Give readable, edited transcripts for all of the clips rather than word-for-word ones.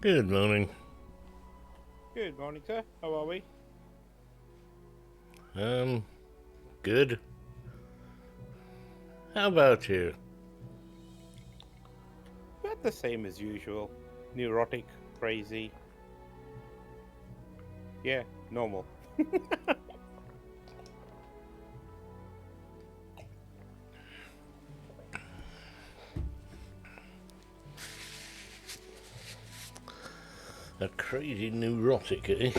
Good morning. Good morning, sir. How are we? Good. How about you? We're the same as usual. Neurotic, crazy. Yeah, normal. A crazy neurotic, eh?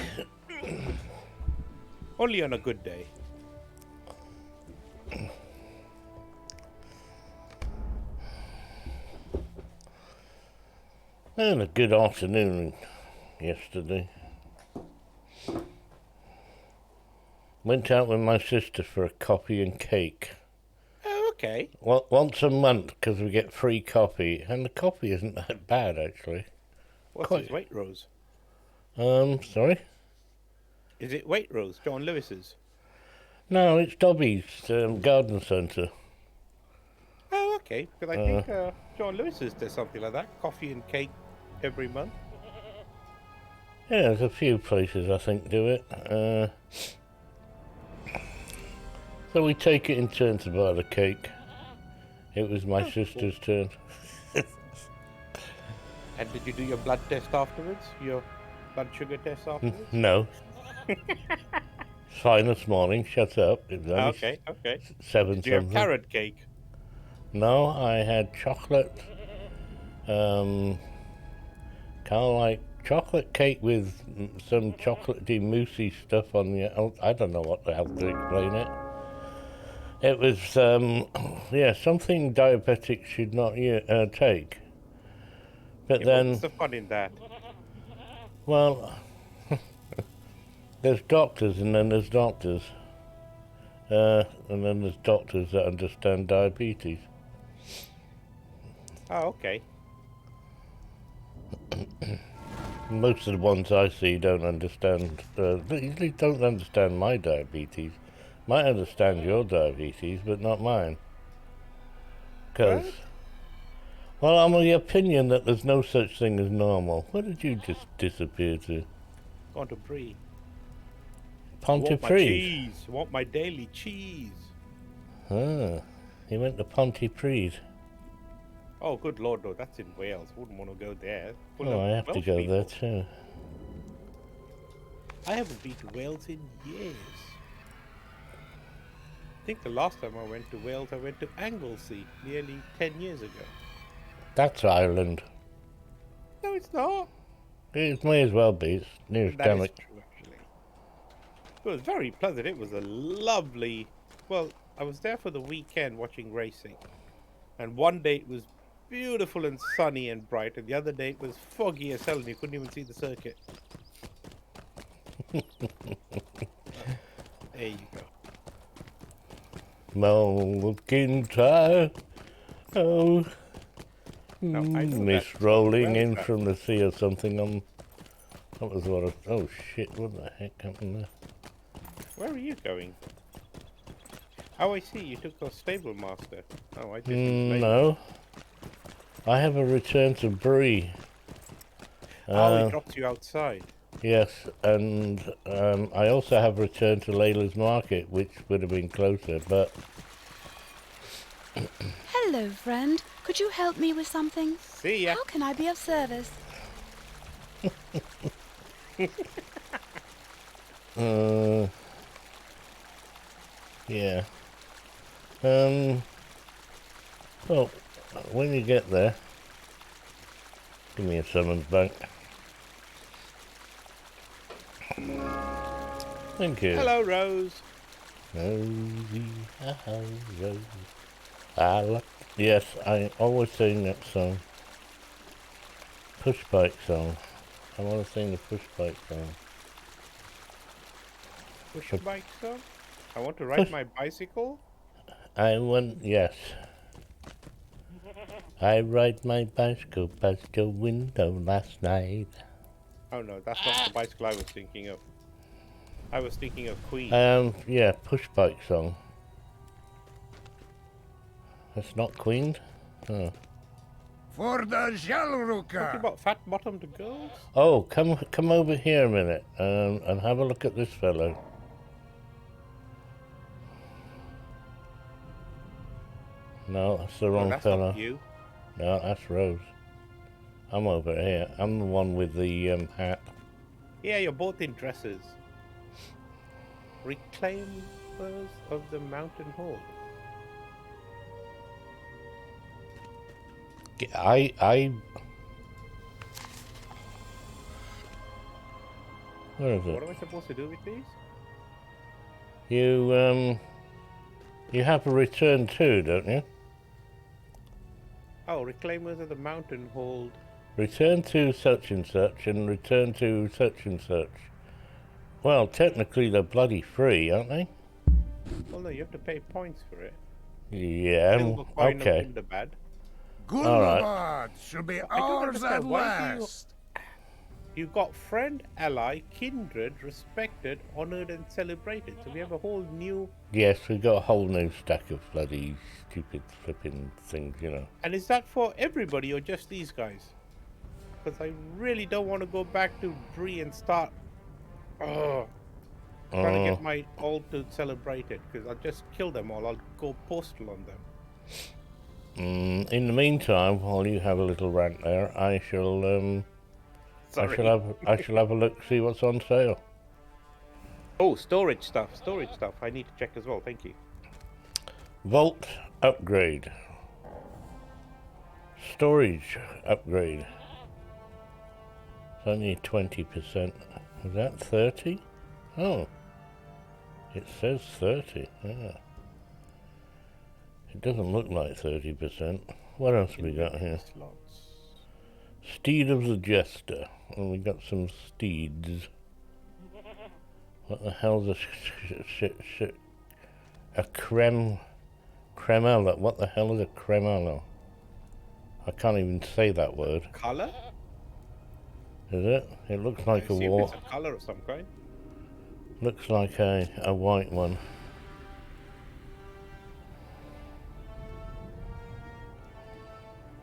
Only on a good day. I had a good afternoon yesterday. Went out with my sister for a coffee and cake. Oh, okay. Well, once a month, because we get free coffee, and the coffee isn't that bad, actually. What's his Quite. Waitrose? Sorry? Is it Waitrose? John Lewis's? No, it's Dobby's garden centre. Oh, okay. Because I think John Lewis's does something like that. Coffee and cake every month. Yeah, there's a few places I think do it. So we take it in turns to buy the cake. It was my sister's turn. And did you do your blood test afterwards? Your blood sugar test afterwards? No. It's fine this morning, shut up. It was only Okay, okay. seven Did you have something. carrot cake? No, I had chocolate, kind of like chocolate cake with some chocolatey moussey stuff on the, I don't know what the hell to explain it. It was, yeah, something diabetics should not take. But Yeah, then, what's the fun in that? well, there's doctors and then there's doctors. And then there's doctors that understand diabetes. Oh, okay. Most of the ones I see don't understand, they usually don't understand my diabetes. Might understand your diabetes, but not mine. Because, What? well, I'm of the opinion that there's no such thing as normal. Where did you just disappear to? Want to breathe. I want my Pontypridd. cheese. I want my daily cheese. Ah, he went to Pontypridd. Oh, good lord, no, that's in Wales. Wouldn't want to go there. Full Oh, of I have to Welsh go there people. too. I haven't been to Wales in years. I think the last time I went to Wales, I went to Anglesey nearly 10 years ago. That's Ireland. No, it's not. It may as well be. It's near That is Stomach. true, actually. It was very pleasant. It was a lovely. Well, I was there for the weekend watching racing. And one day it was beautiful and sunny and bright, and the other day it was foggy as hell and you couldn't even see the circuit. There you go. McIntyre. Oh, No, I know mist that. rolling Where is in that? from the sea or something. That was what I, oh shit, what the heck happened there? Where are you going? Oh, I see. You took your stable master. Oh, I didn't. Maybe. No, I have a return to Bree. Oh, it drops you outside. Yes, and I also have returned to Layla's Market, which would have been closer, but Hello, friend. Could you help me with something? See ya. How can I be of service? yeah. Well, when you get there, give me a summons back. Thank you. Hello, Rose. Rosie, oh, Rosie. Yes, I always sing that song. Push bike song. I want to sing the push bike song. Push a bike, sir. I want to ride my bicycle. Yes. I ride my bicycle past your window last night. Oh no, that's not the bicycle I was thinking of. I was thinking of Queen. Yeah, push bike song. That's not Queen? Oh. For the Talking Jalruka. about fat-bottomed girls? Oh, come over here a minute and have a look at this fellow. No, that's the wrong That's fellow. not you. No, that's Rose. I'm over here. I'm the one with the hat. Yeah, you're both in dresses. Reclaimers of the Mountain Hall. I. Where is What it? am I supposed to do with these? You have a return too, don't you? Oh, Reclaimers of the Mountain Hold. Return to such and such and return to such and such. Well, technically they're bloody free, aren't they? Well, no, you have to pay points for it. Yeah. Silver coin Okay. of Gundabad. Gundabad should be I don't ours at understand. Why do you- last. You got friend, ally, kindred, respected, honored, and celebrated. So we have a whole new. Yes, we've got a whole new stack of bloody stupid flipping things, you know. And is that for everybody or just these guys? Because I really don't want to go back to Bree and start trying to get my altar celebrated. Because I'll just kill them all. I'll go postal on them. In the meantime, while you have a little rant there, I shall Sorry. I shall have a look, see what's on sale. Oh, storage stuff. Storage stuff. I need to check as well. Thank you. Vault upgrade. Storage upgrade. It's only 20%. Is that 30? Oh. It says 30. Yeah. It doesn't look like 30%. What else have we got here? Slots. Steed of the Jester. And we got some steeds. What the hell's a cremella? What the hell is a cremella? I can't even say that word. Color? Is it? It looks like I a assume war. it's a color of some kind. Looks like a white one.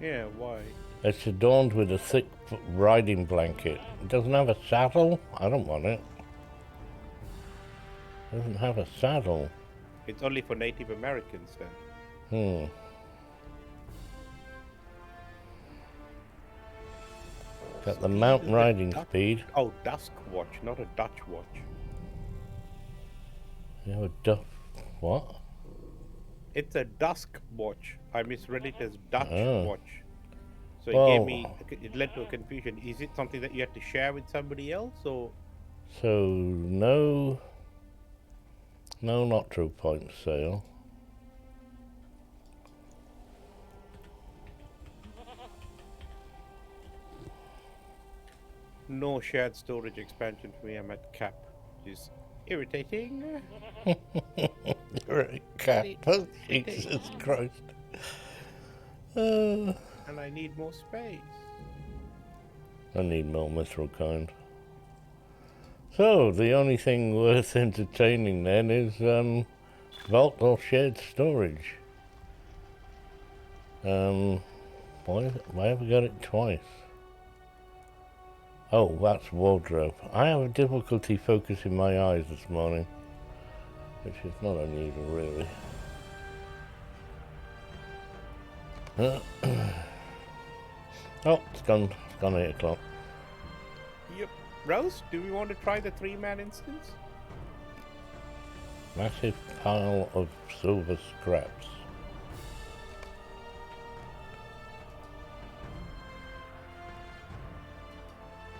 Yeah, why? It's adorned with a thick riding blanket. It doesn't have a saddle? I don't want it. Doesn't have a saddle. It's only for Native Americans then. Got the mountain riding speed. Oh, Dusk Watch, not a Dutch watch. You have a duff. What? It's a Dusk Watch. I misread it as Dutch Oh. Watch. So it Well- gave me, it led to a confusion. Is it something that you have to share with somebody else, or? So no Lotro point sale. No shared storage expansion for me. I'm at cap, which is irritating. Right, cat. Oh, Jesus Christ. And I need more space. I need more mithril kind. So, the only thing worth entertaining then is vault or shared storage. Why have we got it twice? Oh, that's wardrobe. I have a difficulty focusing my eyes this morning, which is not unusual, really. Oh, it's gone 8 o'clock. Yep. Rose, do we want to try the 3-man instance? Massive pile of silver scraps.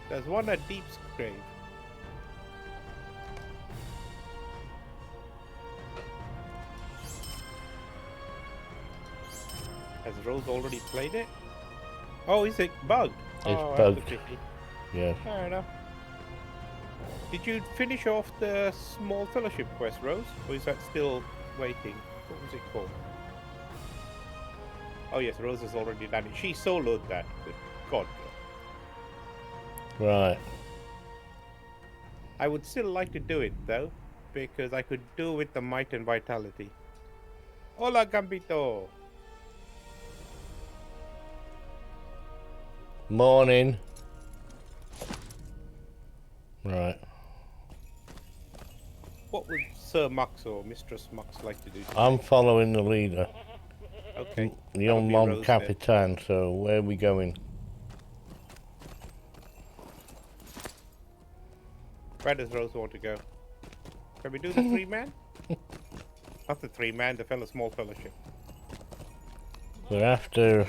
There's one at Deep's grave. Has Rose already played it? Oh, is it bugged? It's oh, bugged. That's a pity. Yes. Fair enough. Did you finish off the small fellowship quest, Rose? Or is that still waiting? What was it called? Oh yes, Rose has already done it. She soloed that. Good God. Right. I would still like to do it though, because I could do with the might and vitality. Hola, Gambito! Morning. Right. What would Sir Mux or Mistress Mux like to do? I'm following the leader. Okay. Your that'll be Mon Rose then. Capitan, so where are we going? Where does Rose want to go? Can we do the 3-man? Not the 3-man, the small fellowship. We're after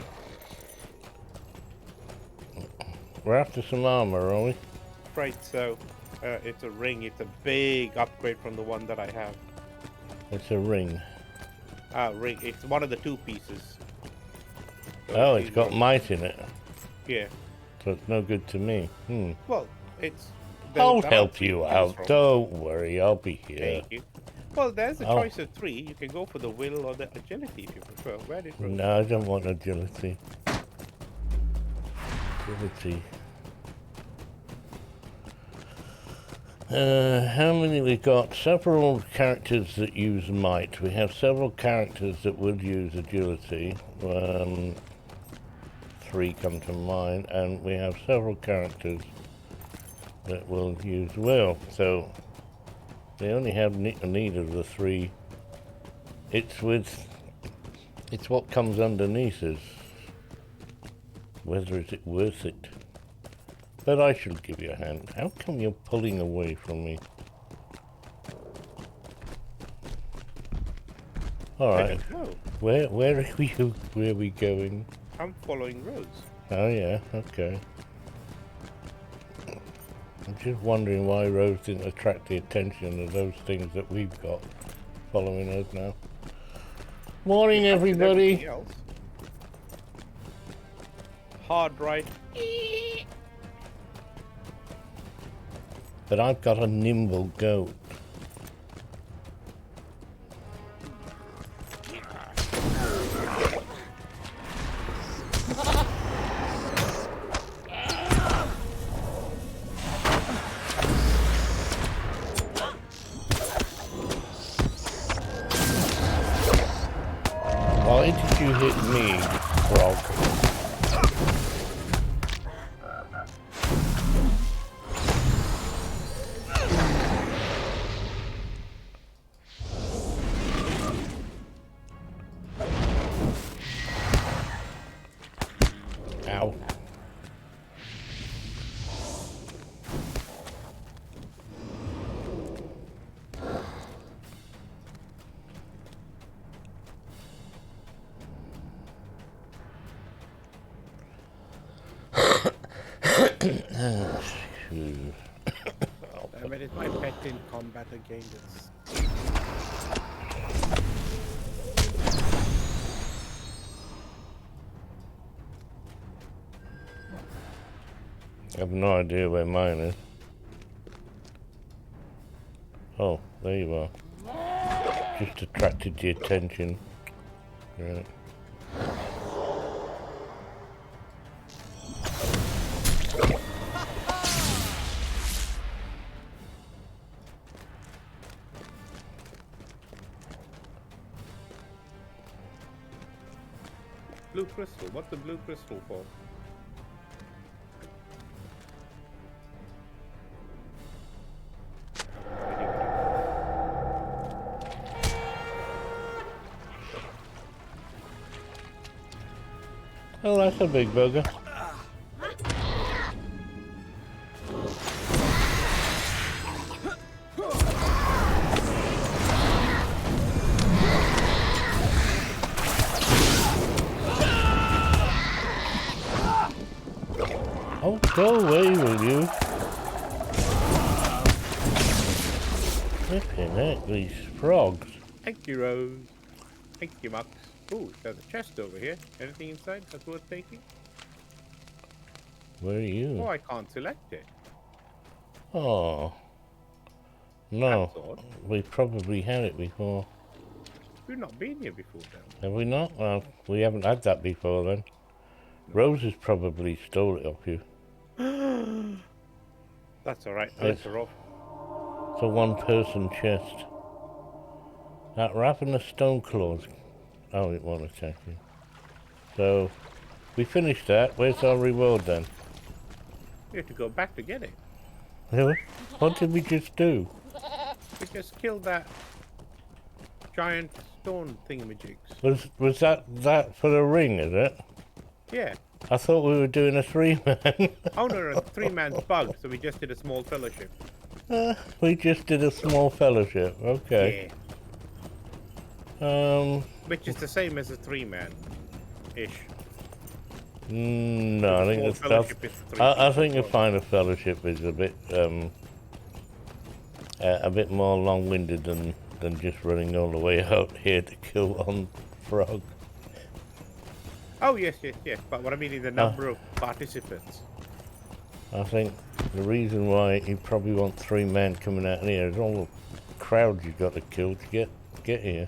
some armor, are we? Right, so it's a ring. It's a big upgrade from the one that I have. It's a ring. Ring. It's one of the 2 pieces. So Oh, it's got might in it. Yeah. So it's no good to me. Well, it's... I'll there are help 3 you choose out. from. Don't worry, I'll be here. Thank you. Well, there's a Oh. choice of 3. You can go for the will or the agility if you prefer. Where did Rose? No, I don't want agility. Agility. How many we got? Several characters that use might. We have several characters that would use agility. 3 come to mind, and we have several characters that will use will. So they only have need of the 3. It's what comes underneath is whether is it worth it. But I shall give you a hand. How come you're pulling away from me? All I right. don't know. Where are we going? I'm following Rose. Oh yeah. Okay. I'm just wondering why Rose didn't attract the attention of those things that we've got following us now. Morning, everybody. Everything else. Hard right. But I've got a nimble goat. Why did you hit me, frog? Ow. Damn it, is my pet in combat again? I have no idea where mine is. Oh, there you are. Just attracted your attention. Right. Blue crystal. What's the blue crystal for? Oh, that's a big bugger. Oh, go away, will you? Flipping heck, these frogs. Thank you, Rose. Thank you, Max. Ooh, there's a chest over here. Anything inside that's worth taking? Where are you? Oh, I can't select it. Oh. No, That's odd. we probably had it before. We've not been here before, then. Have we not? Well, we haven't had that before then. Rose has probably stole it off you. That's alright. I'll let Yes. her off. It's a one-person chest. That ravenous stone claws. Oh, it won't attack you. So, We finished that. Where's our reward then? We have to go back to get it. Really? What did we just do? We just killed that giant stone thingamajigs. Was that for the ring, is it? Yeah. I thought we were doing a 3-man. Oh no, 3-man's bugged, so we just did a small fellowship. We just did a small fellowship. Okay. Yeah. Which is the same as a 3-man ish. No, I think I think a final fellowship is a bit more long-winded than just running all the way out here to kill one frog. Oh yes. But what I mean is the number of participants. I think the reason why you probably want 3 men coming out here is all the crowds you've got to kill to get here.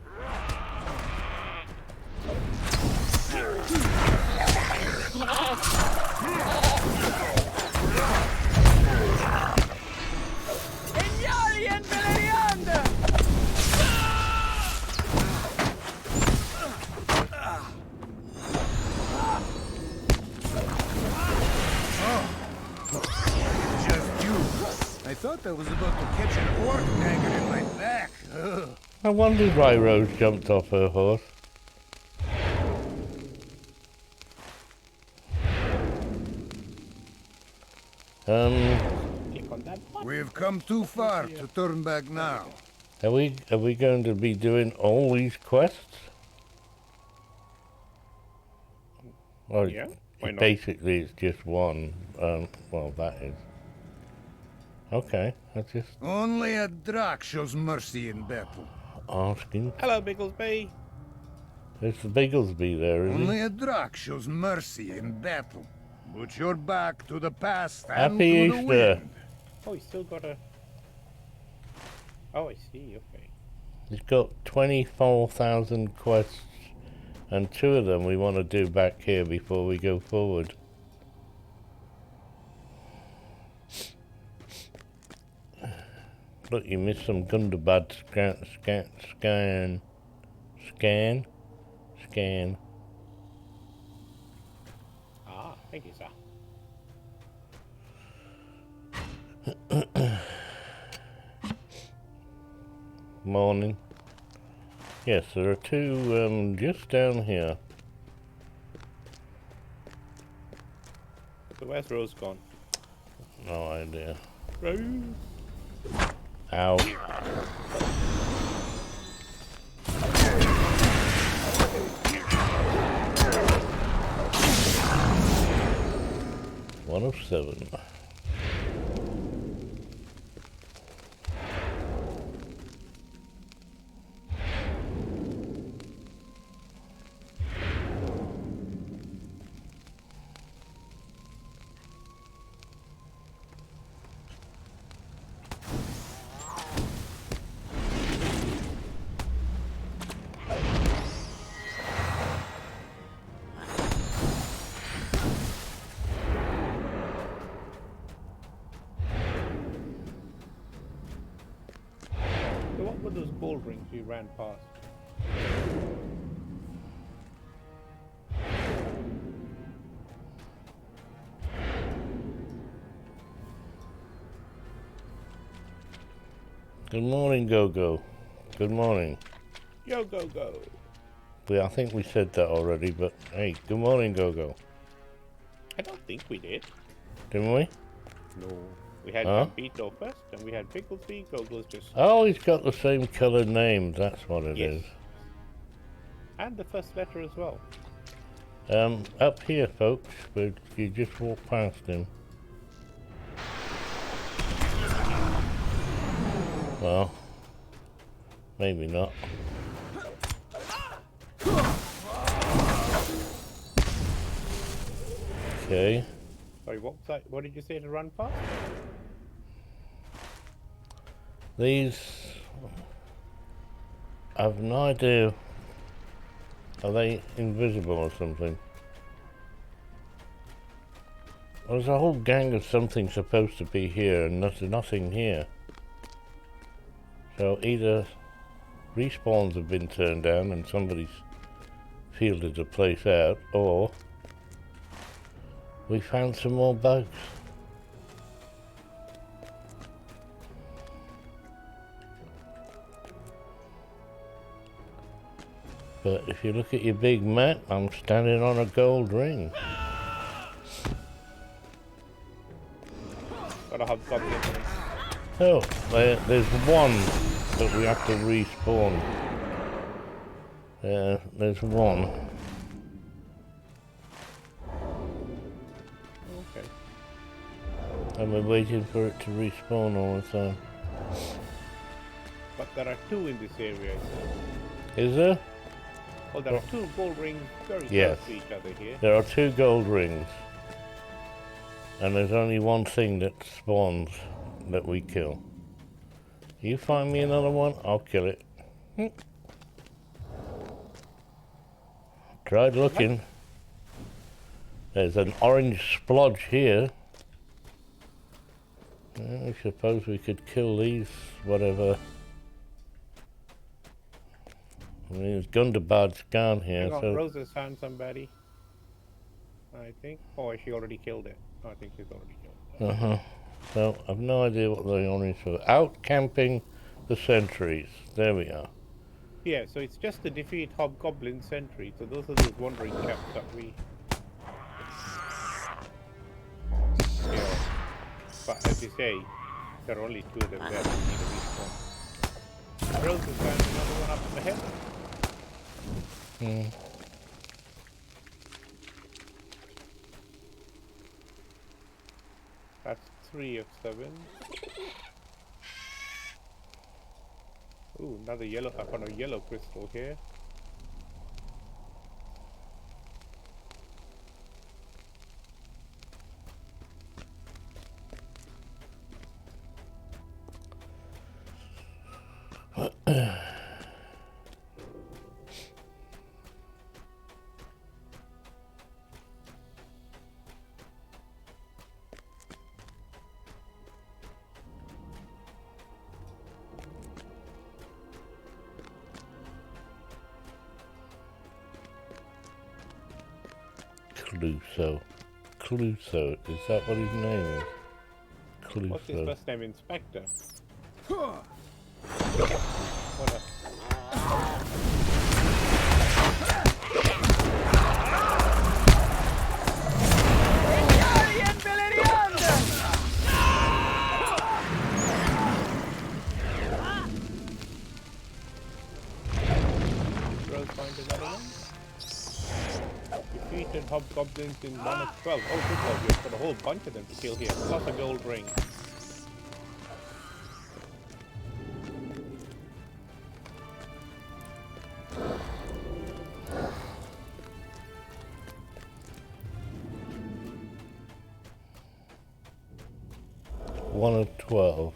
I thought I was about to catch an orc dagger in my back. Ugh. I wondered why Rose jumped off her horse. We've come too far to turn back now. Are we going to be doing all these quests? Or Yeah, why not? basically it's just one. Well, that is. Okay, that's just Only a Drak shows mercy in battle. asking. Hello, Bigglesby. There's the Bigglesby there, isn't Only he? a Drak shows mercy in battle. Put your back to the past and Happy to the Easter. wind. Oh, he's still got a... Oh, I see, okay. He's got 24,000 quests, and 2 of them we want to do back here before we go forward. Look, you missed some Gundabad scan. Ah, thank you, sir. Morning. Yes, there are 2 just down here. So where's Rose gone? No idea. Rose? Ow. One of 7. So what were those gold rings you ran past? Good morning, Go-Go. Good morning. Yo, go. I think we said that already, but hey, good morning, Go-Go. I don't think we did. Didn't we? No. We had Huh? Gambito first, and we had Bigglesby. Gogo's just... Oh, he's got the same coloured name. That's what it Yes. is. And the first letter as well. Up here, folks, but you just walk past him. Well, maybe not. Okay. Sorry, what was that? What did you say to run past? These, I've no idea. Are they invisible or something? There's a whole gang of something supposed to be here and nothing here. So either respawns have been turned down and somebody's fielded the place out, or We found some more bugs. But if you look at your big map, I'm standing on a gold ring. Gotta have goblins. Oh, there's one that we have to respawn. There's one. Okay. And we're waiting for it to respawn all the time. But there are two in this area. Is there? Oh, there are two gold rings very Yes. close to each other here. There are 2 gold rings. And there's only one thing that spawns that we kill. You find me another one, I'll kill it. Tried looking. There's an orange splodge here. I suppose we could kill these, whatever. I mean, Gundabad's gone here, Hang on, so... Rose has found somebody. I think. Oh, she already killed it. I think she's already killed it. Uh-huh. So, I've no idea what the orange for. Out camping the sentries. There we are. Yeah, so it's just to defeat hobgoblin sentry. So those are those wandering chaps that we kill. But as you say, there are only 2 of them there that need a respawn. Rose has found another one up ahead. That's 3 of 7. Ooh, another yellow. I found a yellow crystal here. Cluso. Is that what his name is? Cluso. What's his first name? Inspector. What a... Rose find another one. Defeated hobgoblins in 1 of 12. Oh, good lord, you've got a whole bunch of them to kill here. Plus a gold ring. One of 12.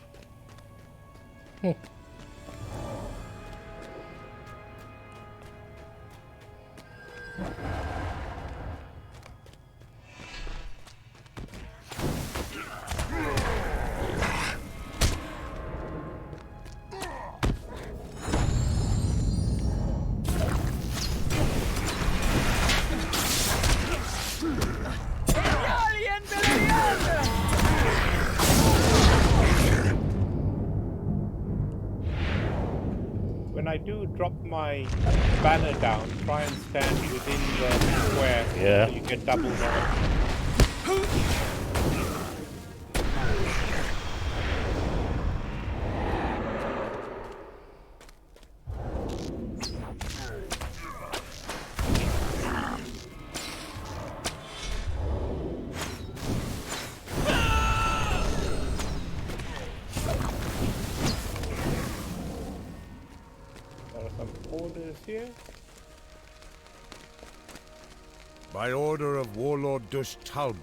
When I do drop my banner down, try and stand within the square Yeah. so you get double damage. There are some orders here. By order of Warlord Dush Talbuk,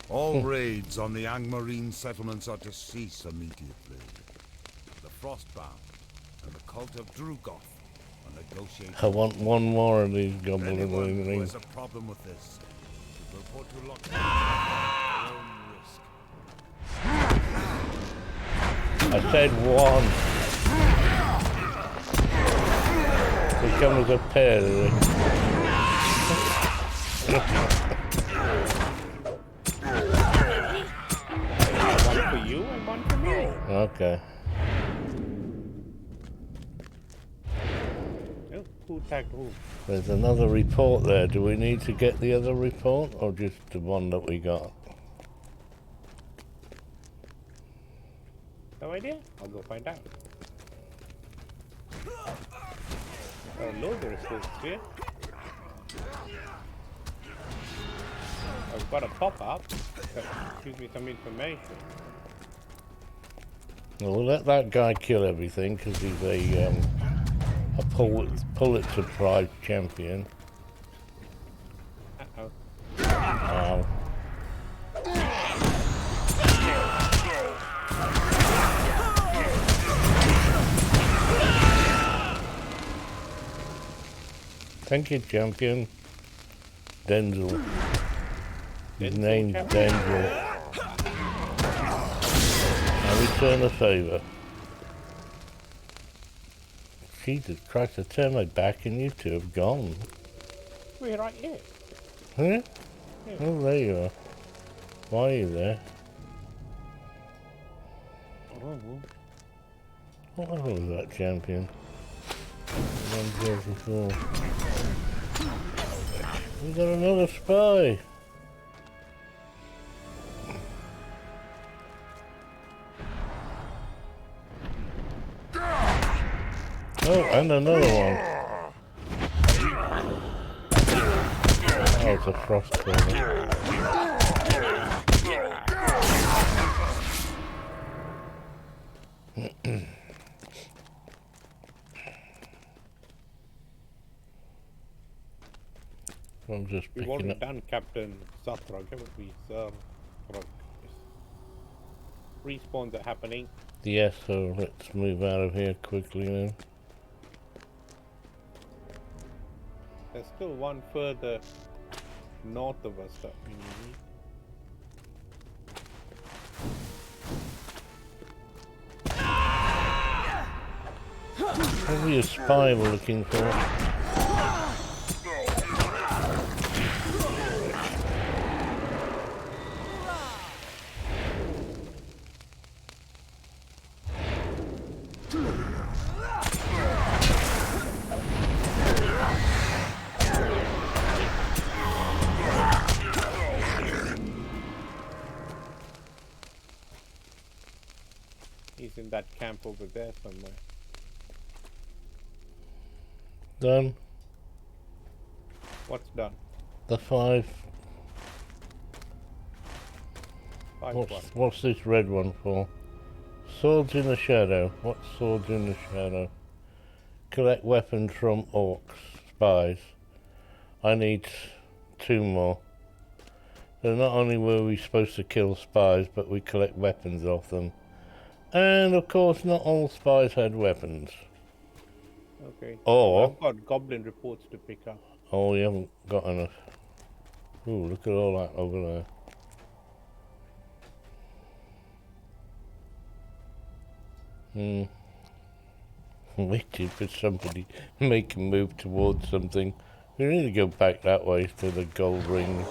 all raids on the Angmarine settlements are to cease immediately. The Frostbound and the cult of Drugoth are negotiating. I want one more of these goblin Anyone who rings. has a problem with this should report to Lotro at their own risk. I said one. They come as a pair, do they? Okay. Oh, who tagged who? There's another report there. Do we need to get the other report or just the one that we got? No idea. I'll go find out. Oh, loads of results here. I've got a pop-up that gives me some information. We'll let that guy kill everything because he's a Pulitzer Prize champion. Uh-oh. Ow. Thank you, champion. Denzel. His name's Denzel. I return a favor. Jesus Christ, I turned my back and you two have gone. We're right here. Huh? Yeah. Oh, there you are. Why are you there? Oh, What the hell was that, champion? 134. We got another spy. Oh, and another one. Oh, it's a frost corner. I'm just we've picking already up. done Captain Zatrog, haven't we? Zatrog. Respawns are happening. Yes, so let's move out of here quickly then. There's still one further north of us that we need. Probably a spy we're looking for. He's in that camp over there somewhere. Done. What's done? The 5. Five What's, one. what's this red one for? Swords in the shadow. What's swords in the shadow? Collect weapons from orcs, spies. I need 2 more. So not only were we supposed to kill spies, but we collect weapons off them. And of course, not all spies had weapons. Okay. Or, I've got goblin reports to pick up. oh, you haven't got enough. Ooh, look at all that over there. Waiting for somebody to make a move towards something. We need to go back that way to the gold ring.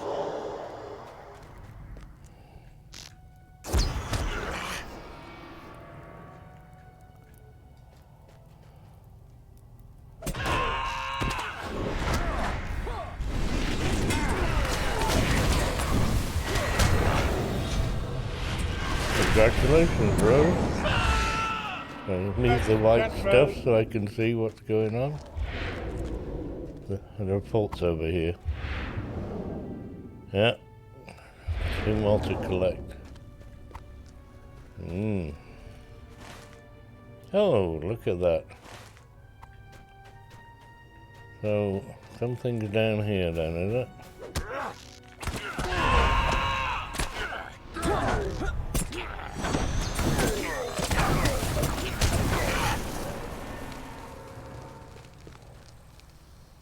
Congratulations, bro. I need the white stuff so I can see what's going on. The report's over here. Yeah. 2 more to collect. Oh, look at that. So, something's down here then, is it?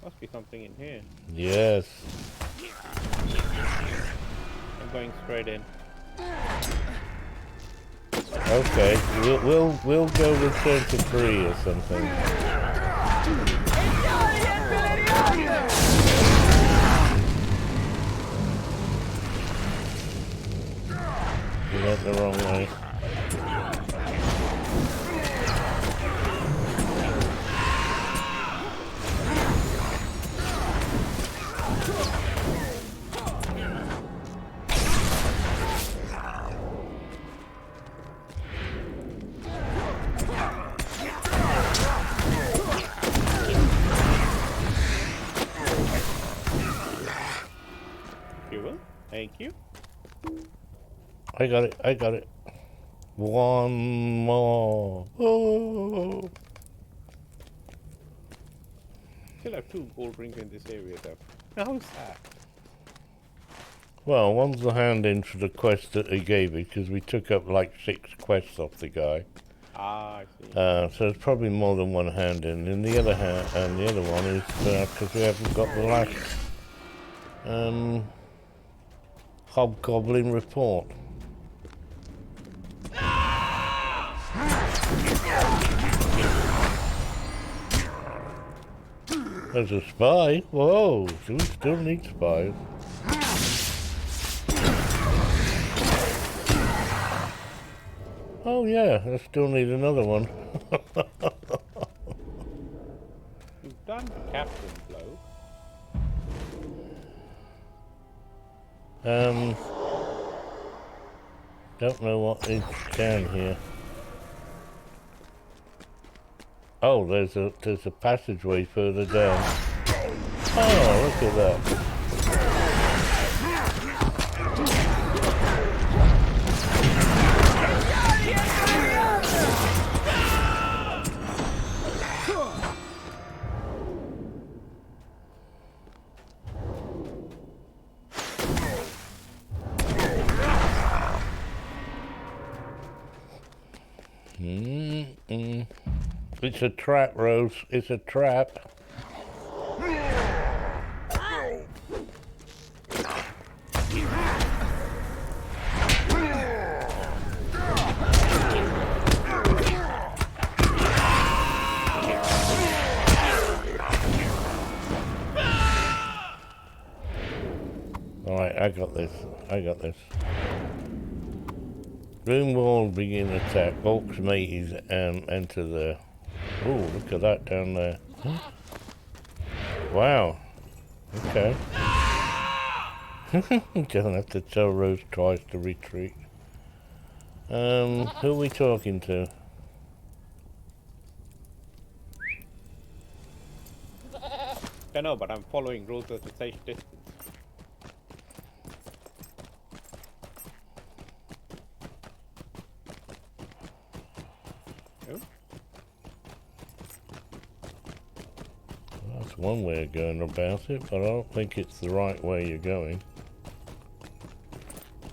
Must be something in here. Yes. I'm going straight in. Okay, we'll go return to 3 or something. We went the wrong way. I got it. I got it. One more. Oh. Still have 2 gold rings in this area though. Now how's that? Well, one's the hand in for the quest that he gave me, because we took up like 6 quests off the guy. Ah, I see. So there's probably more than one hand in. And the other hand, and the other one is because we haven't got the last hobgoblin report. There's a spy. Whoa! Do we still need spies? Oh yeah, I still need another one. You've done Captain Blow. Don't know what is down here. Oh, there's a passageway further down. Oh, look at that. It's a trap, Rose. It's a trap. Alright, I got this. I got this. Room wall begin attack. Orcs mateys enter there. Oh, look at that down there. Wow. Okay. Don't have to tell Rose twice to retreat. Who are we talking to? Don't know, but I'm following Rose at a safe distance. That's one way of going about it, but I don't think it's the right way you're going.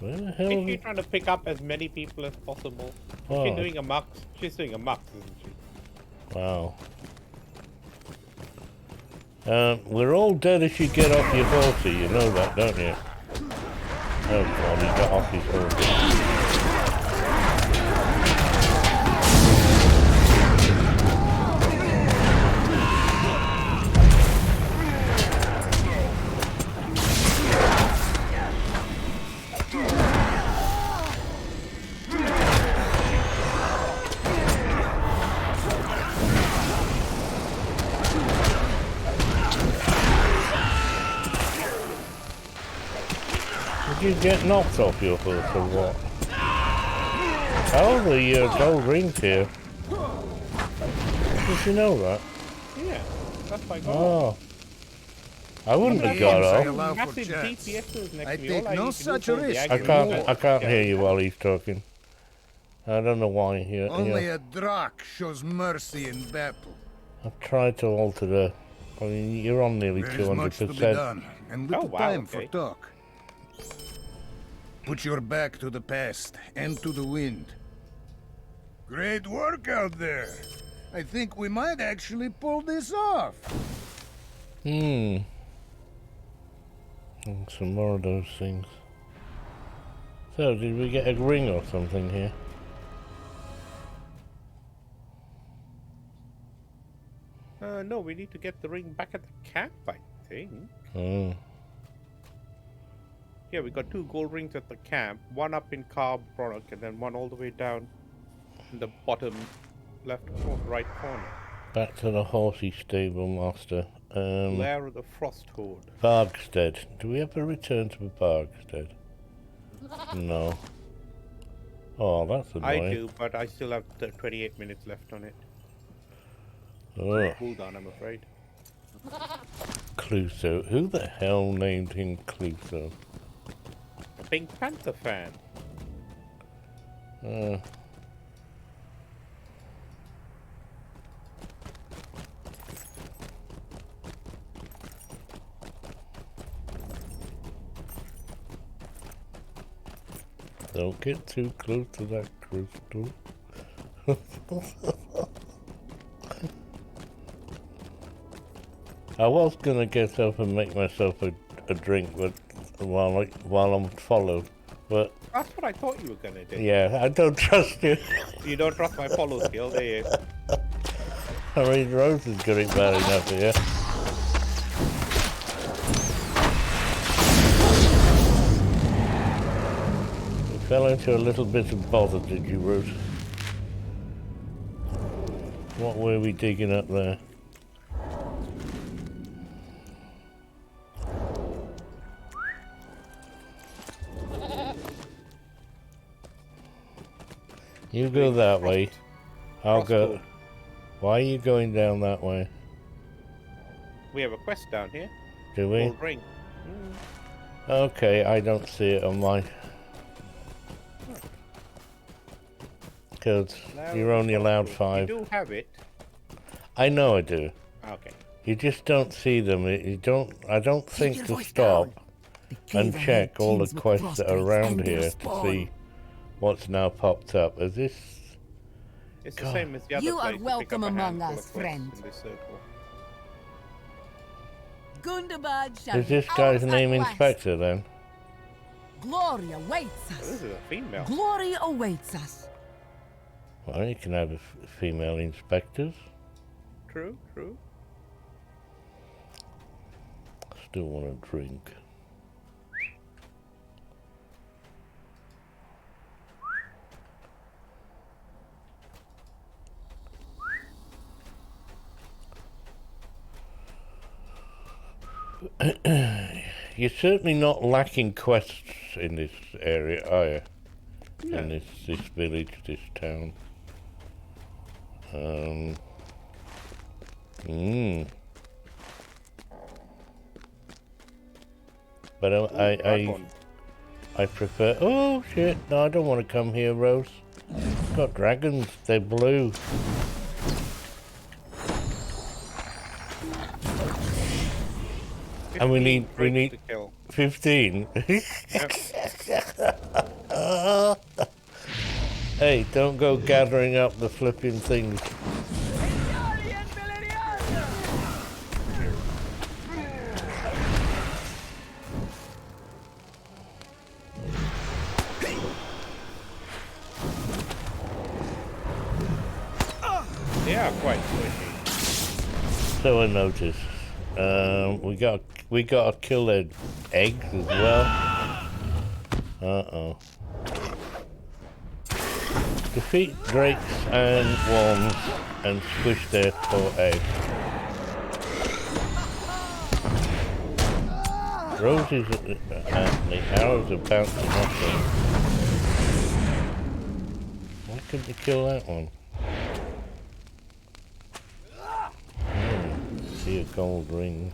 Where the hell? Is she trying to pick up as many people as possible? Oh. She's doing a mux. She's doing a mux, isn't she? Wow. We're all dead if you get off your horsey, you know that, don't you? Oh god, he got off his horsey. Did you get knocked off your horse or what? Oh, the gold ring's here. Did you know that? Yeah, that's why I got Oh. I wouldn't have got off. massive DPSs next I to me. take All I no need to do such is hold the risk. aggro. I can't hear you while he's talking. I don't know why here. Only Yeah. a Drak shows mercy in battle. I've tried to alter the... I mean, you're on nearly There is much to be 200%. done, and little wow, time okay. for talk. Put your back to the past and to the wind. Great work out there. I think we might actually pull this off. And some more of those things. So, did we get a ring or something here? No, we need to get the ring back at the camp, I think. Oh. Yeah, we got 2 gold rings at the camp. One up in Carbrook and then one all the way down in the bottom left corner, right corner. Back to the horsey stable master. Lair of the Frost Horde. Bargstead. Do we ever return to Bargstead? No. Oh, that's annoying. I do, but I still have 28 minutes left on it. Oh, Cooldown, I'm afraid. Cluso. Who the hell named him Cluso? A Pink Panther fan. Don't get too close to that crystal. I was gonna get up and make myself a drink, but while I'm followed, but That's what I thought you were gonna do. yeah, I don't trust you. You don't trust my follow skill, do you? I mean, Rose is getting bad enough here. You fell into a little bit of bother, did you, Rose? What were we digging up there? You go that way. I'll go. Why are you going down that way? We have a quest down here. Do we? Gold ring. Okay, I don't see it on mine. Because you're only allowed 5. You do have it. I know I do. Okay. You just don't see them. You don't. I don't think to stop and check all the quests that are around here to see what's now popped up. Is this? It's the same as the other You place. are to pick welcome up a among handful of us, quests friend. in this circle. Gundabad shall Is this be guy's ours name at last. Inspector then? Glory awaits This us. is a female. Glory awaits us. Well, you can have female inspectors. True, true. Still want a drink. You're certainly not lacking quests in this area, are you? No. In this village, this town. But I prefer. Oh shit! No, I don't want to come here, Rose. It's got dragons. They're blue. And we need to kill. 15. Yep. Hey, don't go gathering up the flipping things. They are quite squishy. So I noticed. We got to kill their eggs as well. Uh-oh. Defeat drakes and worms and squish their poor eggs. Roses and the arrows are bouncing off them. Why couldn't you kill that one? See a gold ring.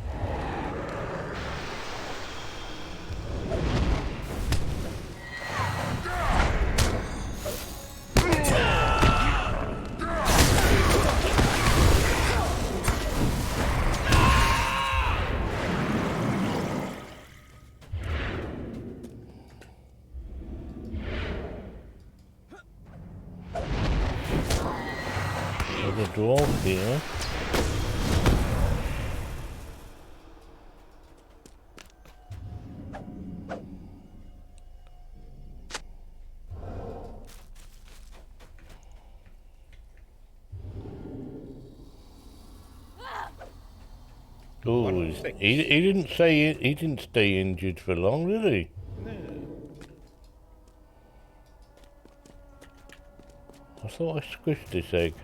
There's a dwarf here. Oh, he didn't say he didn't stay injured for long, did he? No. I thought I squished this egg.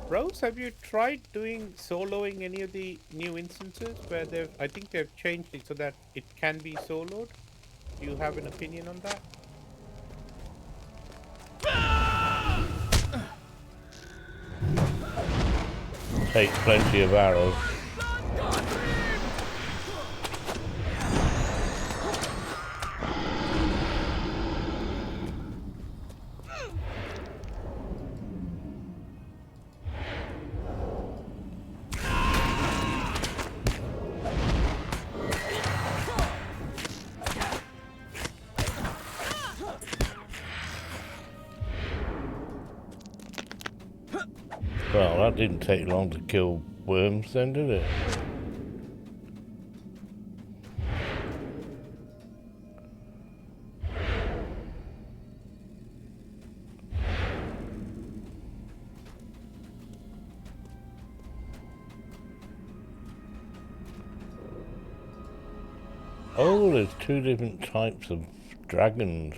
Rose, have you tried doing soloing any of the new instances where I think they've changed it so that it can be soloed? Do you have an opinion on that? Take plenty of arrows. Well, that didn't take long to kill worms then, did it? Oh, there's two different types of dragons.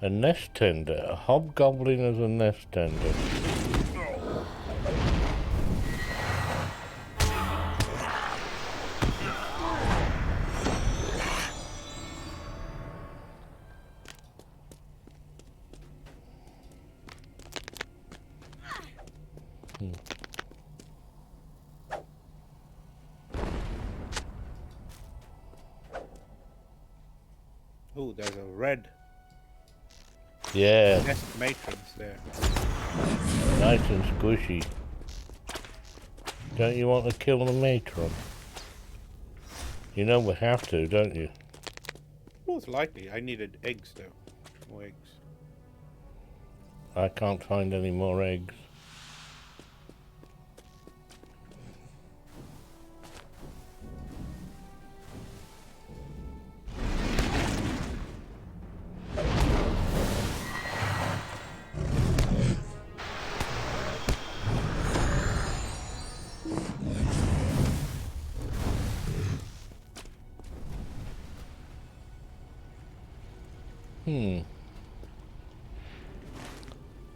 A nest tender. A hobgoblin as a nest tender. Oh, there's a red Yeah, nest matrons there. nice and squishy. Don't you want to kill the matron? You know we have to, don't you? Most likely. I needed eggs though. More eggs. I can't find any more eggs.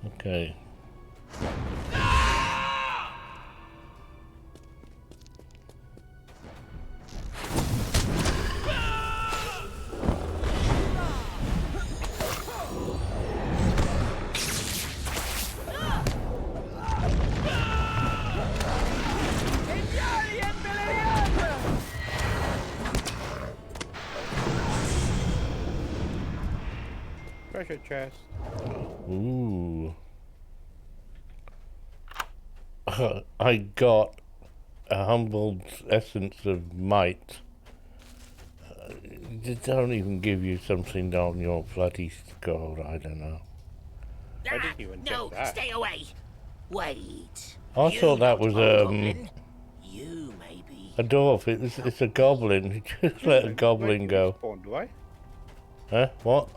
Okay. Treasure chest. Ooh. I got a humbled essence of might. They don't even give you something on your bloody skull, I don't know. I didn't even check No, that. stay away. Wait. I You thought that not was hobgoblin. You maybe. a dwarf. It's a goblin. Just let a goblin go. Respawn, do I? Huh? What?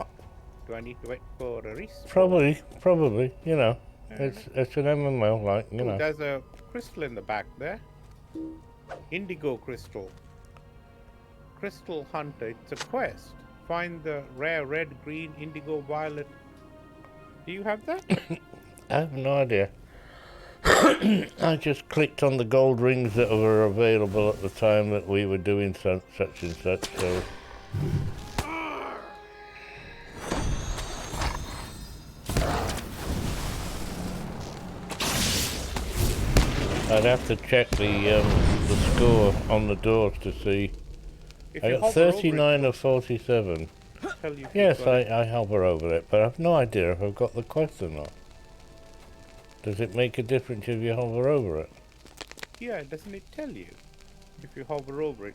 Do I need to wait for a respawn? Probably. You know, it's an MMO, like you Oh, know. there's a crystal in the back there. Indigo crystal. Crystal hunter. It's a quest. Find the rare red, green, indigo, violet. Do you have that? I have no idea. I just clicked on the gold rings that were available at the time that we were doing such and such. So. I'd have to check the score on the doors to see. If I you got hover over 39 it, of 47. it'll tell you if Yes, you've got it. I hover over it, but I've no idea if I've got the quest or not. Does it make a difference if you hover over it? Yeah, doesn't it tell you if you hover over it?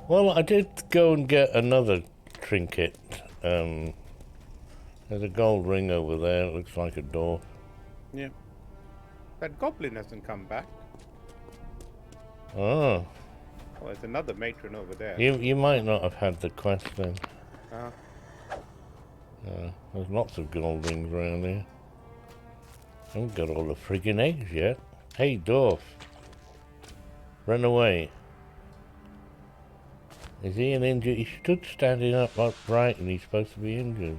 Well, I did go and get another trinket. There's a gold ring over there. It looks like a door. Yeah. That goblin hasn't come back. Oh, Oh, there's another matron over there. you might not have had the quest then. Uh, There's lots of gold rings around here. I haven't got all the friggin' eggs yet. Hey, dwarf. Run away. Is he an injured? He stood standing up upright and he's supposed to be injured.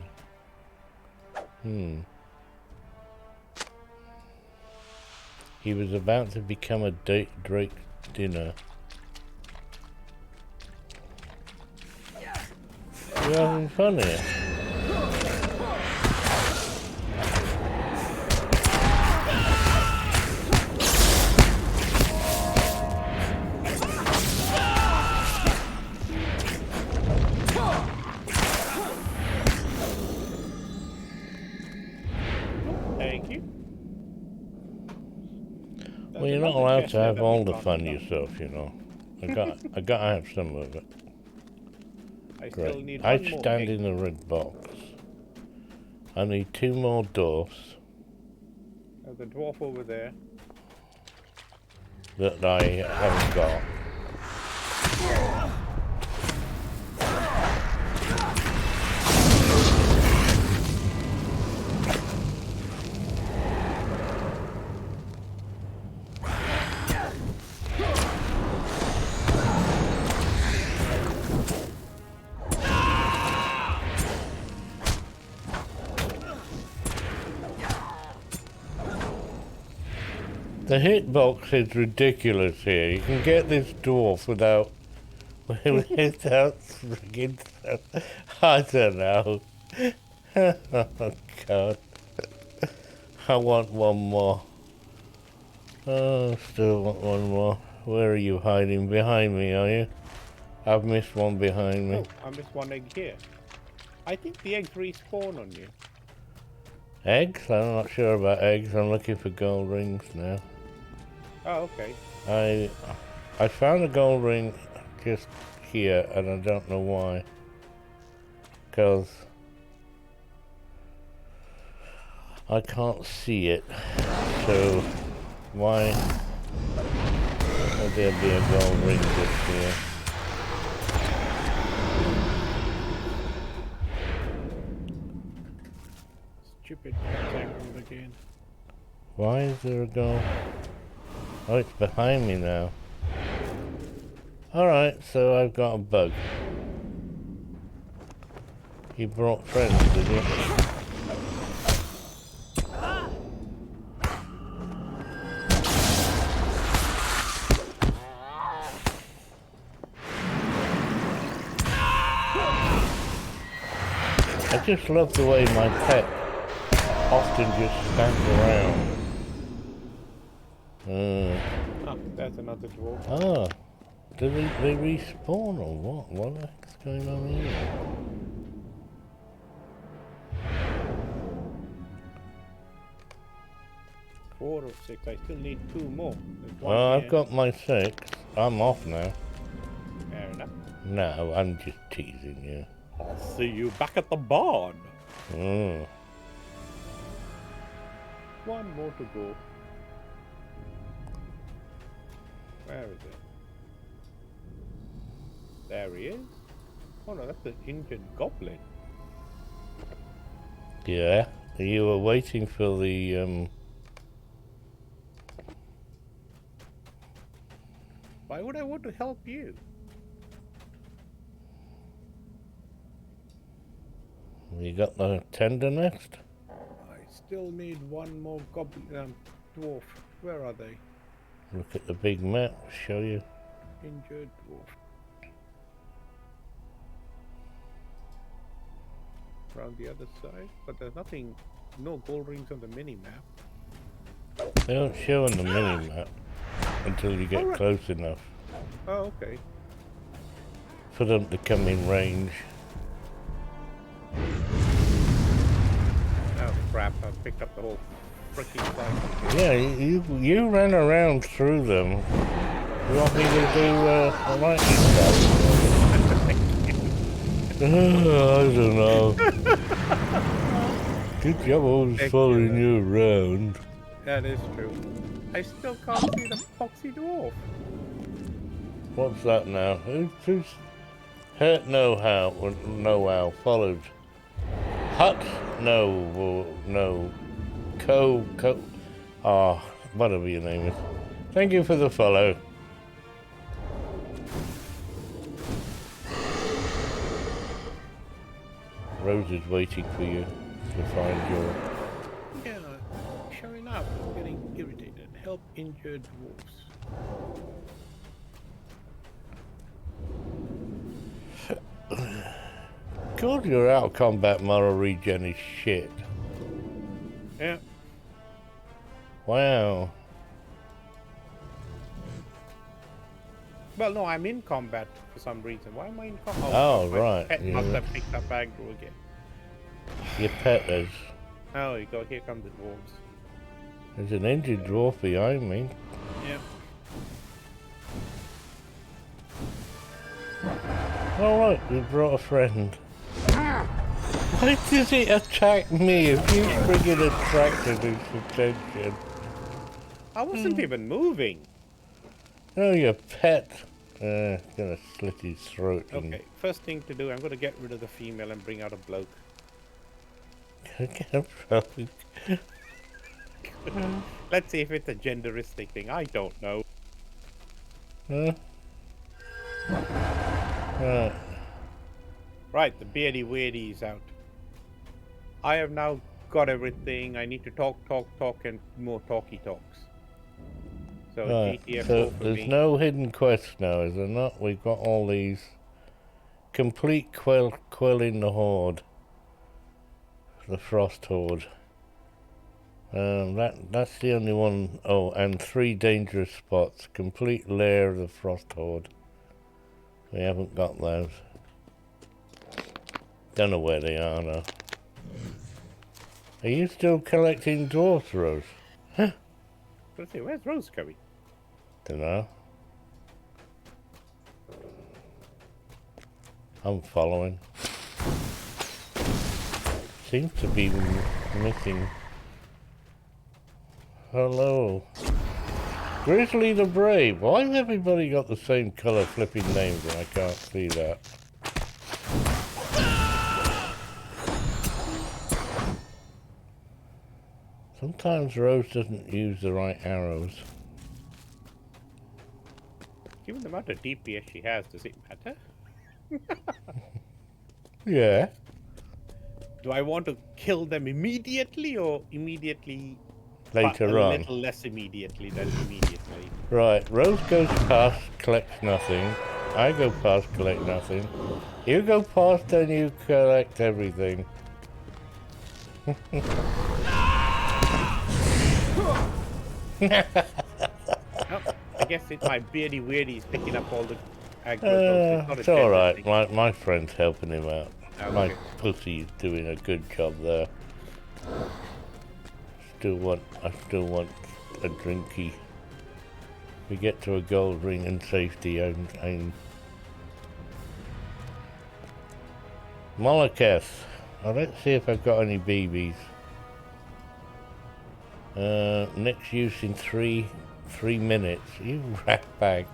He was about to become a Drake's dinner. You're having fun here. Thank you. Well, you're not allowed to have all the fun yourself, you know. I gotta have some of it. I still need I one more stand egg. in the red box. I need 2 more dwarfs There's a dwarf over there. that I haven't got. The hitbox is ridiculous here. You can get this dwarf without friggin' I don't know. Oh god. I want one more. Oh, still want one more. Where are you hiding? Behind me, are you? I've missed one behind me. Oh, I missed one egg here. I think the eggs respawn on you. Eggs? I'm not sure about eggs. I'm looking for gold rings now. Oh, okay. I found a gold ring just here, and I don't know why. Because I can't see it. So why would there be a gold ring just here? Stupid rectangle again. Why is there a gold? Oh, it's behind me now. Alright, so I've got a bug. You brought friends, did you? I just love the way my pet often just stands around. Ah, there's another dwarf. Ah, do they respawn or what? What the heck's going on here? 4 of 6. I still need 2 more. There's one Well, here. I've got my 6. I'm off now. Fair enough. No, I'm just teasing you. I'll see you back at the barn. Mm. One more to go. Where is it? There he is. Oh no, that's an injured goblin. Yeah, you were waiting for the, Why would I want to help you? You got the tender nest? I still need one more goblin, dwarf. Where are they? Look at the big map, show you. Injured dwarf. Around the other side, but there's nothing, no gold rings on the mini map. They don't show on the mini map until you get close enough Oh, okay. for them to come in range. Oh crap! I picked up the whole freaking thing. Yeah, you ran around through them. You want me to do a lightning stuff? I don't know. Good job always Thank following you, you around. That is true. I still can't see the foxy dwarf. What's that now? Who's hurt know-how followed? Hut no whatever your name is. Thank you for the follow. Rose is waiting for you to find your... Yeah, showing up, getting irritated. Help injured dwarves. God, your out combat moral regen is shit. Yeah. Wow. Well, no, I'm in combat for some reason. Why am I in combat? Oh, my right. Pet Yeah. must have picked up aggro again. Your pet is. Oh, you go. Here come the dwarves. There's an injured dwarf behind me. Yeah. Oh look, you brought a friend. Why does it attack me if you friggin' attracted its attention? I wasn't even moving. Oh, your pet. Gonna slit his throat. Okay, first thing to do, I'm going to get rid of the female and bring out a bloke. Let's see if it's a genderistic thing. I don't know. Huh? Right. Right, the beardy weirdy is out. I have now got everything. I need to talk, and more talky talks. So Right. GTF4 So for there's me. no hidden quests now, is there not? We've got all these. Complete quelling the horde. The frost horde. That's the only one. Oh, and 3 dangerous spots. Complete lair of the frost horde. We haven't got those. Don't know where they are now. Are you still collecting dwarfs, Rose? Huh? Let's see, where's Rose going? Dunno. I'm following. Seems to be missing. Hello. Grizzly the Brave. Why have everybody got the same colour flipping names and I can't see that? Sometimes Rose doesn't use the right arrows. Given the amount of DPS she has, does it matter? Yeah. Do I want to kill them immediately or immediately Later a on. little less immediately than immediately? Right, Rose goes past, collects nothing. I go past, collect nothing. You go past and you collect everything. Oh, I guess it's my beardy weirdy is picking up all the aggro. It's alright, my friend's helping him out. Okay. My pussy's doing a good job there. I still want a drinky. We get to a gold ring and safety. I'm Moloketh. Now let's see if I've got any BBs. Next use in three minutes. You rat bag.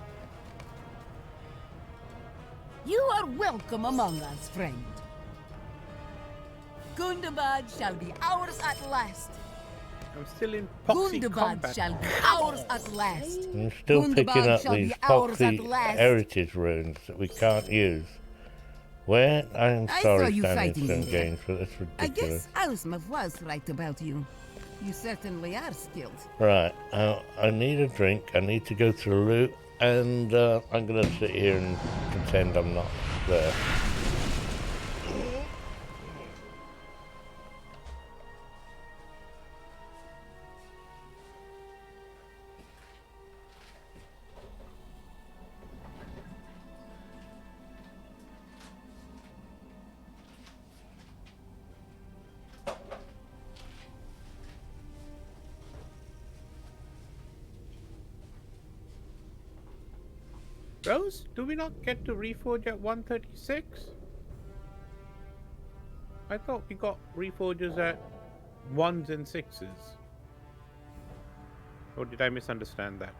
You are welcome among us, friend. Gundabad shall be ours at last. I'm still in poxy Gundabad combat. shall be ours at last. I'm still Gundabad picking up shall be these ours at poxy last. heritage runes that we can't use. Where? I'm I sorry, saw you standing fighting some in there. games, but that's I ridiculous. guess Ausma was right about you. You certainly are skilled. Right, I need a drink. I need to go to the loot, and I'm gonna sit here and pretend I'm not there. Rose, do we not get to reforge at 136? I thought we got reforges at 1s and 6s. Or did I misunderstand that?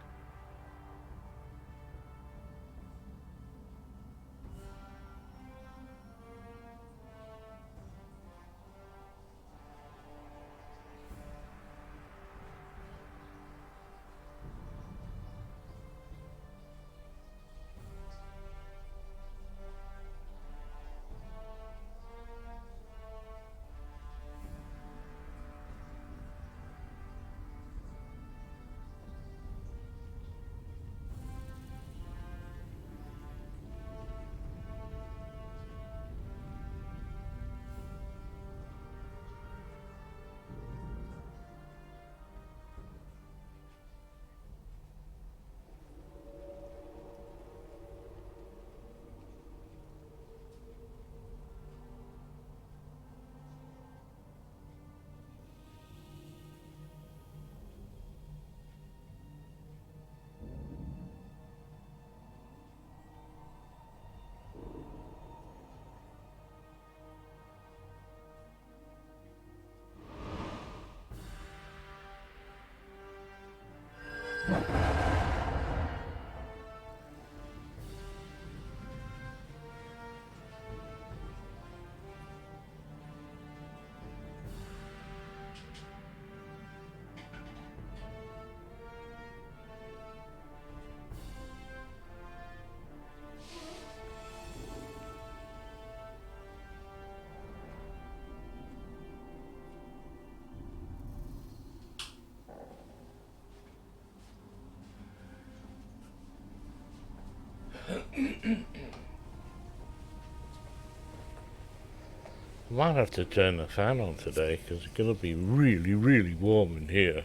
Might have to turn the fan on today because it's going to be really, really warm in here.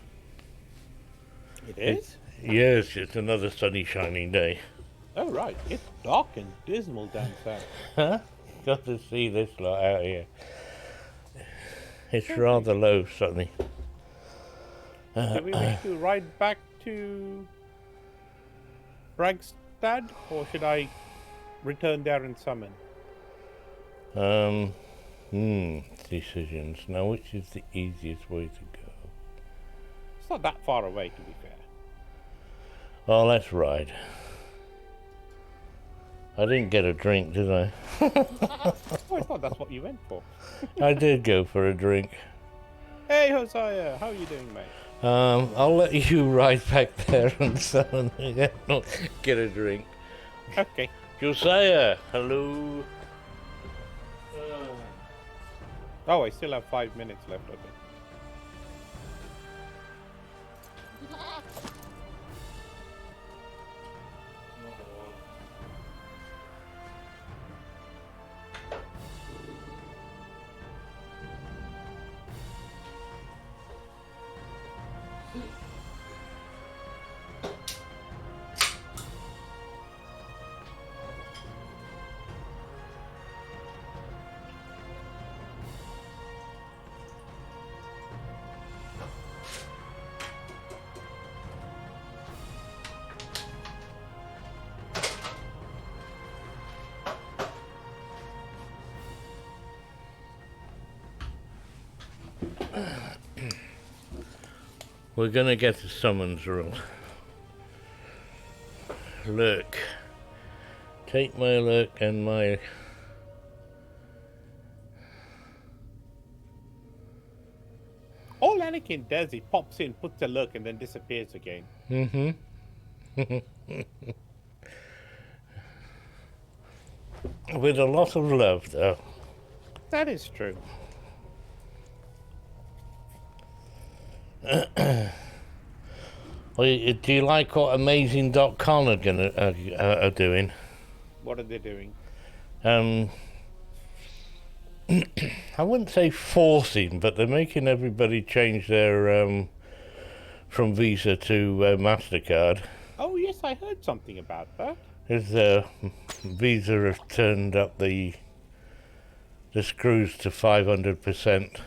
It is? Yes, it's another sunny, shining day. Oh, right. It's dark and dismal down south. Huh? Got to see this lot out here. It's rather low, sunny. Do we wish to ride back to Ragstad, or should I return there and summon? Decisions. Now, which is the easiest way to go? It's not that far away, to be fair. Well, let's ride. I didn't get a drink, did I? Oh, I thought that's what you went for. I did go for a drink. Hey, Hosea, how are you doing, mate? I'll let you ride back there and summon get a drink. Okay. Josiah, hello. Oh, I still have 5 minutes left of it. We're gonna get the summons rule. Look. Take my look and my... All Anakin does is pops in, puts a look, and then disappears again. With a lot of love, though. That is true. Well, do you like what Amazing.com are doing? What are they doing? I wouldn't say forcing, but they're making everybody change their from Visa to MasterCard. Oh, yes, I heard something about that. Because Visa have turned up the screws to 500%.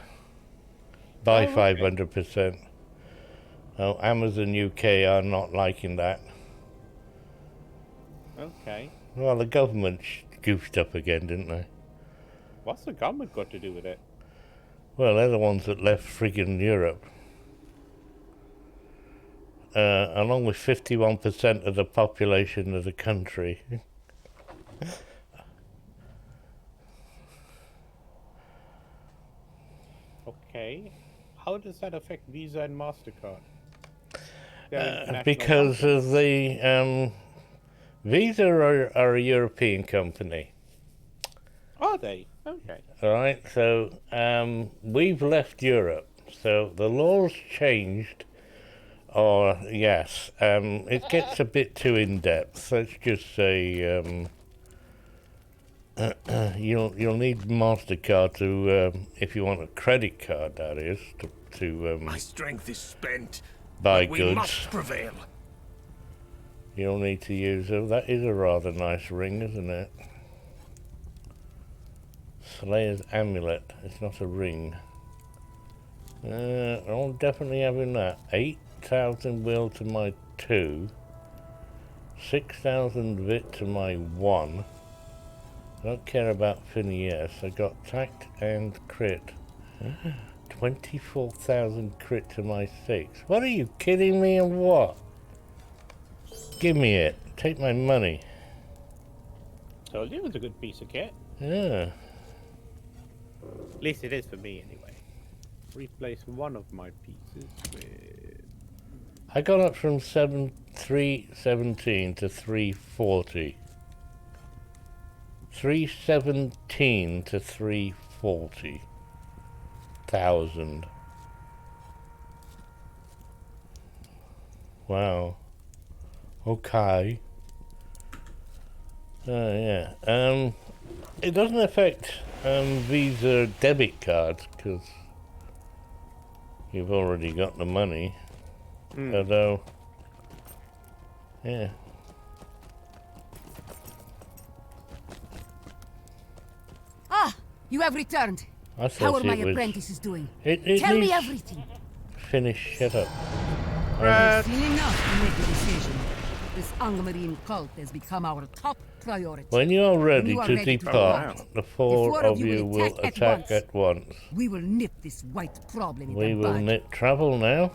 By 500%. Oh, Amazon UK are not liking that. Okay. Well, the government goofed up again, didn't they? What's the government got to do with it? Well, they're the ones that left friggin' Europe. Along with 51% of the population of the country. Okay. How does that affect Visa and MasterCard? Because of the Visa are a European company. Are they? Okay. All right, so we've left Europe, so the laws changed. Or yes, it gets a bit too in depth. Let's just say you'll need MasterCard to, if you want a credit card, that is, to My strength is spent. buy but we goods. must prevail. You'll need to use it. That is a rather nice ring, isn't it? Slayer's amulet. It's not a ring. I'm definitely having that. 8,000 will to my 2. 6,000 vit to my 1. I don't care about finesse. I got tact and crit. 24,000 crit to my 6. What, are you kidding me or what? Give me it. Take my money. Told you it was a good piece of kit. Yeah. At least it is for me, anyway. Replace one of my pieces with... I got up from 317 to 340. 317 to 340,000. Wow. Okay. Yeah. It doesn't affect Visa debit cards, because you've already got the money. Although, yeah. Ah, you have returned. I How thought are my it was... apprentices doing? It Tell me needs- everything. Finish, shut up. I've seen enough to make a decision. This Angmarine cult has become our top priority. When you are ready you are to ready to depart, depart, the four of you will attack attack at at once. We will nip this white problem in We the will bud. travel now.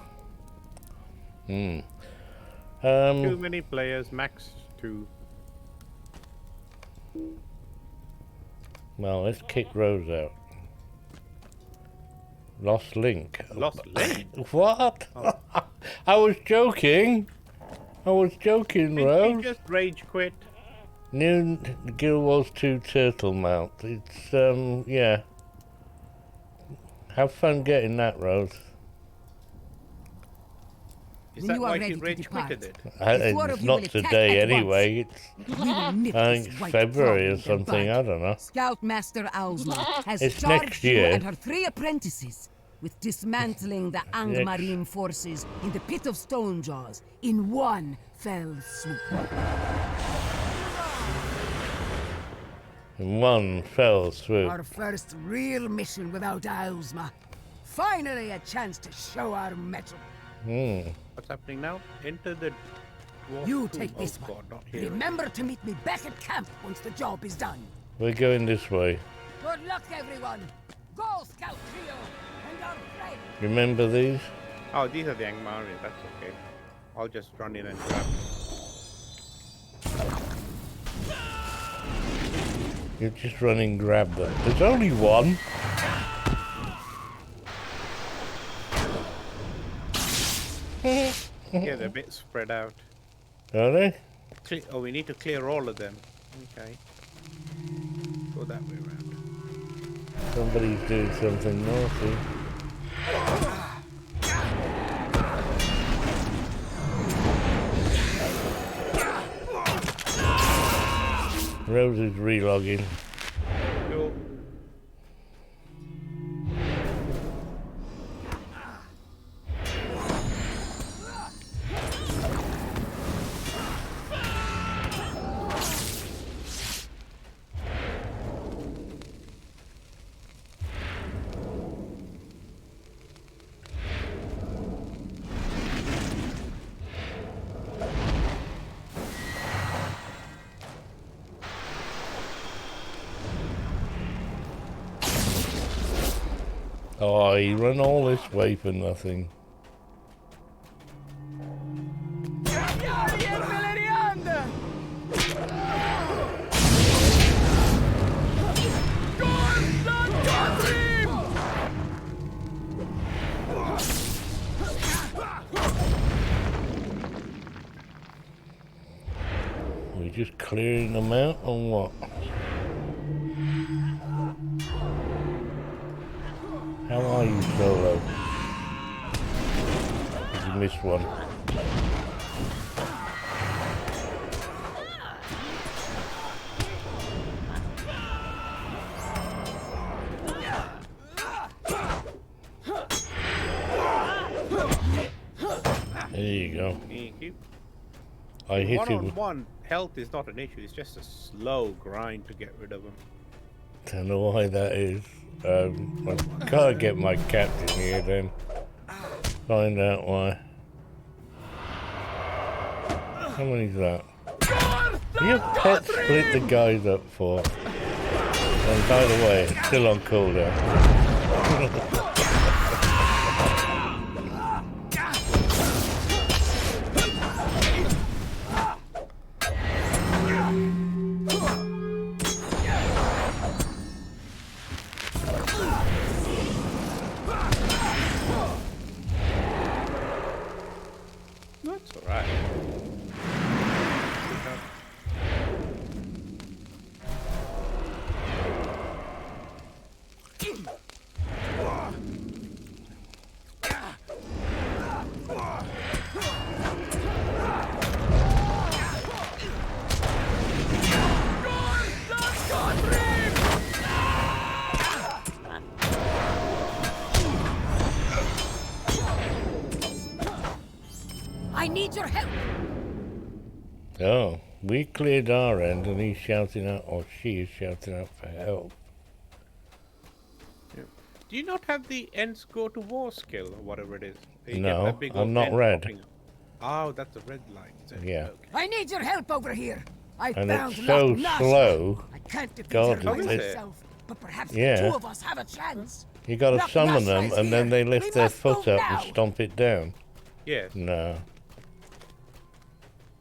Too many players, max 2. Well, let's kick Rose out. Lost link. Lost link? What? I was joking. Rose. Did you just rage quit? New Guild Wars 2 Turtle Mount. It's, yeah. Have fun getting that, Rose. Is When that you are why ready you to rage depart, quitted it? The four of It's you will not attack today at anyway. we will nip I think this it's white February or problem in the something. bud. I don't know. Scoutmaster Owlsma has It's charged next you year. and her 3 apprentices with dismantling the Angmarine forces in the Pit of Stonejaws in one fell swoop. In one fell swoop. Our first real mission without Owlsma. Finally a chance to show our mettle. What's happening now? Enter the... You Oh, take this God, one. not here. Remember to meet me back at camp once the job is done. We're going this way. Good luck, everyone. Go, Scout Trio, and our friend. Remember these? Oh, these are the Angmari. That's okay. I'll just run in and grab them. You just run and grab them. There's only one. Yeah, they're a bit spread out. Are they? Oh, we need to clear all of them. Okay. Go that way around. Somebody's doing something naughty. Rose is relogging. Go. Oh, he ran all this way for nothing. We just clearing them out or what? How are you, Solo? You missed one. There you go. Thank you. I hit him. One-on-one health is not an issue. It's just a slow grind to get rid of them. Don't know why that is. I gotta get my captain here then. Find out why. How many's that? Your pet split the guys up for. And by the way, it's still on cooldown. That's alright. I need your help. Oh, we cleared our end and he's shouting out, or she is shouting out for help. Yeah. Do you not have the ends go to war skill or whatever it is? You No, get that big I'm old not end red. popping up. Oh, that's a red line. Is it? Yeah. Okay. I need your help over here. I And found it's so Loch Ness. slow. I can't defeat God, her by it's- myself, but perhaps Yeah. the two of us have a chance. You gotta Loch summon Ness them is and then here. they lift We their must foot move up now. and stomp it down. Yes. No.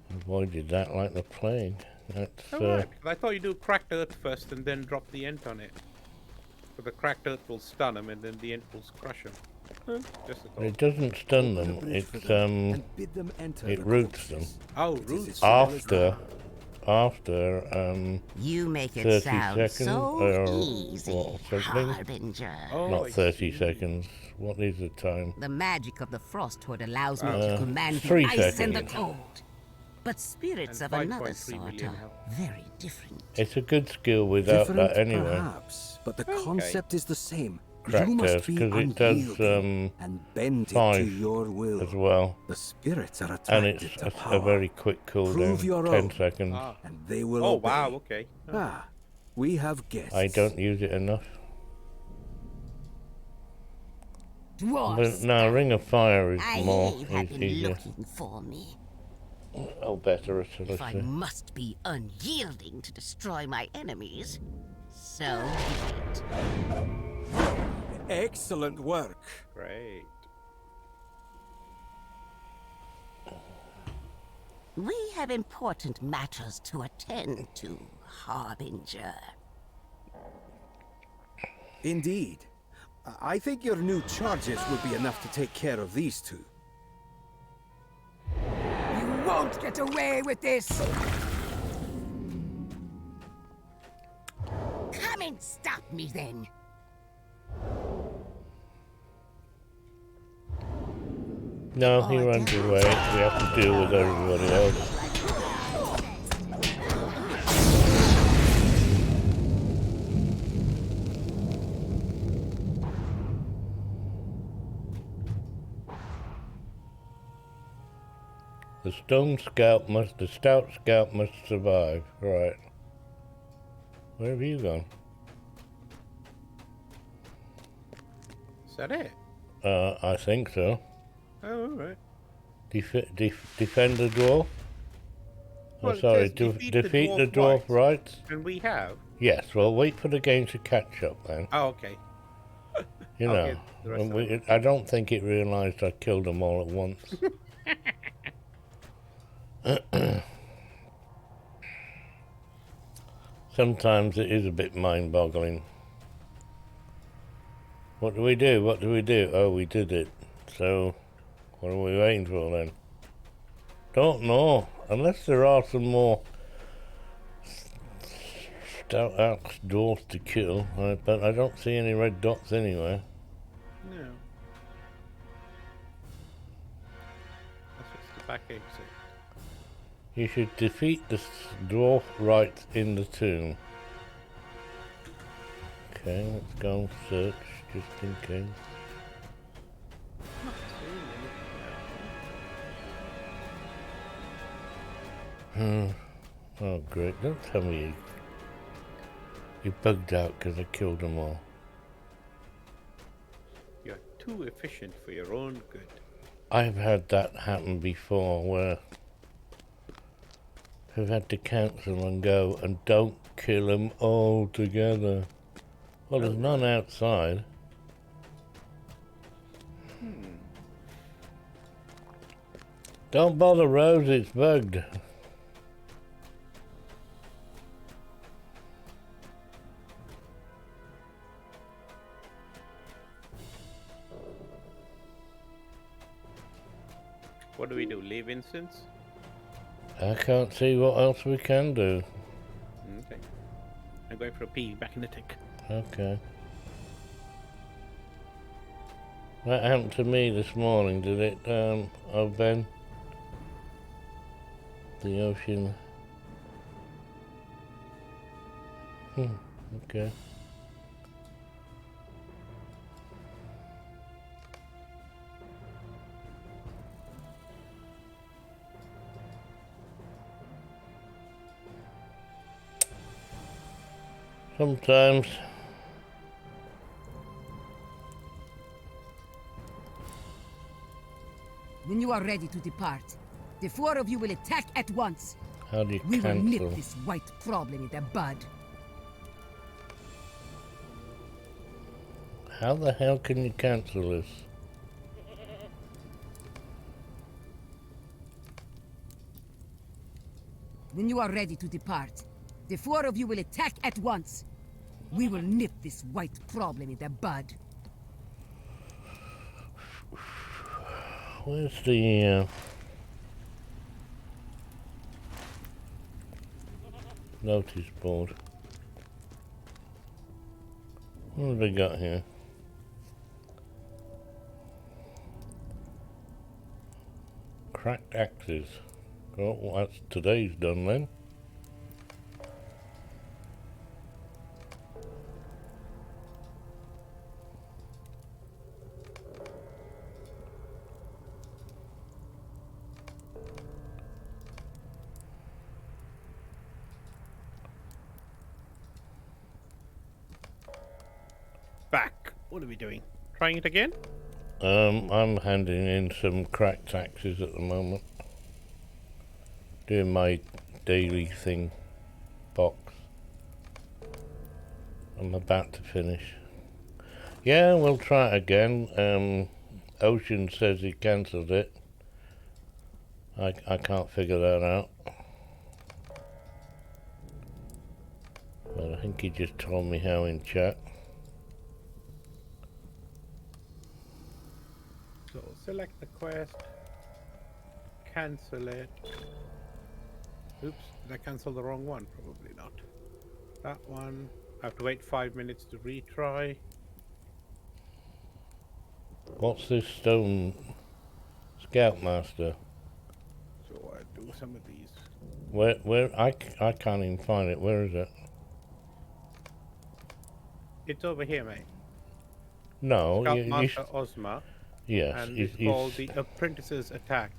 Avoided that like the plague. That's, Oh, right, because I thought you do cracked earth first and then drop the ent on it. So the cracked earth will stun them and then the ent will crush them. Just a thought. it doesn't stun them, Bridge for it, them and bid them enter it the roots them. corpses. Oh, It is roots. as simple as After, You make it 30 sound seconds, so or easy, what, something? Harbinger. Oh, not I 30 see. seconds. What is the time? The magic of the Frost Hood allows me to command the 3 ice and the seconds. cold. But spirits And of another 5.3 sort million are health. very different. It's a good skill without Different, that anyway. perhaps, but the concept is the same. Cracked you must earth, be 'cause it does, unyielding and bend it to 5 your will. as well. The spirits are And attracted it's to a power, very quick Prove cooldown, your 10 own. seconds. Ah. and they will Oh, obey. wow, okay. Ah, we have guests. I don't use it enough. Dwarves. But no, Ring of Fire is I more have been easier. looking for me. Oh, better, shall If I I say. must be unyielding to destroy my enemies, so be it. Excellent work. Great. We have important matters to attend to, Harbinger. Indeed. I think your new charges will be enough to take care of these two. You won't get away with this. Come and stop me then. No, he runs away. We have to deal with everybody else. The stout scout must survive. Right. Where have you gone? Is that it? I think so. Oh, all right. Defend the dwarf? Well, Oh, it sorry, says defeat the defeat the dwarf dwarf rights. rights? And we have. Yes, well, wait for the game to catch up then. Oh, okay. You I'll know, get the rest and of it. I don't think it realised I killed them all at once. Sometimes it is a bit mind-boggling. What do we do? What do we do? Oh, we did it. So, what are we waiting for then? Don't know. Unless there are some more stout axe dwarfs to kill. But I don't see any red dots anywhere. No. That's just the back exit. You should defeat the dwarf right in the tomb. Okay, let's go and search just in case. Oh great, don't tell me you bugged out because I killed them all. You're too efficient for your own good. I've had that happen before where I've had to cancel and go and don't kill them all together. Well, there's none outside. Don't bother, Rose, it's bugged. What do we do? Leave incense? I can't see what else we can do. Okay. I'm going for a pee. Back in the tick. Okay. That happened to me this morning, did it, oh Ben? The ocean. Okay. Sometimes. When you are ready to depart, the four of you will attack at once. How do you We will nip cancel? this white problem in the bud. How the hell can you cancel this? When you are ready to depart, the four of you will attack at once. We will nip this white problem in the bud. Where's the notice board? What have we got here? Cracked axes. Oh, well, that's today's done then. Back. What are we doing? Trying it again? I'm handing in some cracked axes at the moment. Doing my daily thing box. I'm about to finish. Yeah, we'll try it again. Ocean says he cancelled it. I can't figure that out. But I think he just told me how in chat. So select the quest. Cancel it. Oops, did I cancel the wrong one? Probably not. That one. I have to wait 5 minutes to retry. What's this stone Scoutmaster? So I do some of these. Where I can't even find it. Where is it? It's over here, mate. No, Scoutmaster Ozma. yes, And it's called the Apprentice's Attack.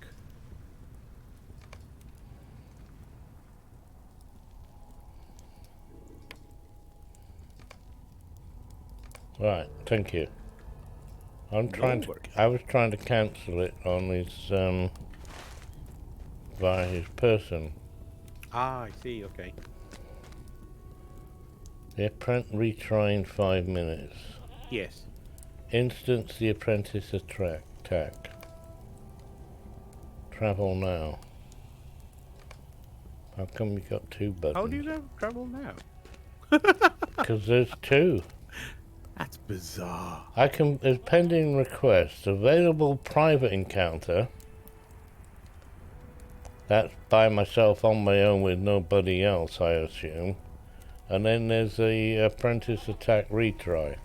Right, thank you. I was trying to cancel it on his via his person. Ah, I see, okay. The apprentice retry in 5 minutes. Yes. Instance the apprentice attack. Travel now. How come you got 2 buttons? How do you go travel now? Because there's 2. That's bizarre. There's pending requests. Available private encounter. That's by myself on my own with nobody else, I assume. And then there's the apprentice attack retry.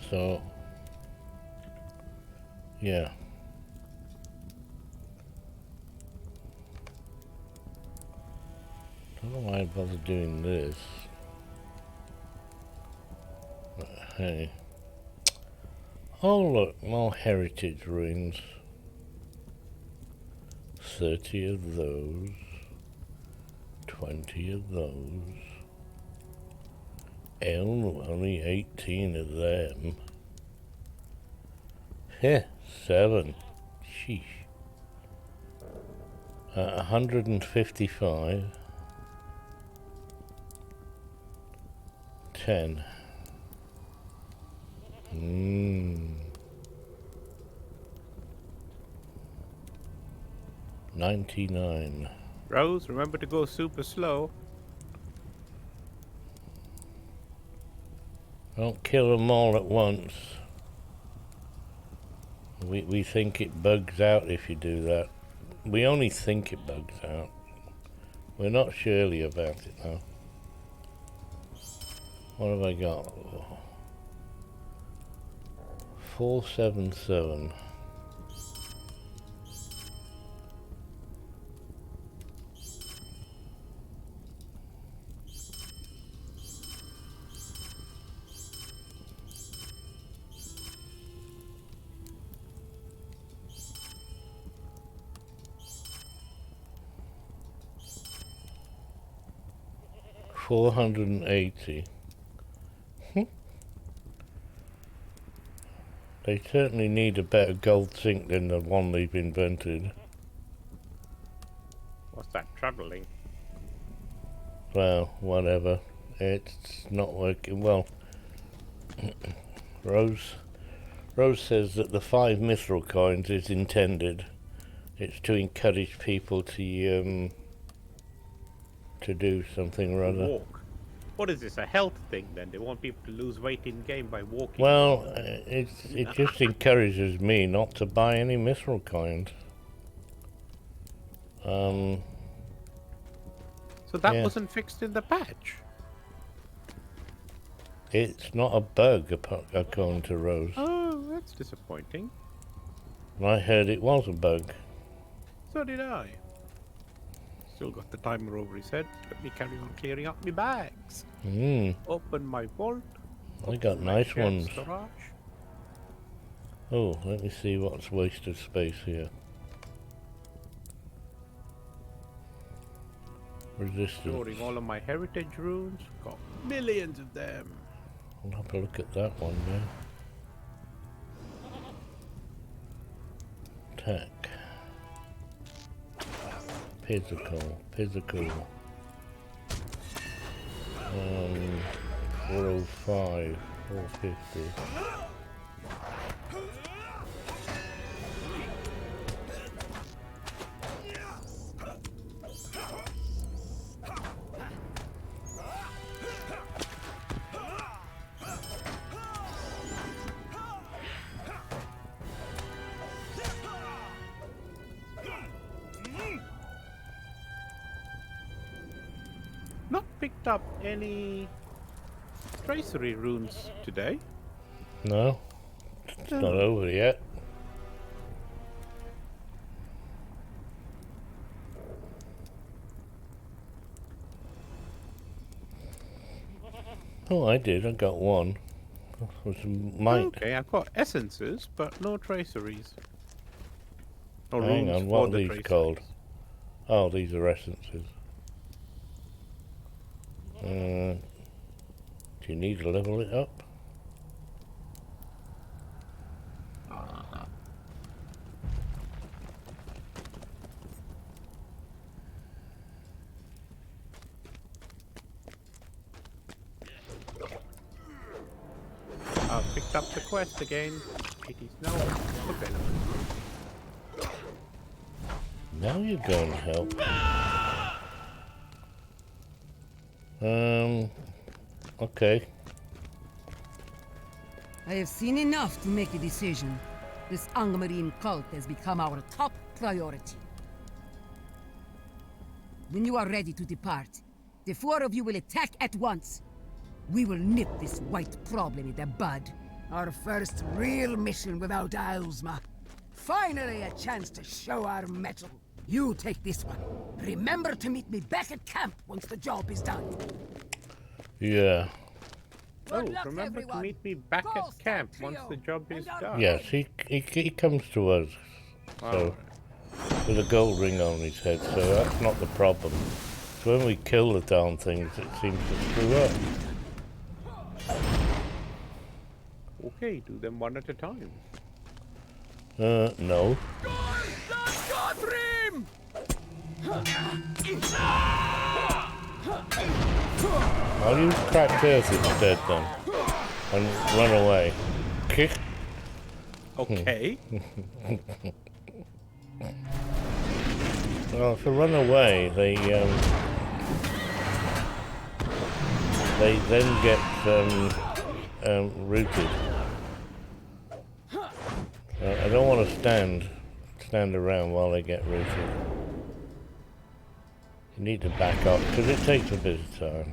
So, yeah. Don't know why I bother doing this. But hey. Oh look, more heritage ruins. 30 of those. 20 of those. Only 18 of them. Heh, 7. Sheesh. 155. 10. 99. Rose, remember to go super slow. Don't kill them all at once. We think it bugs out if you do that. We only think it bugs out. We're not surely about it though. What have I got? 477. 480. They certainly need a better gold sink than the one they've invented. What's that troubling? Well, whatever. It's not working well. Rose says that the 5 mithril coins is intended. It's to encourage people to do something or other. Walk. What is this, a health thing then? They want people to lose weight in game by walking? Well, it just encourages me not to buy any mithril coins. So that yeah. wasn't fixed in the patch? It's not a bug, according to Rose. Oh, that's disappointing. I heard it was a bug. So did I. Still got the timer over his head. Let me carry on clearing up my bags. Open my vault. I got nice ones. Storage. Oh, let me see what's wasted space here. Resistance. Storing all of my heritage runes. Got millions of them. I'll have a look at that one now. Attack. Physical. 405, 450. Not picked up any tracery runes today. No, it's not over yet. Oh, I did. I got one. It was might. Okay, I've got essences, but no traceries. Or Hang runes on, for what are the these traceries. called? Oh, these are essences. Do you need to level it up? I've picked up the quest again. It is now available. Now you're going to help. Okay. I have seen enough to make a decision. This Angmarine cult has become our top priority. When you are ready to depart, the 4 of you will attack at once. We will nip this white problem in the bud. Our first real mission without Ailsma. Finally a chance to show our mettle. You take this one. Remember to meet me back at camp once the job is done. Yeah. Oh, Good luck, remember everyone. to meet me back Go, at camp Scout once Trio, the job is and our done. Yes, he comes to us. So, with a gold ring on his head, so that's not the problem. So when we kill the darn things, it seems to screw up. Okay, do them one at a time. No. I'll use cracked earth instead then, and run away. Kick. Okay. Well, if I run away, they then get rooted. I don't want to stand around while they get rooted. You need to back up because it takes a bit of time.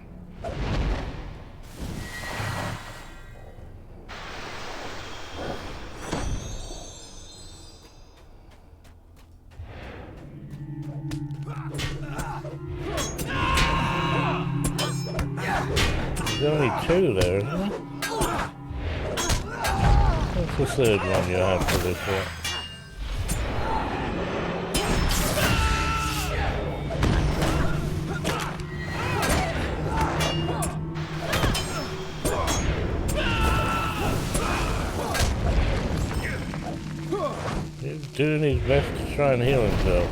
There's only 2 there, isn't there? What's the third one you had for this one? doing his best to try and heal himself.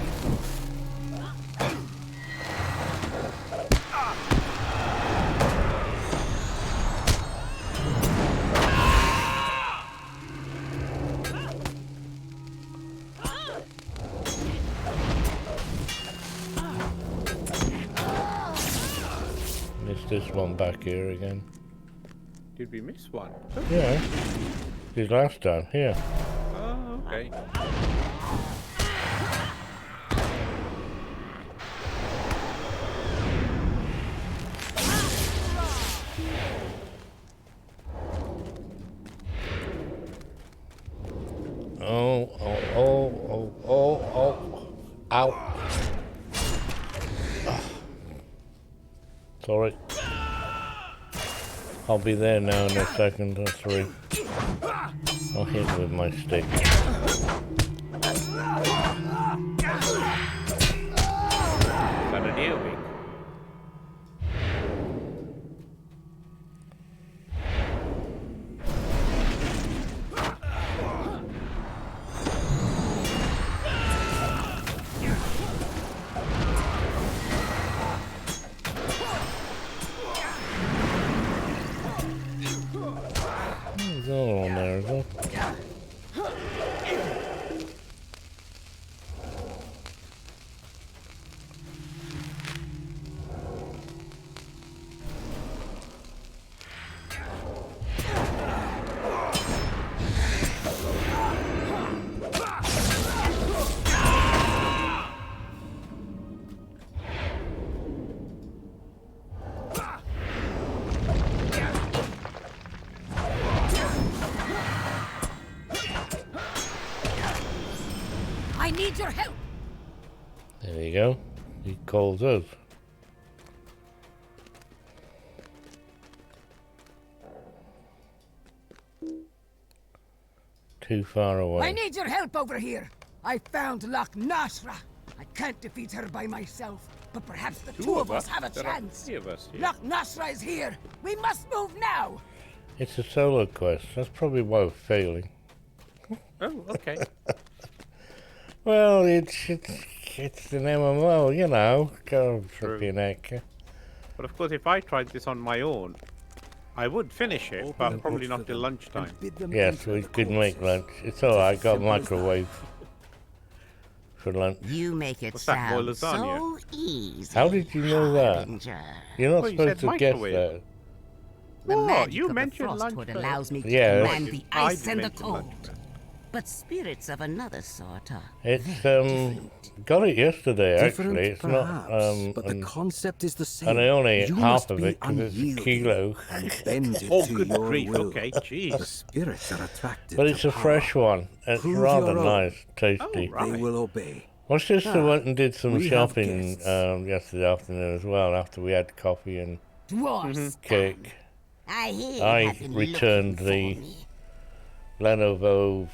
Missed this one back here again. Did we miss one? Yeah. His last time, here. Oh, okay. Oh. Ow. Sorry. I'll be there now in a second or three. I'll hit with my stick. Is that an earwig? There's another one there as well. I need your help. There you go. He calls us. Too far away. I need your help over here. I found Loch Nashra. I can't defeat her by myself, but perhaps the two of us have a There are chance. 3 of us here. Loch Nashra is here. We must move now. It's a solo quest. That's probably why we're failing. Oh, okay. Well, it's an MMO, you know. Go flipping heck. But of course, if I tried this on my own, I would finish it, but probably not till lunchtime. Yes, we could make lunch. It's alright, got a microwave for lunch. You make it What's that, boil sound so lasagna? easy. How did you know that? Harbinger. You're not Well, you supposed said to guess microwave. that. The What? magic You of the mentioned frost lunch wood first. allows me to Yeah. command the I ice did and the mention cold. lunch. But spirits of another sort are It's got it yesterday Different, actually. It's perhaps, not but the and, concept is the same. and I only ate You half must of be it because it's a unyielding kilo. and bend it Oh, to good your grief. will. Okay, The jeez. spirits are attracted But to it's a power. fresh one. It's Prove rather your own. nice, tasty. Oh, right. They will obey. My sister went and did some we have shopping guests. yesterday afternoon as well. After we had coffee and Dwarfs. cake, I hear I you have been returned looking the for me. Lenovo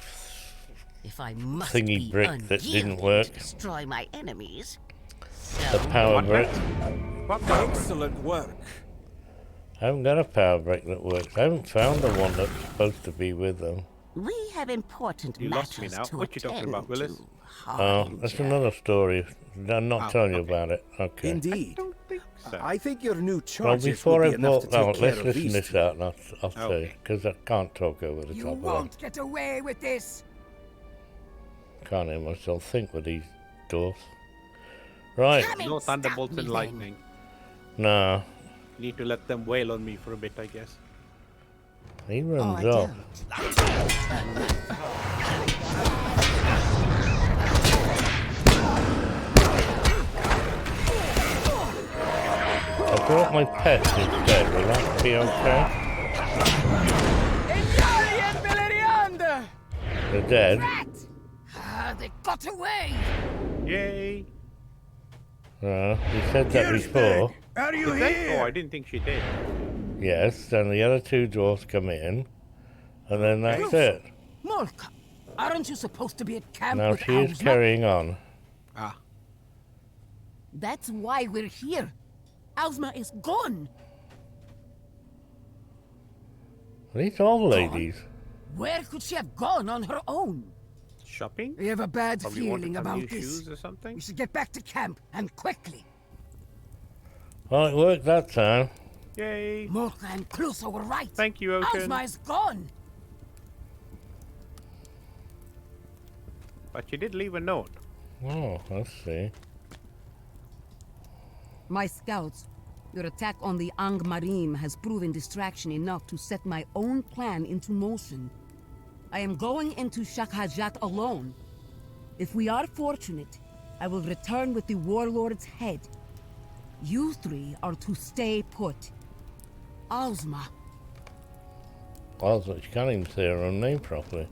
If I must thingy be brick that didn't unyielding work. to destroy my enemies. the So power brick. What power? Excellent work. I haven't got a power brick that works. I haven't found the one that's supposed to be with them. we have important You lost me matters now. to What you talking attend about, Willis? to, Oh, that's Harbinger. another story. I'm not Oh, telling you okay. about it. Okay. Indeed. Don't think so. I think your new Well, charges before will I be enough vote, to take let's care of listen these this two. out and I'll say, Okay. because I can't talk over the You top of won't get away with this. that. Can't hear myself think with these dwarfs. Right, Come and No stop thunderbolts me and then. lightning. nah, Need to let them wail on me for a bit, I guess. he Oh, runs I off. don't. I brought my pets instead. Will that be okay? They're dead. Rat! Ah, they got away. Yay! He said that before. Are you Did they? here? Oh, I didn't think she did. Yes, then the other two dwarfs come in, and then that's it. Molka, aren't you supposed to be at camp Now with she is Owsma? carrying on. Ah. That's why we're here. Owsma is gone. These old ladies. Where could she have gone on her own? shopping? I have a bad Probably wanted feeling some about new this. shoes or something. We should get back to camp, and quickly. Well, it worked that time. Yay! Morka and Crusoe were right. Thank you, Ocean. Ozma is gone. But you did leave a note. Oh, let's see. My scouts, your attack on the Angmarim has proven distraction enough to set my own plan into motion. I am going into Shakhajat alone. If we are fortunate, I will return with the warlord's head. You three are to stay put. Ozma. Also, she can't even say her own name properly.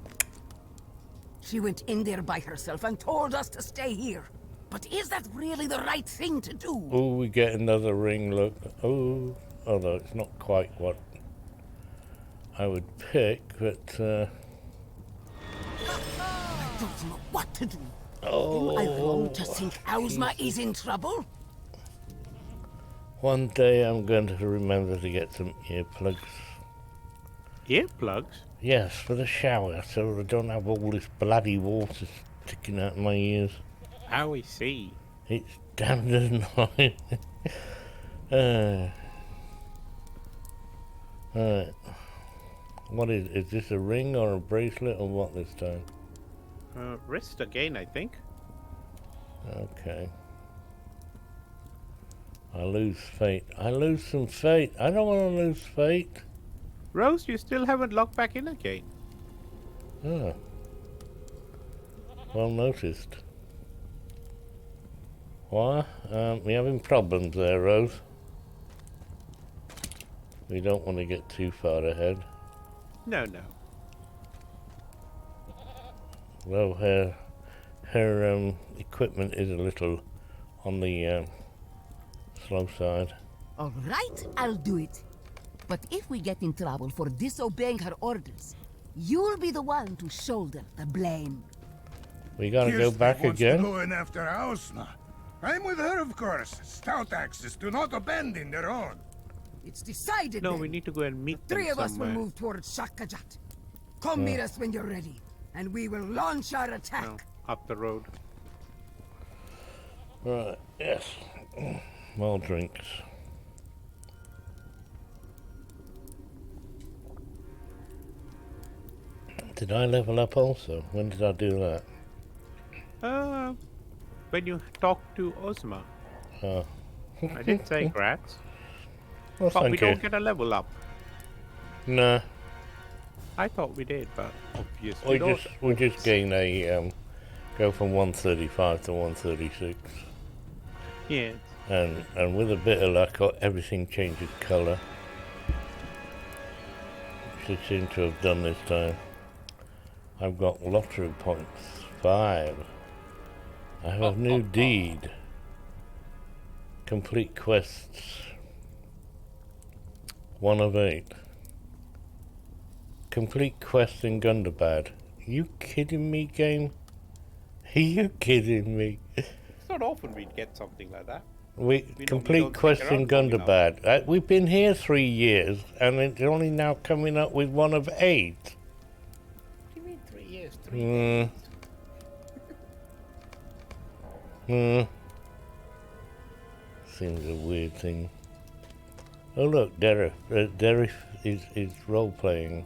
She went in there by herself and told us to stay here. But is that really the right thing to do? Oh, we get another ring, look. Oh, although it's not quite what I would pick, but, I don't know what to do. oh. Am I wrong to think Ozma is in trouble? One day I'm going to remember to get some earplugs. Earplugs? Yes, for the shower, so I don't have all this bloody water sticking out my ears. How we see. It's damned annoying. Alright. What is this a ring or a bracelet or what this time? Wrist again, I think. Okay. I lose fate. I lose some fate. I don't want to lose fate. Rose, you still haven't logged back in again. Oh. Well noticed. Why? We having problems there, Rose. We don't want to get too far ahead. No. Though her equipment is a little on the slow side. All right, I'll do it. But if we get in trouble for disobeying her orders, you'll be the one to shoulder the blame. We gotta go Kirsten back wants again? to go in after Ozma. I'm with her, of course. Stout axes do not abandon their own. It's decided No, then. we need to go and meet The three them of us will somewhere. move towards Shakajat. Come meet us when you're ready, and we will launch our attack. No, up the road. Right, yes. More drinks. Did I level up also? When did I do that? When you talked to Ozma. Oh. I did say grats. Well, But we thank you. don't get a level up. Nah, I thought we did, but obviously we just gain a go from 135 to 136, Yeah. and with a bit of luck, everything changes colour. Which they seem to have done this time. I've got Lotro points 5. I have a new deed. Complete quests 1 of 8. Complete quests in Gundabad. You kidding me, game? Are you kidding me? It's not often we'd get something like that. We normally complete don't stick quests in around long enough. Gundabad. We've been here 3 years, and it's only now coming up with 1 of 8. What do you mean 3 years? 3 Hmm. days? Seems a weird thing. Oh look, Derek is role playing.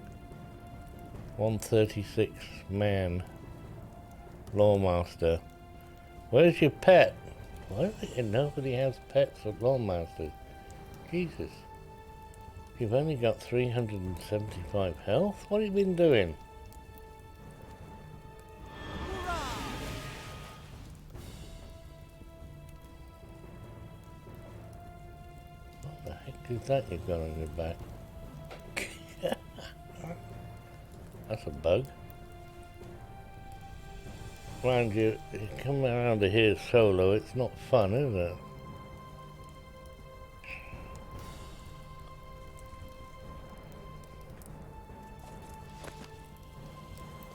136 man. Lawmaster. Where's your pet? Why is it nobody has pets at Lawmasters? Jesus. You've only got 375 health? What have you been doing? What the heck is that you've got on your back? That's a bug. Mind you, come around to here solo, it's not fun, is it?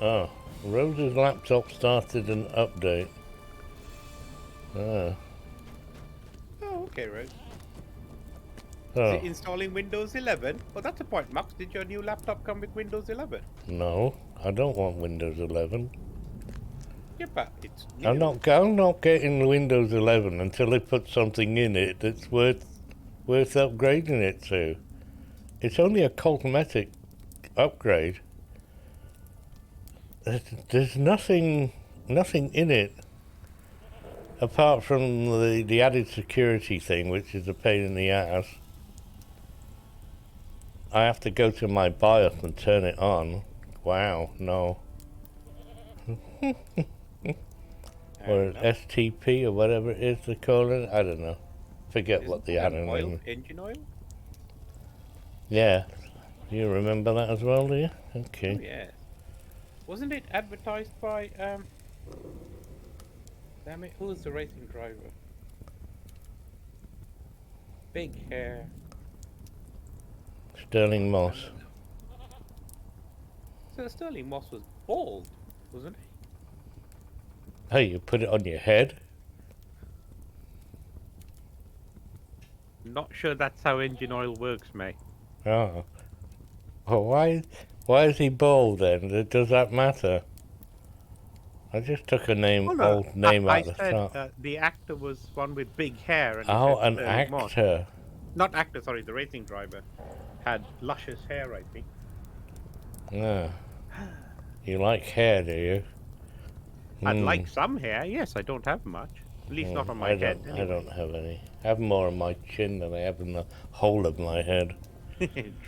Oh, Rose's laptop started an update. Ah. Oh, okay, right. Oh, Is it installing Windows 11? Well, that's a point, Max. Did your new laptop come with Windows 11? no, I don't want Windows 11. Yeah, but it's new. I'm not getting Windows 11 until they put something in it that's worth upgrading it to. It's only a cosmetic upgrade. There's nothing in it apart from the added security thing, which is a pain in the ass. I have to go to my BIOS and turn it on. Wow, no. Or STP or whatever it is they call it. I don't know. Forget what the acronym is. Engine oil? Yeah. You remember that as well, do you? Okay. Oh, yeah. Wasn't it advertised by, damn it, who was the racing driver? Big hair. Sterling Moss. So Sterling Moss was bald, wasn't he? Hey, you put it on your head? Not sure that's how engine oil works, mate. Oh. Well, why is he bald then? Does that matter? I just took a old name out of the top. The actor was one with big hair. And Oh, an actor. Moss. Not actor, sorry, the racing driver. Had luscious hair, I think. Yeah. You like hair, do you? I'd like some hair, yes, I don't have much. At least not on my head. Anyway. I don't have any. I have more on my chin than I have in the whole of my head.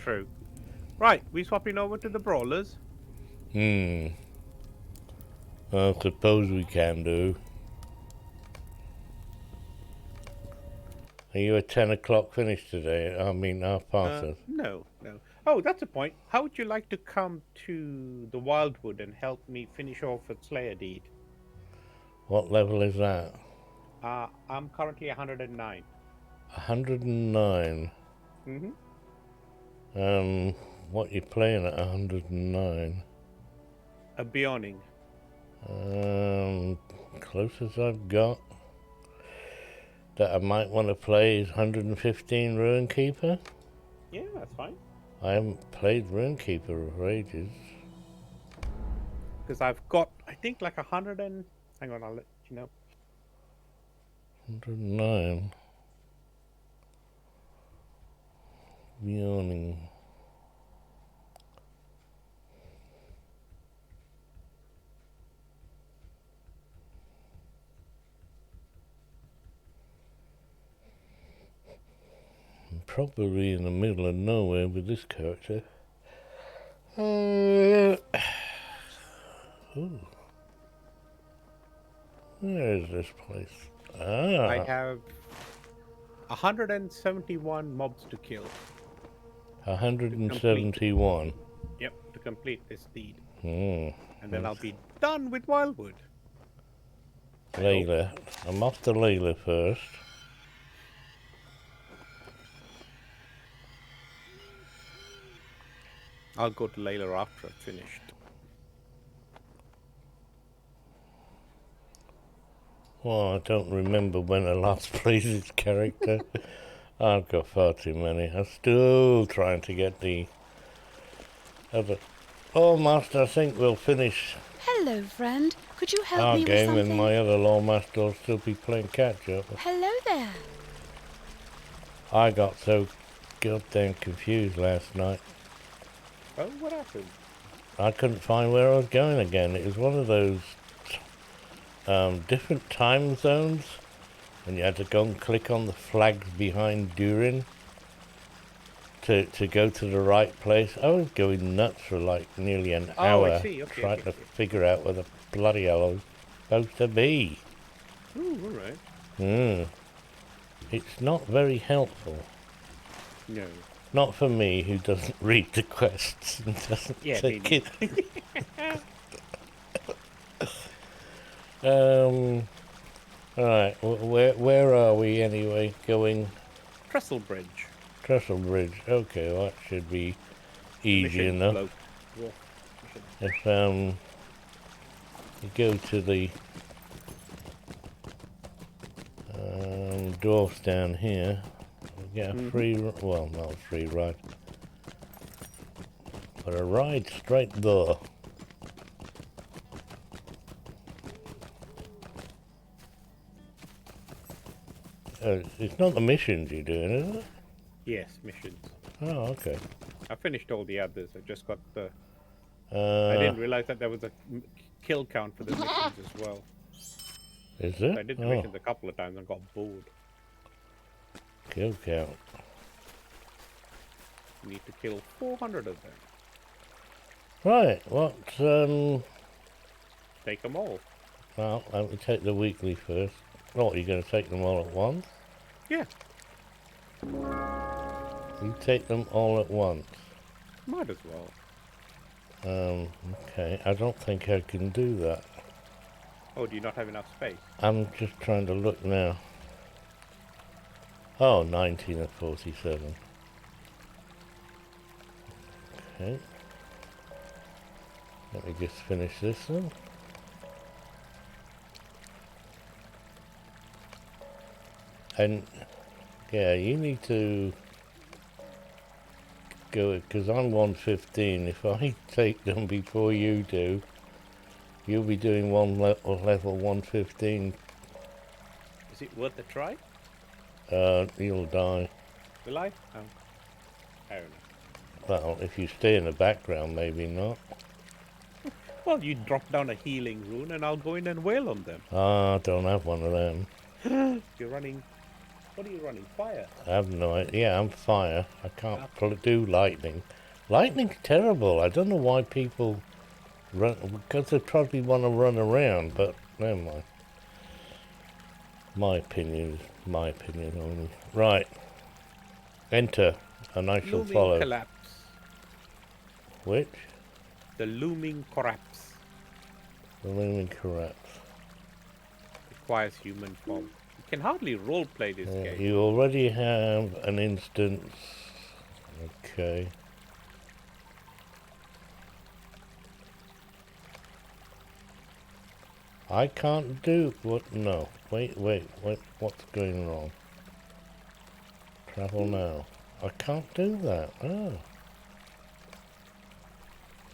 True. Right, we swapping over to the brawlers? I suppose we can do. Are you a 10 o'clock finish today? I mean, half past it. No. Oh, that's a point. How would you like to come to the Wildwood and help me finish off a Slayer deed? What level is that? I'm currently 109. 109? Mm-hmm. What you playing at 109? A Beyonding. Closest I've got that I might want to play is 115 Runekeeper. Yeah, that's fine. I haven't played Runekeeper for ages. Because I've got, I think, like 100 and... Hang on, I'll let you know. 109. Beyonding. I'm probably in the middle of nowhere with this character. Ooh. Where is this place? I have 171 mobs to kill. 171. Yep, to complete this deed. And then I'll be done with Wildwood. Layla. I'm off to Layla first. I'll go to Layla after I've finished. Well, I don't remember when I last played this character. I've got far too many. I'm still trying to get the other... Oh, Master, I think we'll finish Hello, friend. Could you help our me with game something? and my other Lawmaster will still be playing catch-up. Hello there. I got so goddamn confused last night. Oh, what happened? I couldn't find where I was going again. It was one of those different time zones, and you had to go and click on the flags behind Durin to go to the right place. I was going nuts for like nearly an hour trying to figure out where the bloody hell I was supposed to be. Ooh, alright. It's not very helpful. No. Not for me, who doesn't read the quests and doesn't take it. Alright, where are we anyway going? Trestle Bridge. Trestle Bridge, okay, well, that should be easy enough. Yeah. If you go to the dwarfs down here, we get a free, well, not a free ride, but a ride straight there. It's not the missions you're doing, is it? Yes, missions. Oh, okay. I finished all the others. I just got the. I didn't realize that there was a kill count for the missions as well. Is it? I did the missions a couple of times and got bored. Kill count. You need to kill 400 of them. Right, Take them all. well, let me take the weekly first. Oh, you're going to take them all at once? Yeah, You take them all at once. might as well. Okay, I don't think I can do that. Oh, do you not have enough space? I'm just trying to look now. Oh, 19 of 47. Okay. Let me just finish this one. And, yeah, you need to go, because I'm 115. If I take them before you do, you'll be doing level 115. Is it worth a try? You'll die. Will I? Oh, I don't know. Well, if you stay in the background, maybe not. Well, you drop down a healing rune and I'll go in and wail on them. Ah, I don't have one of them. You're running... What are you running? Fire? I have no idea. Yeah, I'm fire. I can't do lightning. Lightning's terrible. I don't know why people run, because they probably want to run around, but never mind. My opinion is my opinion only. Right. Enter, and I shall Looming follow. collapse. Which? The looming collapse The looming collapse. requires human form. You can hardly roleplay this game. You already have an instance. Okay. I can't do what? No. Wait. What's going wrong? Travel now. I can't do that. Oh.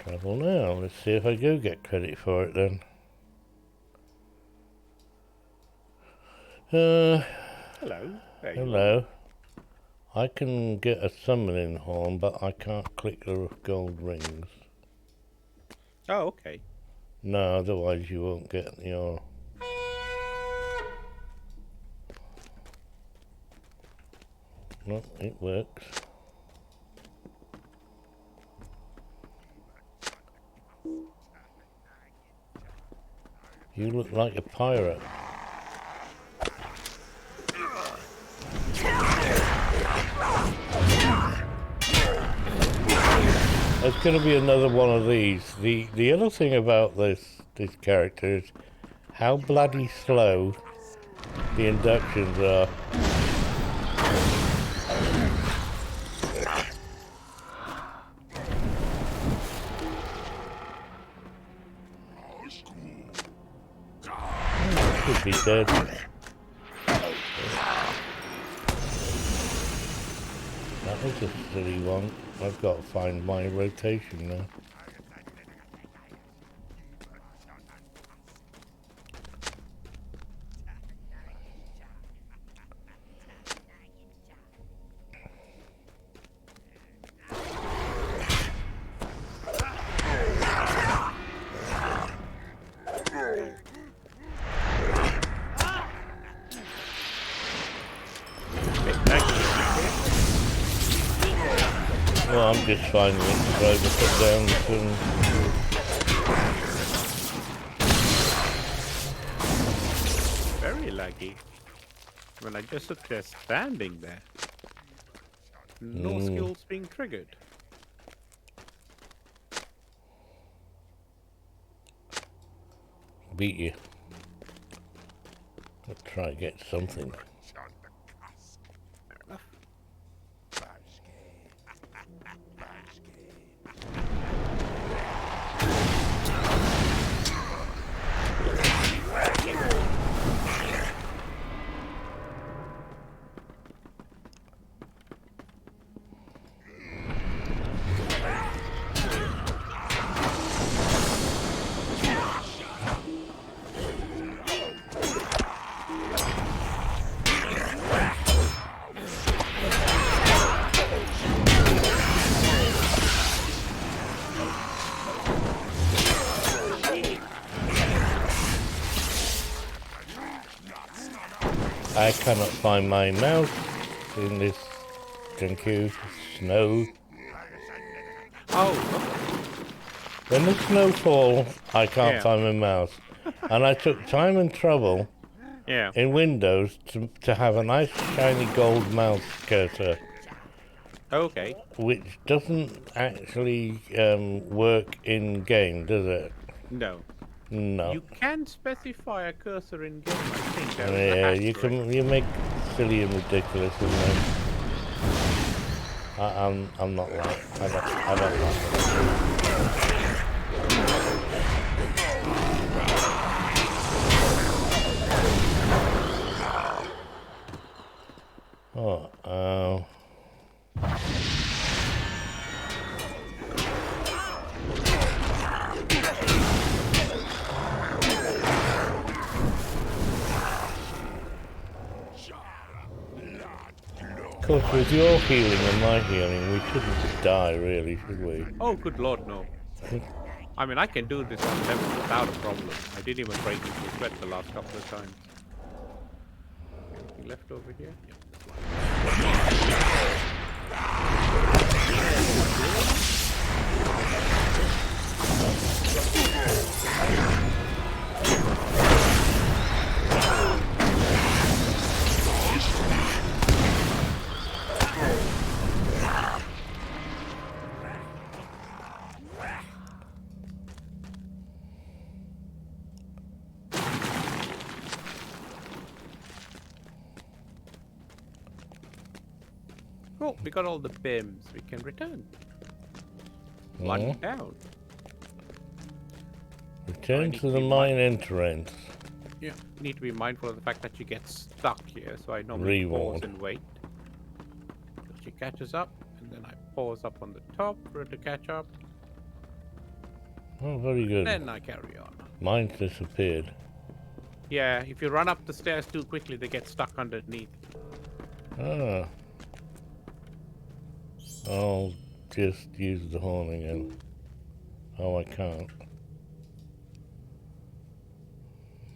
Travel now. Let's see if I do get credit for it then. Hello. There you are. Hello. I can get a summoning horn, but I can't click the gold rings. Oh, okay. No, otherwise you won't get your... No, it works. You look like a pirate. There's going to be another one of these. The other thing about this character is how bloody slow the inductions are. Could be dead. That was a silly one. I've got to find my rotation now. Well, I'm just finding it to try to put down some... Very laggy. When I just sit there standing there. No skills being triggered. Beat you. Let's try to get something. Fair enough. I cannot find my mouse in this junky snow. Oh, When the snow falls, I can't Yeah. find my mouse. And I took time and trouble yeah. in Windows to have a nice shiny gold mouse cursor, Okay. which doesn't actually work in game, does it? No. No. You can specify a cursor in game, I think. There is a Yeah, hack you for it. can. You make silly and ridiculous, and then I'm not like I don't like it. Oh, of course, with your healing and my healing, we shouldn't die, really, should we? Oh, good lord, no. I mean, I can do this on level without a problem. I didn't even break into a sweat the last couple of times. Anything left over here? Cool, we got all the bims. We can return. One down. Return to the mine entrance. Yeah. Need to be mindful of the fact that you get stuck here, so I normally Reward. pause and wait. She catches up, and then I pause up on the top for her to catch up. Oh, very good. Then I carry on. Mine's disappeared. Yeah, if you run up the stairs too quickly, they get stuck underneath. Ah. I'll just use the horn again. Oh, I can't.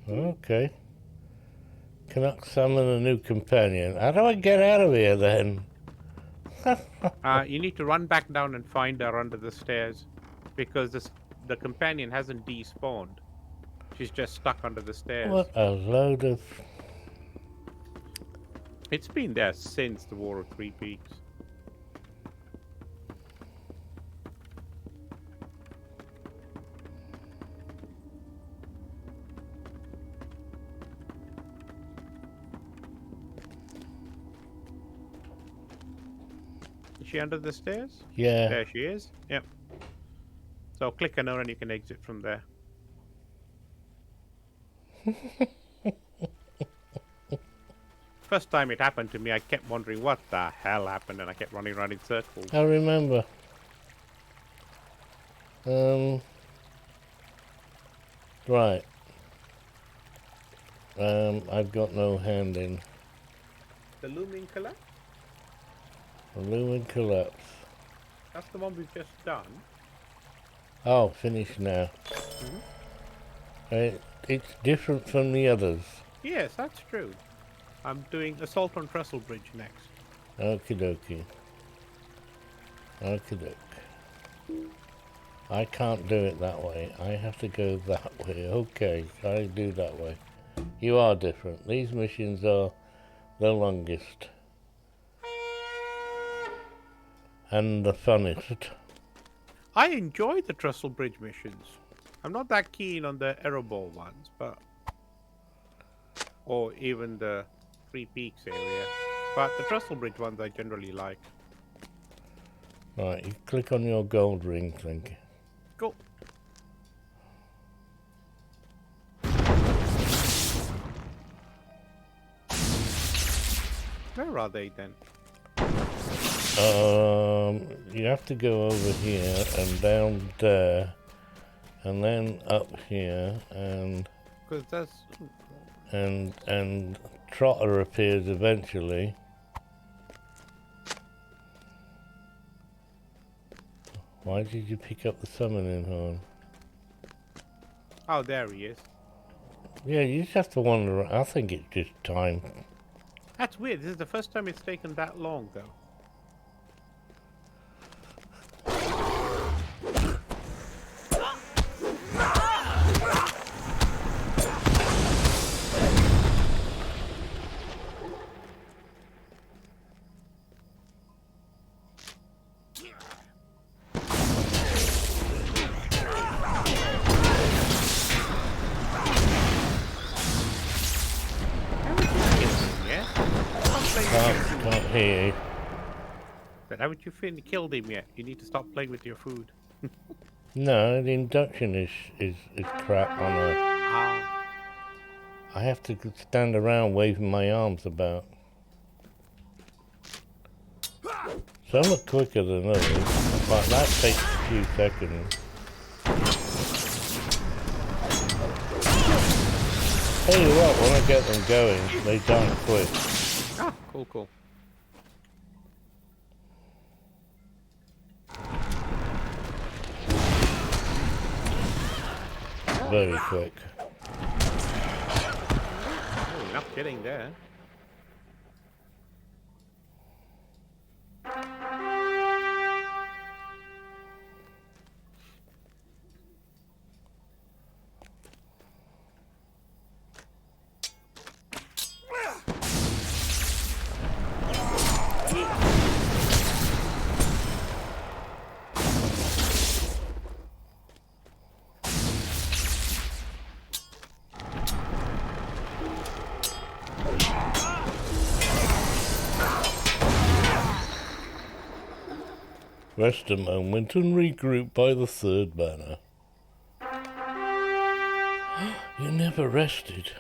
Okay. Cannot summon a new companion. How do I get out of here then? You need to run back down and find her under the stairs, because the companion hasn't despawned. She's just stuck under the stairs. What a load of... It's been there since the War of Three Peaks. Is she under the stairs? Yeah. There she is. Yep. So click on her and you can exit from there. First time it happened to me, I kept wondering what the hell happened, and I kept running around in circles. I remember. Right. I've got no hand in. The looming collapse? The lumen collapse. That's the one we've just done. Oh, finished now. It's different from the others. Yes, that's true. I'm doing Assault on Trestle Bridge next. Okie dokie. Okie doke. I can't do it that way. I have to go that way. Okay, I do that way. You are different. These missions are the longest. And the funnest. I enjoy the Trestle Bridge missions. I'm not that keen on the Erebor ones, but... or even the Three Peaks area. But the Trestle Bridge ones I generally like. Right, you click on your gold ring thing. Go. Where are they then? You have to go over here and down there, and then up here, and Because that's... and Trotter appears eventually. Why did you pick up the summoning horn? Oh, there he is. Yeah, you just have to wander around. I think it's just time. That's weird. This is the first time it's taken that long, though. Can't hear you. But haven't you killed him yet? You need to stop playing with your food. No, the induction is crap on a... Ah. I have to stand around waving my arms about. Some are quicker than others, but that takes a few seconds. Tell you what, when I get them going, they die quick. Ah, cool, cool. Very quick. Oh, you're not kidding there. Rest a moment and regroup by the third banner. You never rested.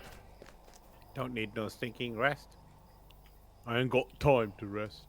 Don't need no stinking rest. I ain't got time to rest.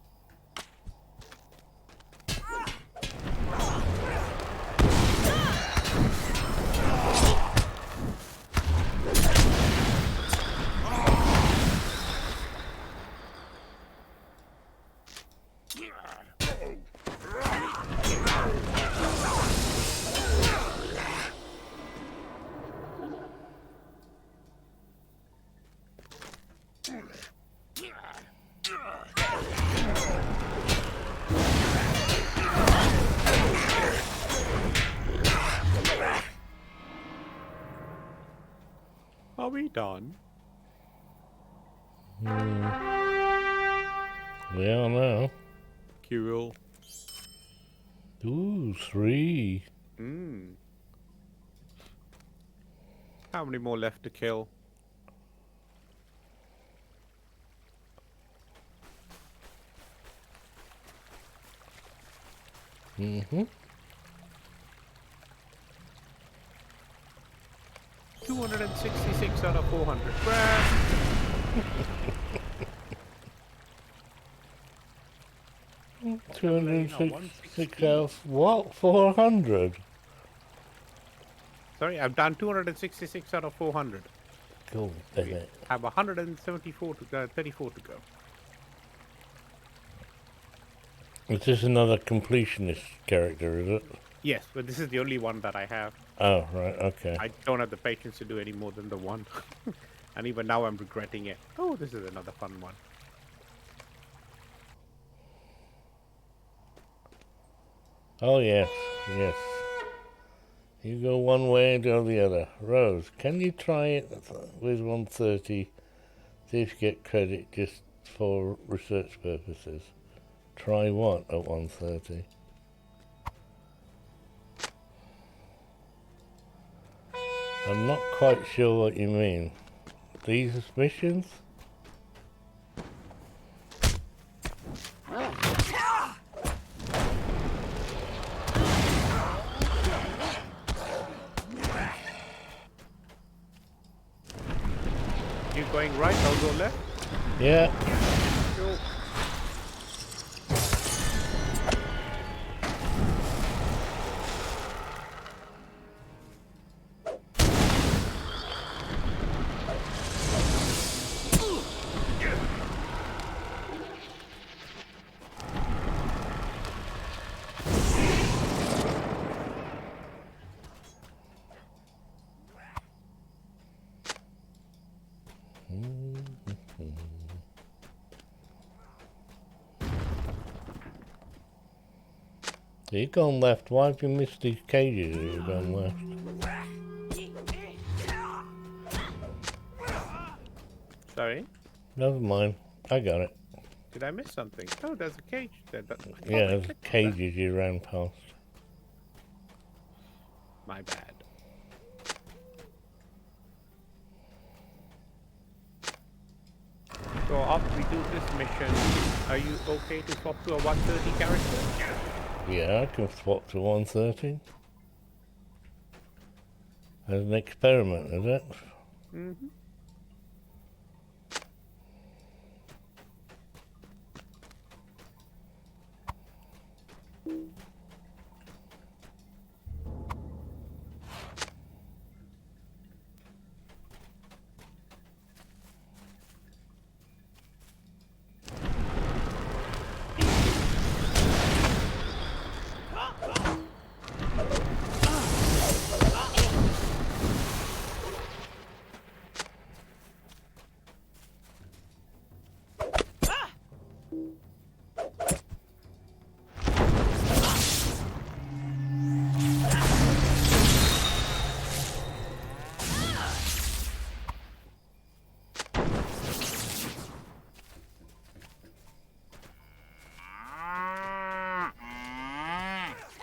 Are we done? We are now. Cool. Ooh, 3. How many more left to kill? Mm-hmm. 266 out of 400. 266 out. What? 400? Sorry, I've done 266 out of 400. Cool, damn it. I have 174 to go, 34 to go. Is this another completionist character, is it? Yes, but this is the only one that I have. Oh, right, okay. I don't have the patience to do any more than the one. And even now I'm regretting it. Oh, this is another fun one. Oh, yes, yes. You go one way and go the other. Rose, can you try it with 130? See if you get credit just for research purposes. Try what at 130? I'm not quite sure what you mean. These missions? You going right, I'll go left? Yeah. Cool. You've gone left. Why have you missed these cages if you've gone left? Sorry? Never mind. I got it. Did I miss something? Oh, there's a cage there. I thought I Yeah, there's clicked on that. cages you ran past. My bad. So after we do this mission, are you okay to swap to a 130 character? Yeah, I can swap to 130. As an experiment, is it? Mm-hmm.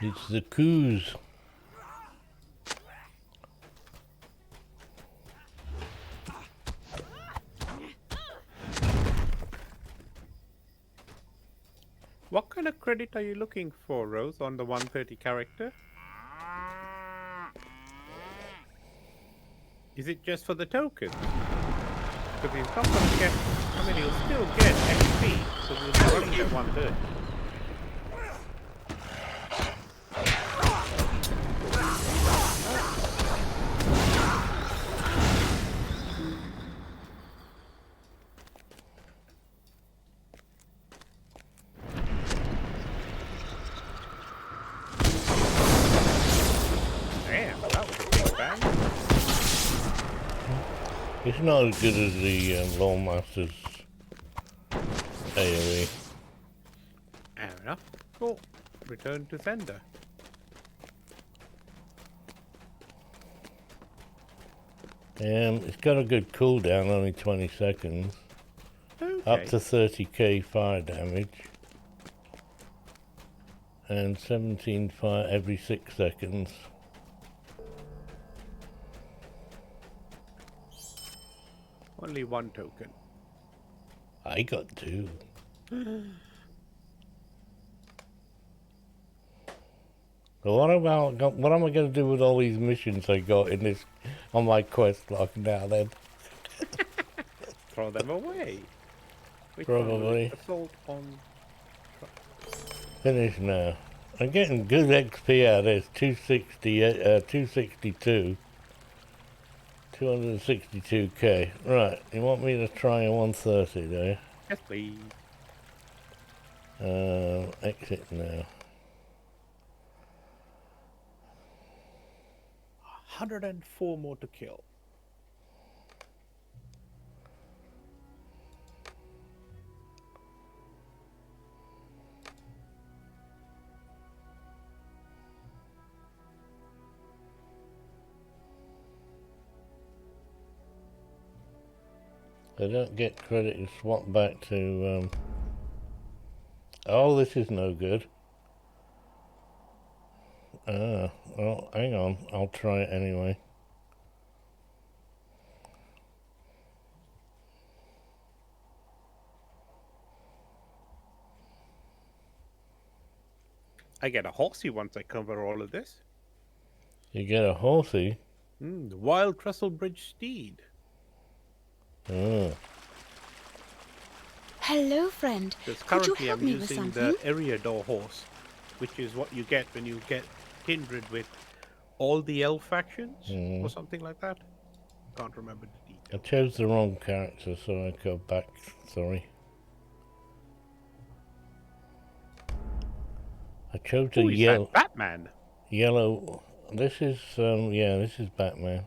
It's the coos. What kind of credit are you looking for, Rose, on the 130 character? Is it just for the tokens? Because he's not going to get... I mean, he'll still get XP, so we'll be running at 130. Damn, that was a big bang. It's not as good as the Lawmaster's AoE. Fair enough. Cool. Return to sender. It's got a good cooldown, only 20 seconds. Okay. Up to 30k fire damage. And 17 fire every 6 seconds. Only one token. I got 2. So what am I going to do with all these missions I got in this on my quest log now then? Throw them away. Which one was it? Probably. Assault on... Finish now. I'm getting good XP out of this. 262. 262k. Right, you want me to try a 130 there? Yes, please. Exit now. 104 more to kill. I don't get credit to swap back to, oh, this is no good. Well, hang on. I'll try it anyway. I get a horsey once I cover all of this. You get a horsey? The Wild Trestlebridge Steed. Oh. Hello, friend. Because Could you currently help I'm me with using something? the Eriador horse, which is what you get when you get kindred with all the elf factions, or something like that. Can't remember the I details. chose the wrong character, so I go back. Sorry. I chose a Who is yellow. that? Batman. Yellow. This is yeah, this is Batman.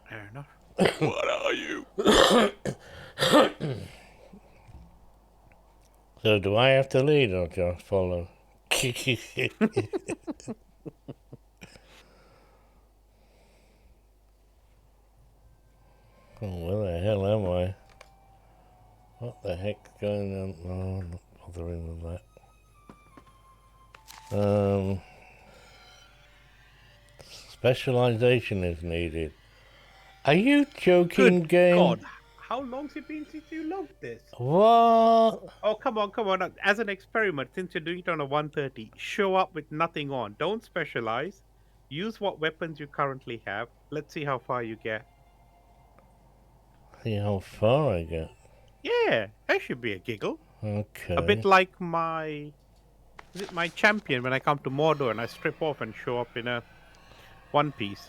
Fair enough. What are you? So do I have to lead or just follow? Oh, where the hell am I? What the heck's going on? No, I'm not bothering with that. Specialization is needed. Are you joking, Good game? God. How long's it been since you logged this? What? Oh, come on, come on. As an experiment, since you're doing it on a 130, show up with nothing on. Don't specialize. Use what weapons you currently have. Let's see how far you get. See how far I get. Yeah, that should be a giggle. Okay. A bit like my... Is it my champion when I come to Mordor and I strip off and show up in a one piece?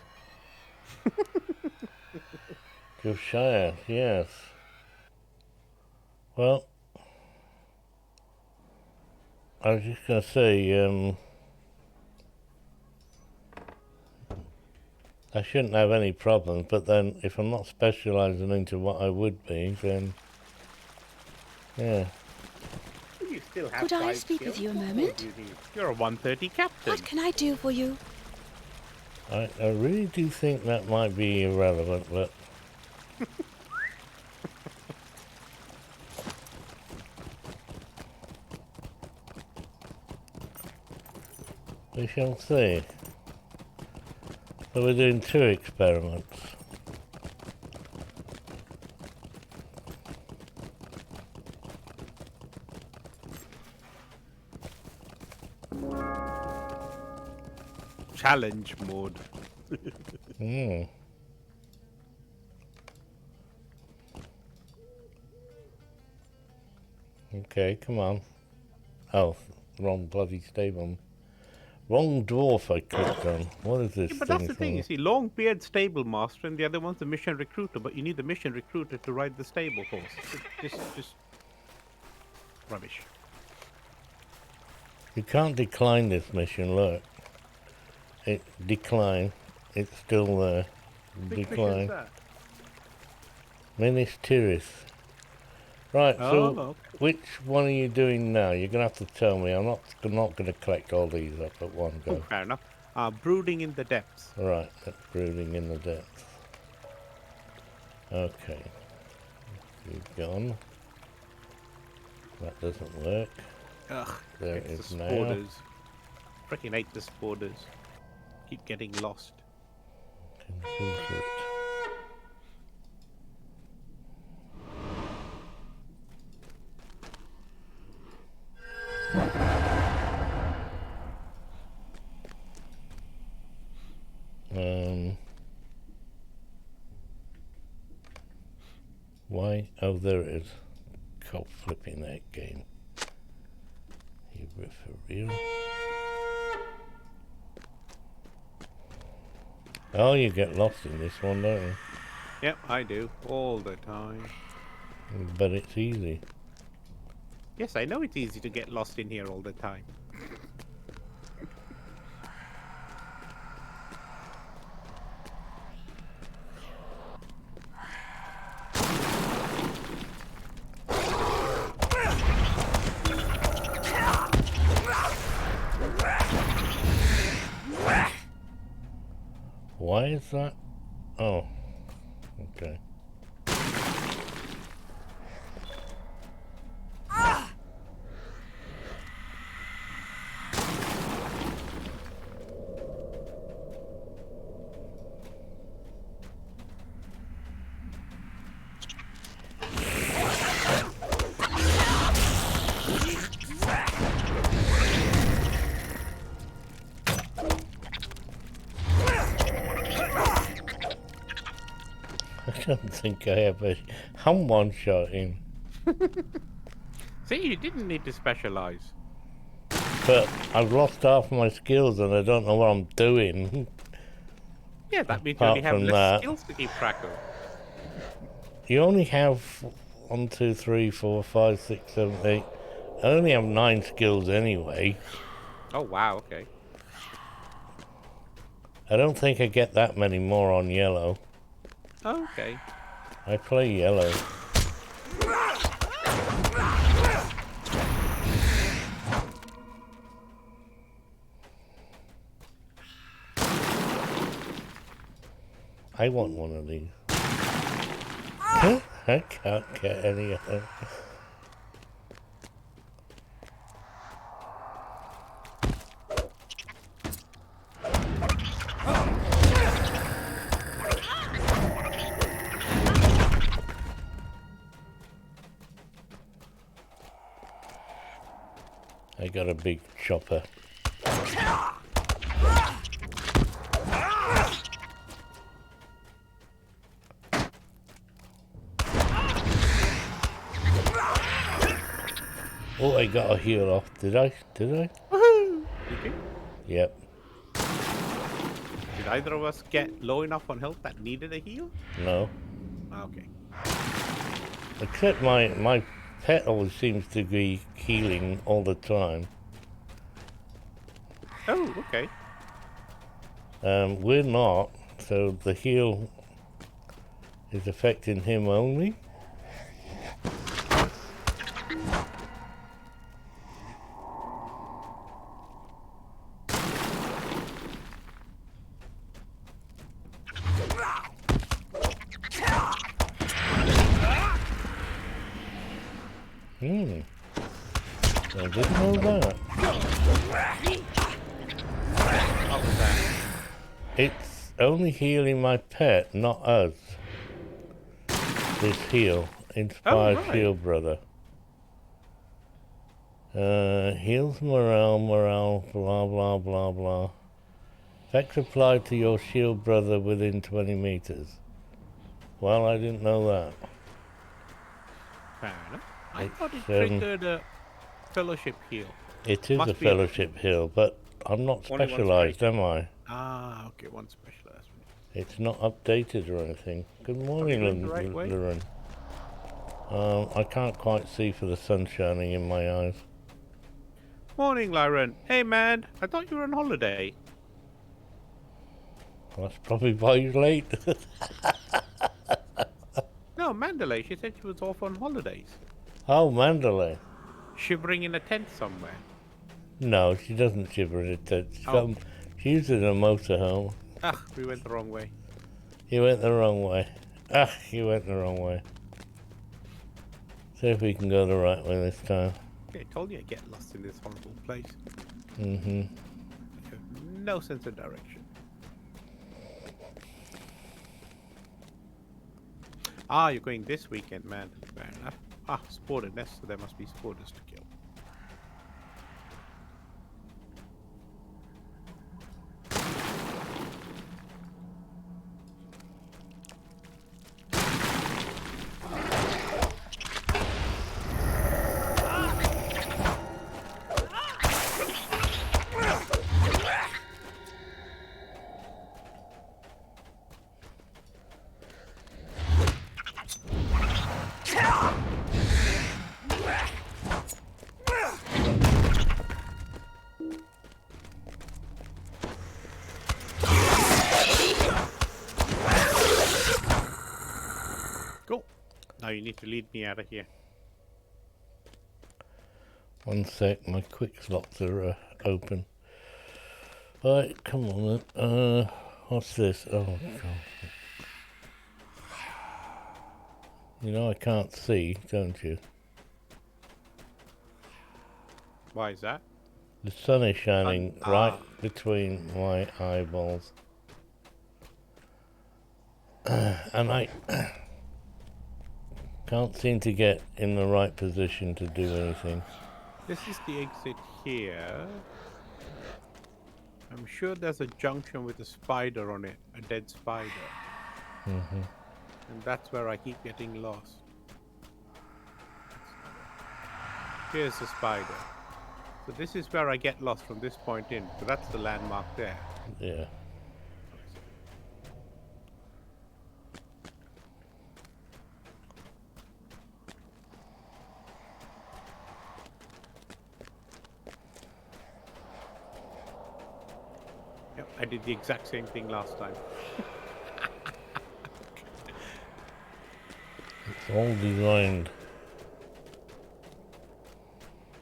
Josiah, yes. Well, I was just going to say, I shouldn't have any problems, but then if I'm not specializing into what I would be, then, yeah. You still have Could I five speak with skills. you a What more moment? do you need? You're a 130 captain. What can I do for you? I really do think that might be irrelevant, but... we shall see. So we're doing 2 experiments. Challenge mode. Hmm. Okay, come on. Oh, wrong bloody stable. Wrong dwarf I clicked on. What is this Yeah, but thing that's the thing, for? you see, Longbeard stable master, and the other one's the mission recruiter, but you need the mission recruiter to ride the stable horse. Just rubbish. You can't decline this mission, look. It decline. It's still there. Which Decline. mission's that? Minis Tirith. Right, so Oh, okay. which one are you doing now? You're gonna have to tell me. I'm not gonna collect all these up at one Oh, go. fair enough. Brooding in the depths. Right, that's brooding in the depths. Okay. You've gone. That doesn't work. Ugh, There it it's is the now. spoilers. Freaking hate the spoilers. Keep getting lost. Can filter it. Why? Oh, there it is. God flipping that game. You were for real? Oh, you get lost in this one, don't you? Yep, I do. All the time. But it's easy. Yes, I know it's easy to get lost in here all the time. Why is that? Oh, okay. I don't think I ever. I'm one-shotting. See, you didn't need to specialize. But I've lost half my skills and I don't know what I'm doing. Yeah, that means you Apart only have from less that. skills to keep track of. You only have 1, 2, 3, 4, 5, 6, 7, 8. I only have 9 skills anyway. Oh, wow, okay. I don't think I get that many more on yellow. Oh, okay. I play yellow. I want one of these. Huh? I can't get any of them. I got a big chopper. Oh, I got a heal off. Did I? Woohoo! Did you? Yep. Did either of us get low enough on health that needed a heal? No. Okay. Except my pet always seems to be healing all the time. Oh, okay. We're not, so the heal is affecting him only. I didn't know that. What was that? It's only healing my pet, not us. This heal. Inspired right. Shield Brother. Heals morale, blah blah blah blah. Effects applied to your Shield Brother within 20 meters. Well, I didn't know that. Fair enough. I thought it It's, triggered a fellowship heal. It is Must a be a- fellowship heal, but I'm not Only one specialized, am I? Ah, okay, one specialized. It's not updated or anything. Good morning, going the right way? Lauren. I can't quite see for the sun shining in my eyes. Morning, Lyron. Hey, man. I thought you were on holiday. That's probably why you're late. No, Mandalay. She said she was off on holidays. Oh, Mandalay. Shivering in a tent somewhere. No, she doesn't shiver in a tent. Oh. She uses a motorhome. Ah, we went the wrong way. You went the wrong way. Ah, you went the wrong way. See if we can go the right way this time. Okay, I told you I'd get lost in this horrible place. Mm-hmm. I have no sense of direction. Ah, you're going this weekend, man. Fair enough. Ah, sported nest, so there must be sporters to kill. Cool. Now you need to lead me out of here. One sec, my quick slots are open. Right, come on then. What's this? Oh, God. You know I can't see, don't you? Why is that? The sun is shining Ah. right between my eyeballs. And I can't seem to get in the right position to do anything. This is the exit here. I'm sure there's a junction with a spider on it, a dead spider. Mm-hmm. And that's where I keep getting lost. Here's the spider. So this is where I get lost from this point in. So that's the landmark there. Yeah. Yep, I did the exact same thing last time. It's all designed.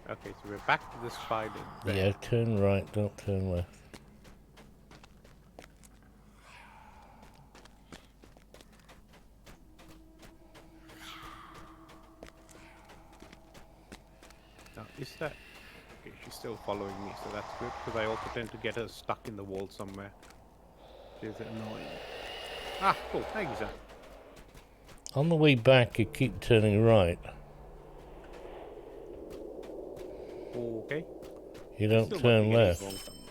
Okay, so we're back to the spider. There. Yeah, turn right, don't turn left. Now, is that... Okay, she's still following me, so that's good, because I also tend to get her stuck in the wall somewhere. She's annoying. Ah, cool. Thank you, sir. On the way back, you keep turning right. Okay. You don't Still must be turn getting it left. wrong somewhere.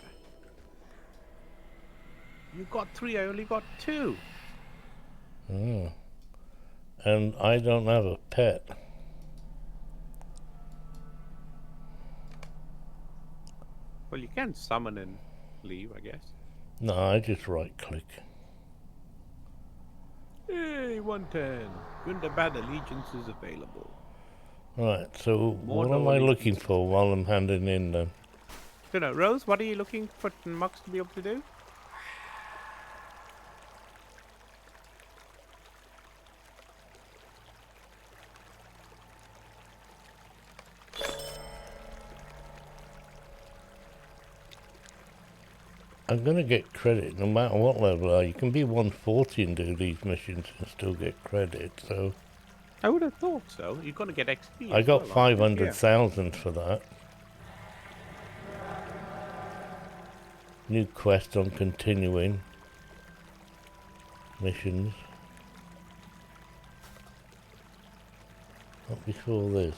You got 3, I only got 2. Oh. And I don't have a pet. Well, you can summon and leave, I guess. No, I just right click. Hey, 110. Gundabad Allegiance is available. Right, so More what am I looking allegiance. for while I'm handing in then? So now, Rose, what are you looking for Mux to be able to do? I'm gonna get credit no matter what level you are. You can be 140 and do these missions and still get credit, so... I would have thought so. You're going to get XP. I as got well, aren't you? 500,000 for that. New quest on continuing missions. Not before this.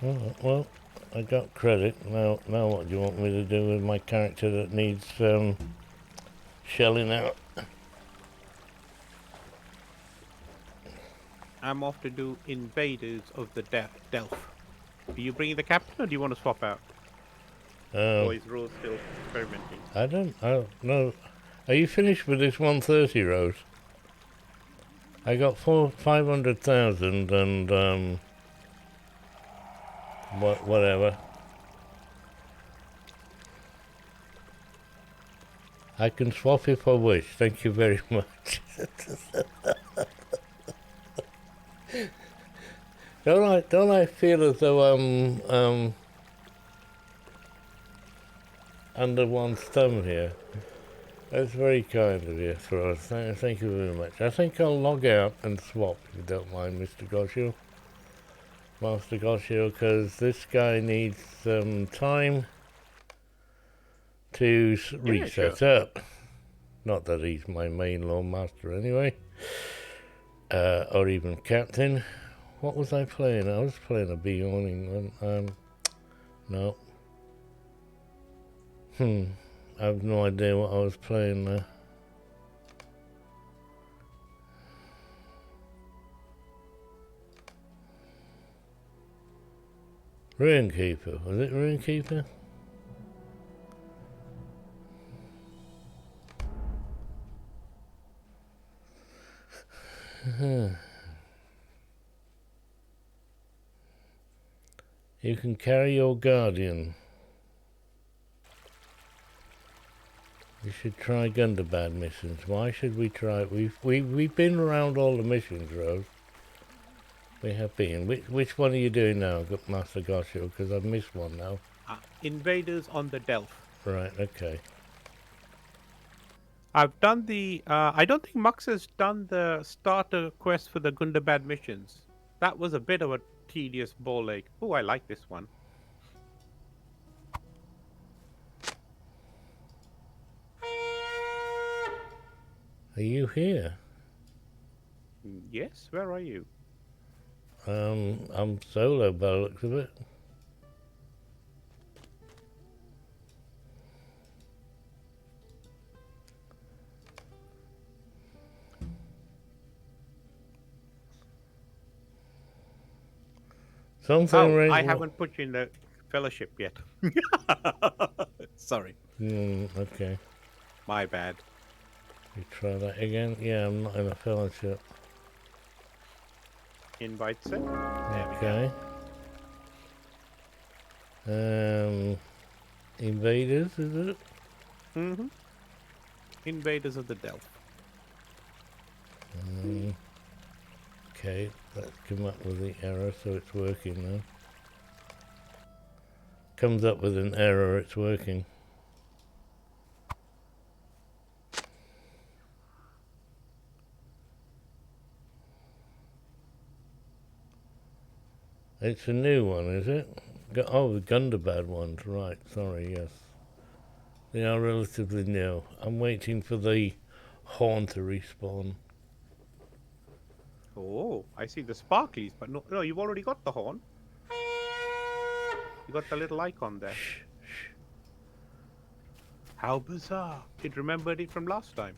Oh, well, I got credit. Now what do you want me to do with my character that needs shelling out? I'm off to do Invaders of the Delph. Are you bringing the captain, or do you want to swap out? Or is Rose still experimenting? I don't know. Are you finished with this 130, Rose? I got 500,000 and whatever. I can swap if I wish. Thank you very much. Don't I feel as though I'm under one's thumb here? That's very kind of you, Frost. Thank you very much. I think I'll log out and swap, if you don't mind, Mr. Goshio. Master Goshio, because this guy needs some time to reset up. Not that he's my main Lord Master anyway. Or even Captain. What was I playing? I was playing a Beyonding one. No. I have no idea what I was playing there. Runekeeper. Was it Runekeeper? You can carry your guardian. We should try Gundabad missions. Why should we try it? We've been around all the missions, Rose. We have been. Which one are you doing now, Master Goshio? Because I've missed one now. Invaders on the Delph. Right. Okay. I've done the... I don't think Mux has done the starter quest for the Gundabad missions. That was a bit of a tedious ball ache. Oh, I like this one. Are you here? Yes, where are you? I'm solo by the looks of it. Something I haven't put you in the fellowship yet. Sorry. Okay. My bad. You try that again? Yeah, I'm not in a fellowship. Invite set. Okay. Invaders, is it? Mm-hmm. Invaders of the Delph. Okay, let's come up with the error so it's working now. Comes up with an error, it's working. It's a new one, is it? Oh, the Gundabad ones, right. Sorry, yes. They are relatively new. I'm waiting for the horn to respawn. Oh, I see the sparklies, but no, you've already got the horn. You got the little icon there. Shh, shh. How bizarre. It remembered it from last time.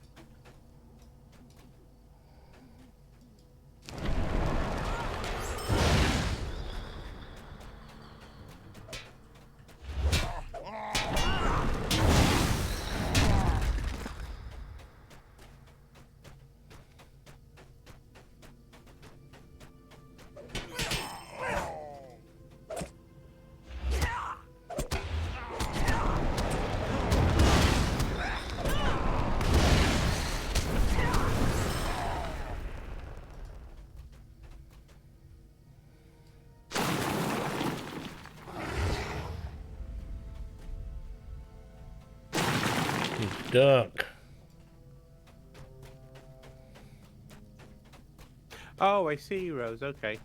It's dark. Oh, I see, Rose. Okay.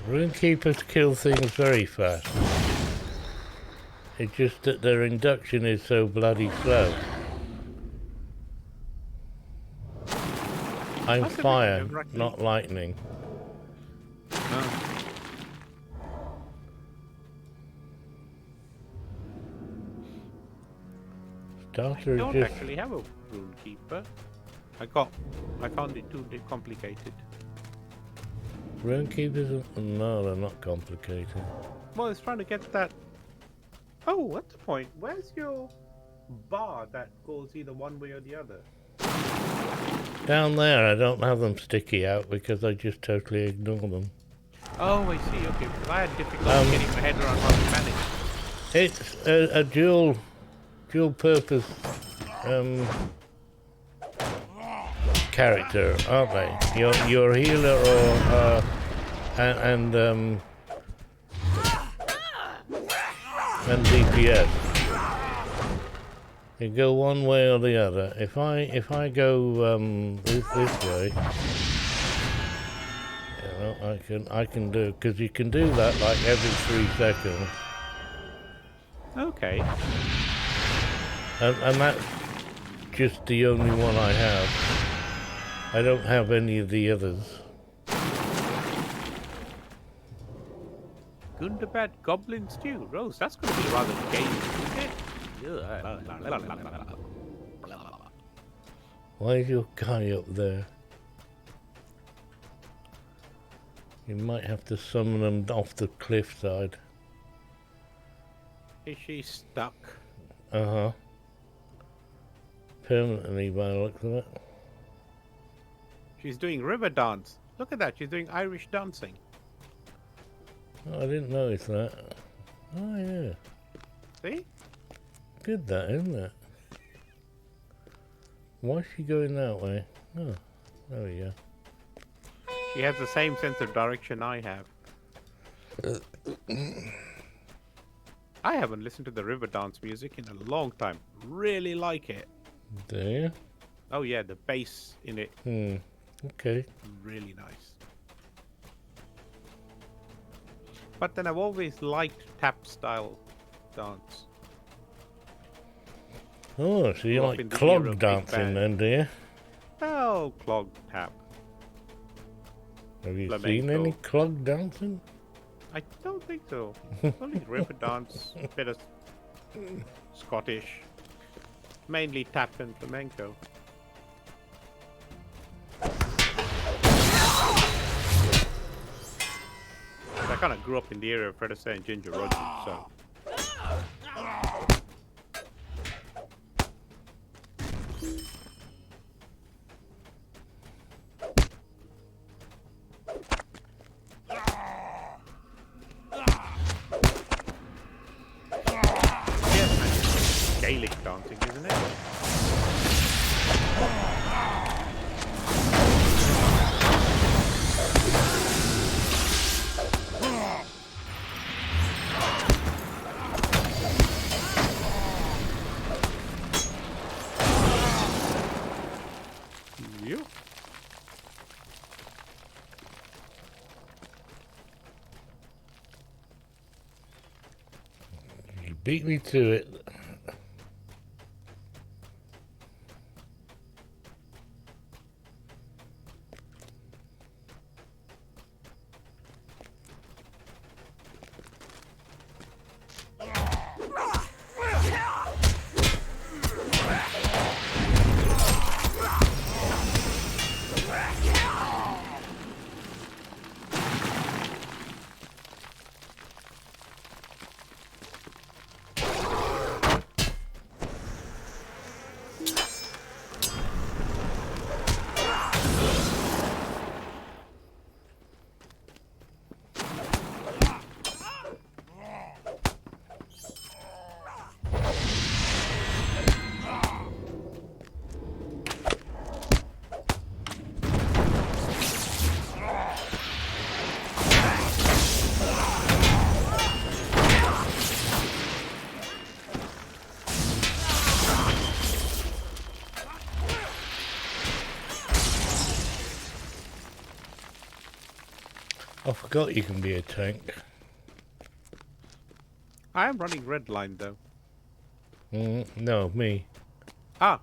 Runekeepers kill things very fast. It's just that their induction is so bloody slow. I'm That's a bit fire, nerve-wracking. not lightning. I Starter don't just... actually have a rune keeper. I found it too complicated. Runekeepers? No, they're not complicated. Well, it's trying to get that. Oh, what's the point? Where's your bar that goes either one way or the other? Down there, I don't have them sticky out because I just totally ignore them. Oh, I see. Okay, because I had difficulty getting my head around how to manage. It's a dual purpose character, aren't they? Your healer or and DPS. You go one way or the other. If I go this way, you know, I can do, because you can do that like every 3 seconds. Okay. And that's just the only one I have. I don't have any of the others. Gundabad Goblin Stew. Rose, that's going to be rather gamey, isn't it? Why is your guy up there? You might have to summon him off the cliffside. Is she stuck? Uh-huh. Permanently by the looks of it. She's doing river dance. Look at that. She's doing Irish dancing. Oh, I didn't notice that. Oh, yeah. See? Good that, isn't it? Why is she going that way? Oh, there we go. She has the same sense of direction I have. I haven't listened to the river dance music in a long time. Really like it. Do you? Oh yeah, the bass in it. Okay. Really nice. But then I've always liked tap style dance. Oh, so you Grew up like in the era clog of big dancing band. then, do you? Oh, clog tap. Have you seen Flamenco. any clog dancing? I don't think so. Only river dance, a bit of Scottish. Mainly tap and flamenco. But I kind of grew up in the area of Fred Astaire and Ginger Rogers, so. Gaelic dancing, isn't it? Yeah. You beat me to it. I forgot you can be a tank. I am running red line though. No, me. Ah,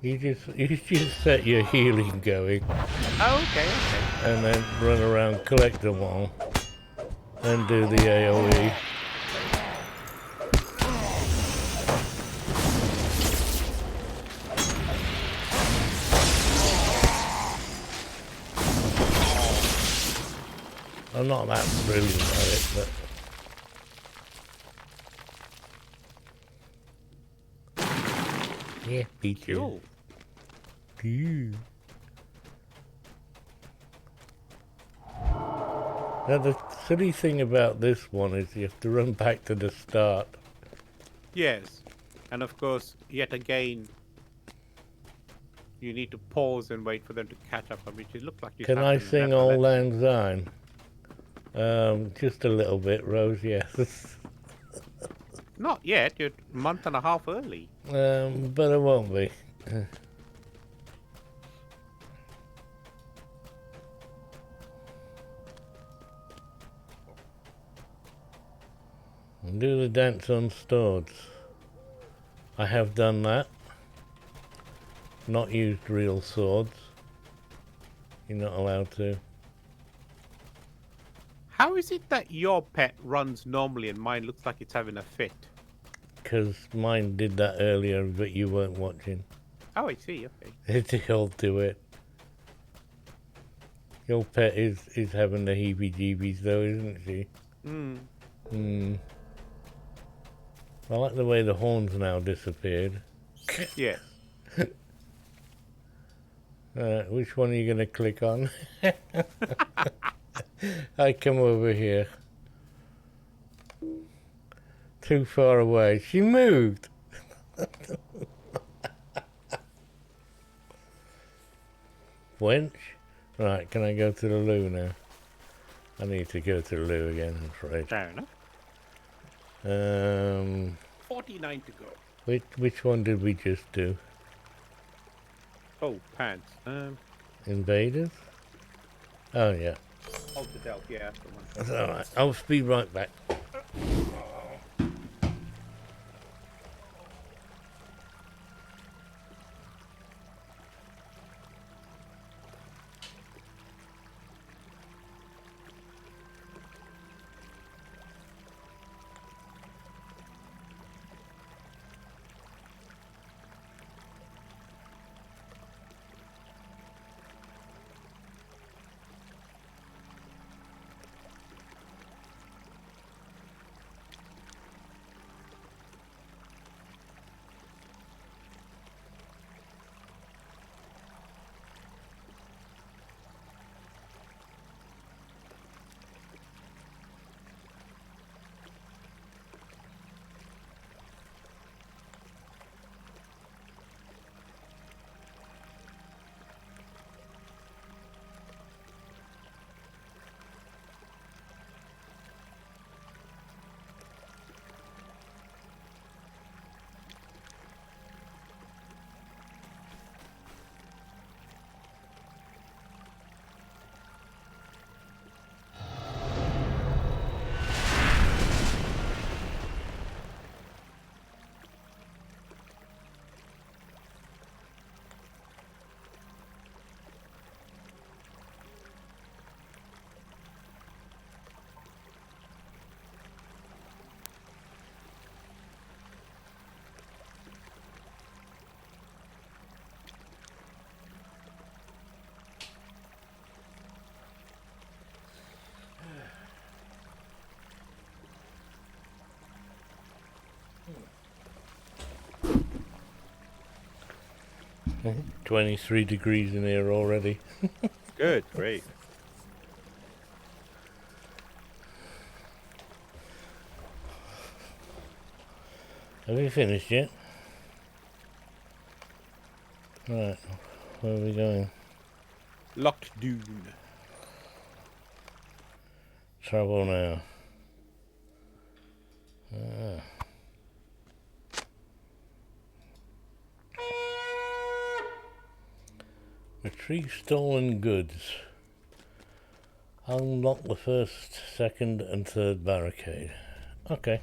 You just set your healing going oh, okay. and then run around, collect them all, and do the AoE. I'm not that brilliant at it, but yeah, beat you. Cool. Phew. Now the silly thing about this one is you have to run back to the start. Yes, and of course, yet again, you need to pause and wait for them to catch up, which it looks like you Can have I to sing never Old let- Lang Syne? Just a little bit, Rose, yes. Not yet, you're a month and a half early. But it won't be. Do the dance on swords. I have done that. Not used real swords. You're not allowed to. How is it that your pet runs normally and mine looks like it's having a fit? Because mine did that earlier, but you weren't watching. Oh, I see, okay. They all do it. Your pet is having the heebie-jeebies though, isn't she? I like the way the horns now disappeared. Yes. Which one are you going to click on? I come over here. Too far away. She moved. Wench. Right, can I go to the loo now? I need to go to the loo again, I'm afraid. Fair enough. 49 to go. Which one did we just do? Oh, pants. Invaders? Oh yeah. Altered Elf, yeah, that's the one. That's alright. I'll be right back. 23 degrees in here already. Good, great. Have we finished yet? Right, where are we going? Locked Dune. Travel now. Ah. Retrieve stolen goods. Unlock the first, second and third barricade. Okay.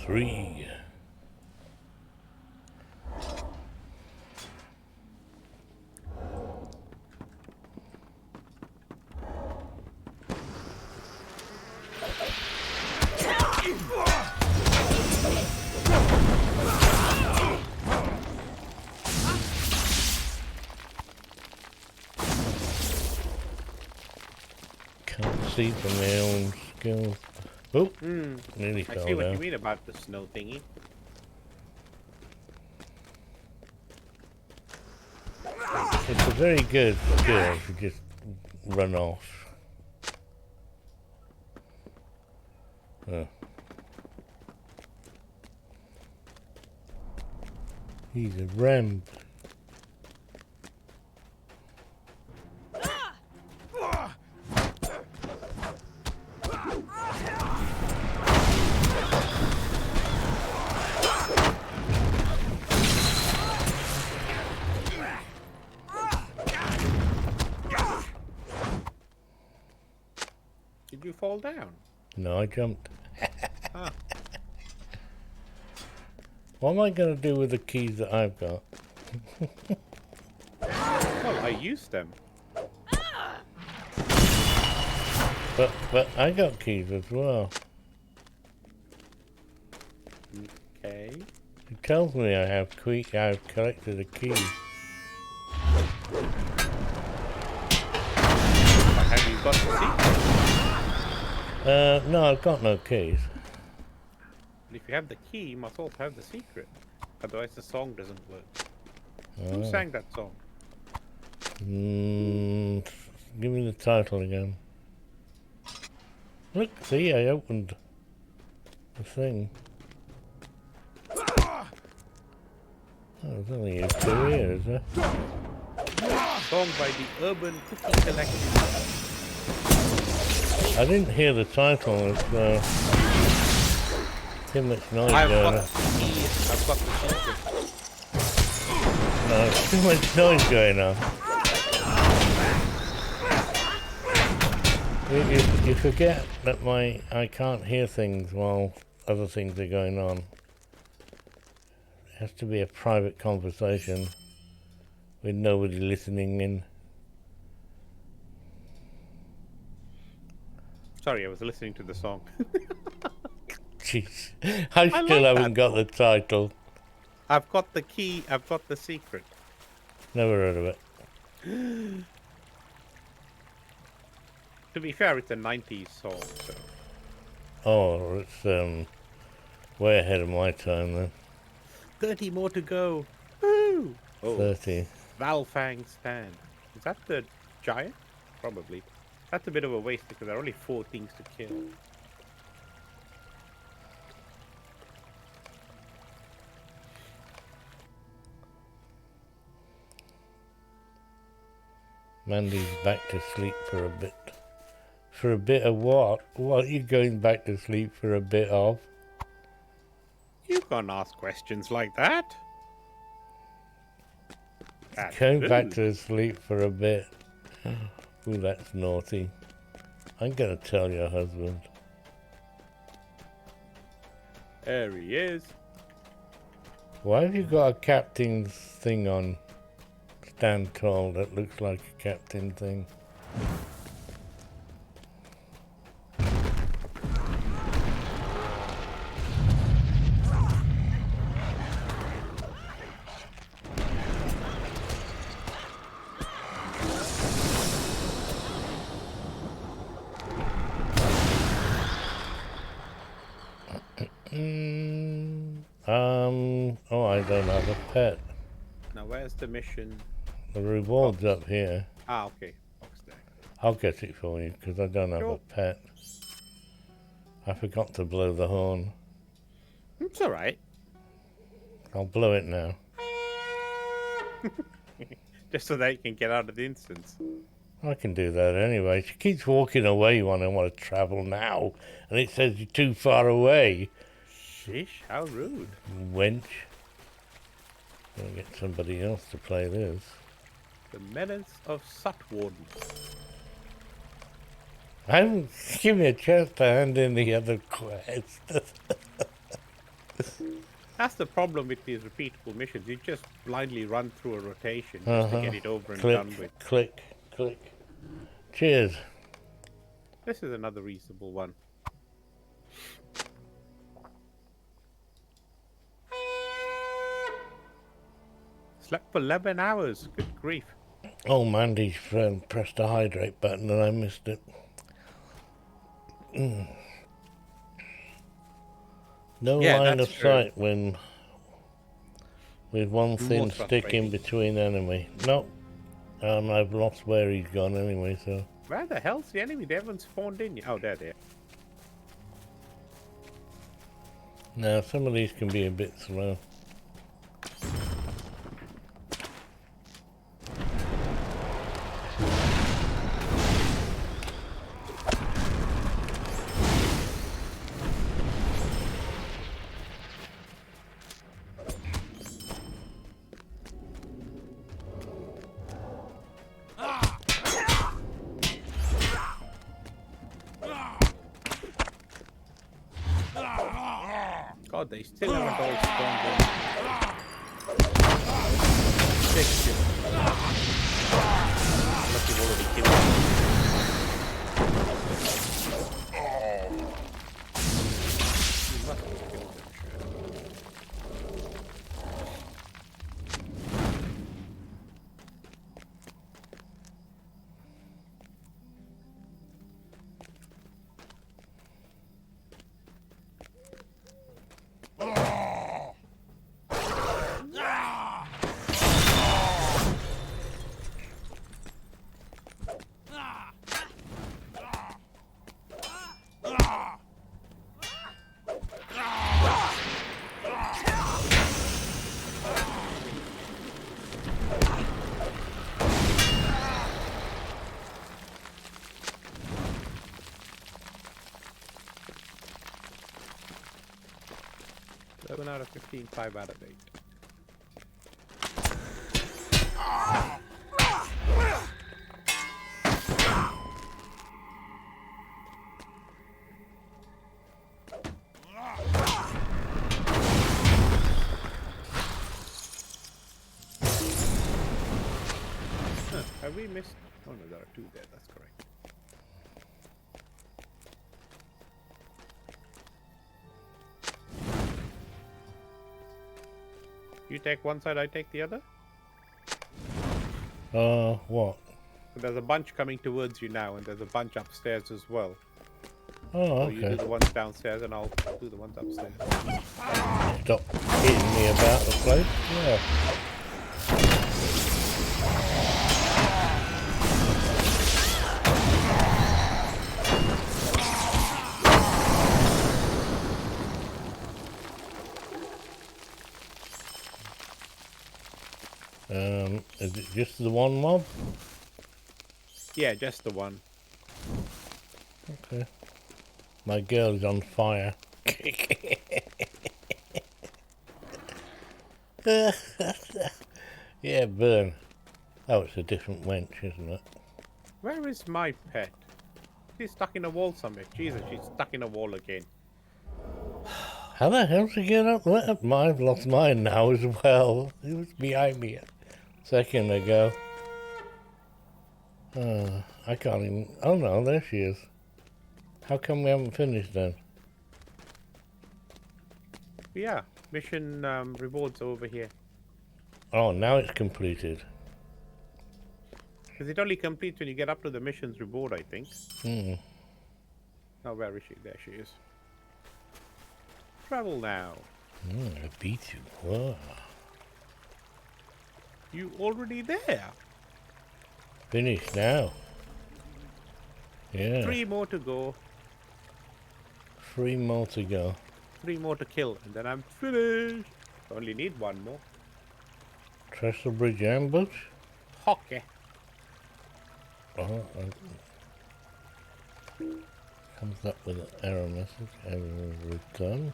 Three. Can't see from my own skills. Oh, nearly I fell see what down. you mean about the snow thingy. It's a very good skill to just run off. Oh. He's a ramp. Did you fall down? No, I jumped. Ah. What am I going to do with the keys that I've got? Well, I used them. But I got keys as well. Okay. It tells me I've collected a key. Have you got the secret? No, I've got no keys. And if you have the key, you must also have the secret. Otherwise the song doesn't work. Oh. Who sang that song? Give me the title again. Look, see, I opened the thing. Oh, there's only you two here, is there? Song by the Urban Cookie Collection. I didn't hear the title. It's too much noise I've going got on. the key. I've got the secret. No, there's too much noise going on. You forget that I can't hear things while other things are going on. It has to be a private conversation with nobody listening in. Sorry, I was listening to the song. Jeez, I still like haven't that got the title. I've got the key. I've got the secret. Never heard of it. To be fair, it's a 90s song, so... Oh, it's way ahead of my time then. 30 more to go. Woo! Oh, 30. Valfang Stand. Is that the giant? Probably. That's a bit of a waste because there are only 4 things to kill. Mandy's back to sleep for a bit. For a bit of what? What are you going back to sleep for a bit of? You can't ask questions like that. Go back Absolutely. to sleep for a bit. Ooh, that's naughty. I'm gonna tell your husband. There he is. Why have you got a captain's thing on? Stand tall, that looks like a captain thing. Oh, I don't have a pet. Now, where's the mission? The reward's up here. Ah, okay. Box there. I'll get it for you, because I don't have a Sure. pet. I forgot to blow the horn. It's alright. I'll blow it now. Just so that you can get out of the instance. I can do that anyway. She keeps walking away when I want to travel now, and it says you're too far away. Sheesh, how rude. Wench. Gonna get somebody else to play this. The menace of Sutwarden. Give me a chance to hand in the other quest. That's the problem with these repeatable missions. You just blindly run through a rotation just to get it over and done with. Click, click. Cheers. This is another reasonable one. Slept for 11 hours. Good grief. Oh, Mandy's pressed the hydrate button and I missed it. No Yeah, line of that's true. sight when with one thin Most stick in frustrating. between enemy. Nope. I've lost where he's gone anyway, so. Where the hell's the enemy? They haven't spawned in yet. Oh, there they are. Now, some of these can be a bit slow. God, they still haven't all spawned in. Six, you know. Unless you've already killed them. You must have killed them, sure. Seven out of 15, 5 out of 8. Have we missed? Oh no, there are 2 there, that's correct. You take one side, I take the other? What? There's a bunch coming towards you now, and there's a bunch upstairs as well. Oh, So you do okay. the ones downstairs, and I'll do the ones upstairs. Stop hitting me about the place. Yeah. Is it just the one mob? Yeah, just the one. Okay. My girl's on fire. Yeah, burn. Oh, it's a different wench, isn't it? Where is my pet? She's stuck in a wall somewhere. Jesus, she's stuck in a wall again. How the hell did she get up there? I've lost mine now as well. It was behind me a second ago. I can't even... Oh no, there she is. How come we haven't finished then? Yeah, mission rewards over here. Oh, now it's completed. Because it only completes when you get up to the mission's reward, I think. Hmm. Oh, where is she? There she is. Travel now. I beat you. Whoa. You already there? Finished now. Yeah. 3 more to go. 3 more to go. 3 more to kill, and then I'm finished. Only need 1 more. Trestle Bridge ambush? Hockey. Oh, comes up with an error message. Error return.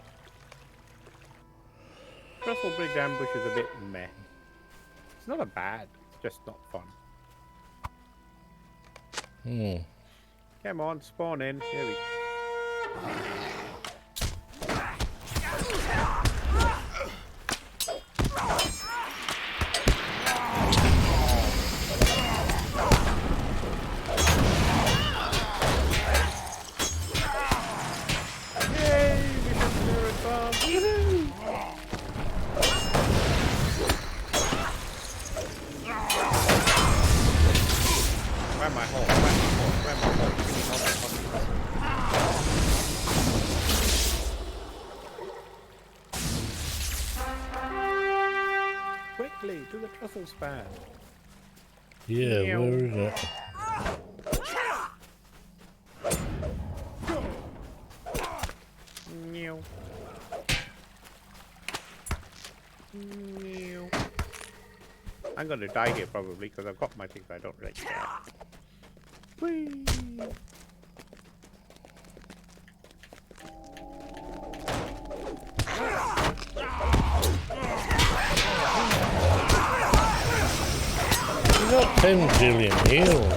Trestle Bridge ambush is a bit meh. It's not a bad, it's just not fun. Come on, spawn in. Here we go. Yay! Mission clearance on. Woohoo! Grab my hole, grab my hole, grab my hole. Give me help. Quickly, to the truffle span. Yeah, Meow. where is it? Meow. Meow. I'm gonna die here probably because I've got my things I don't really care. Whee! You got 10 zillion heals.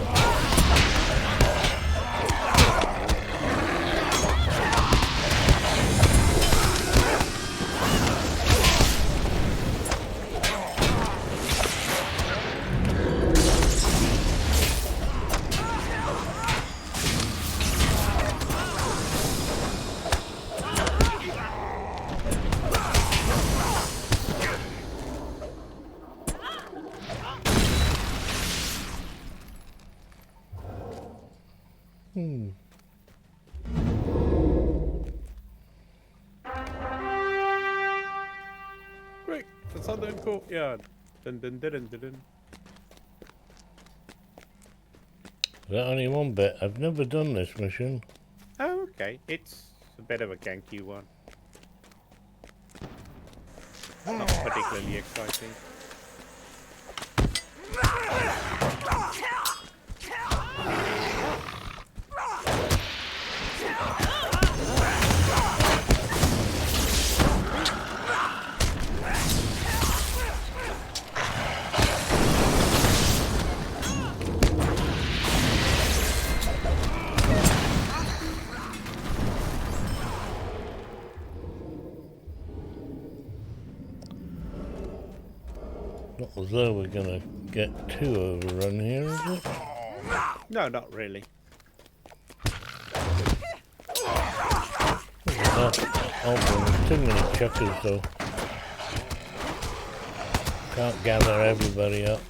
Quick, the southern courtyard. Dun dun dun dun dun dun. Is that only one bit? I've never done this mission. Oh, okay. It's a bit of a ganky one. Not particularly exciting. Not as though we're gonna get too overrun here, is it? No, not really. Oh, there's too many chuckers though. Can't gather everybody up.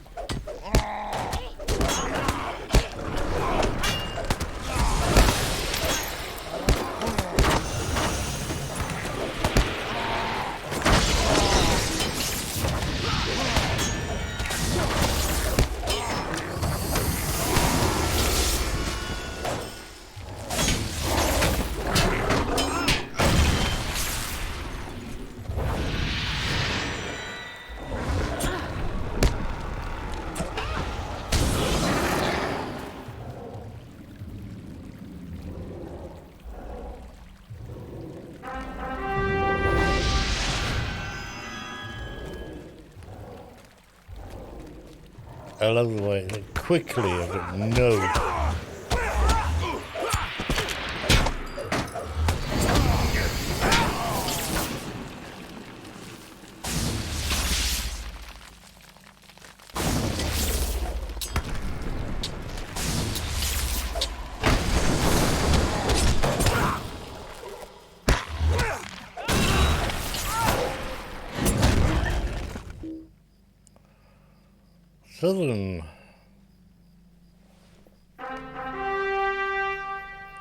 I love the way it quickly as it knows. Southern.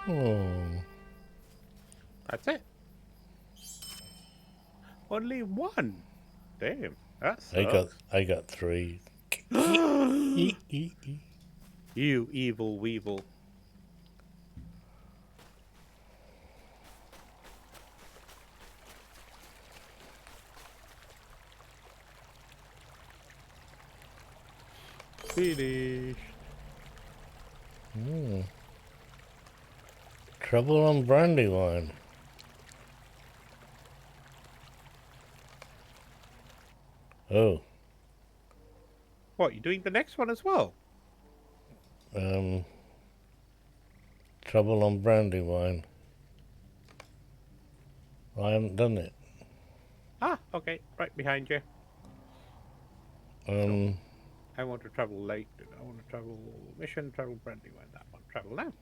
Oh. That's it. Only one. Damn, that's. I got 3. You evil weevil. Finished. Trouble on Brandywine. Oh. What, you doing the next one as well? Trouble on Brandywine. I haven't done it. Ah, okay, right behind you. I want to travel late. I want to travel mission, travel Brandywine. That one, travel now.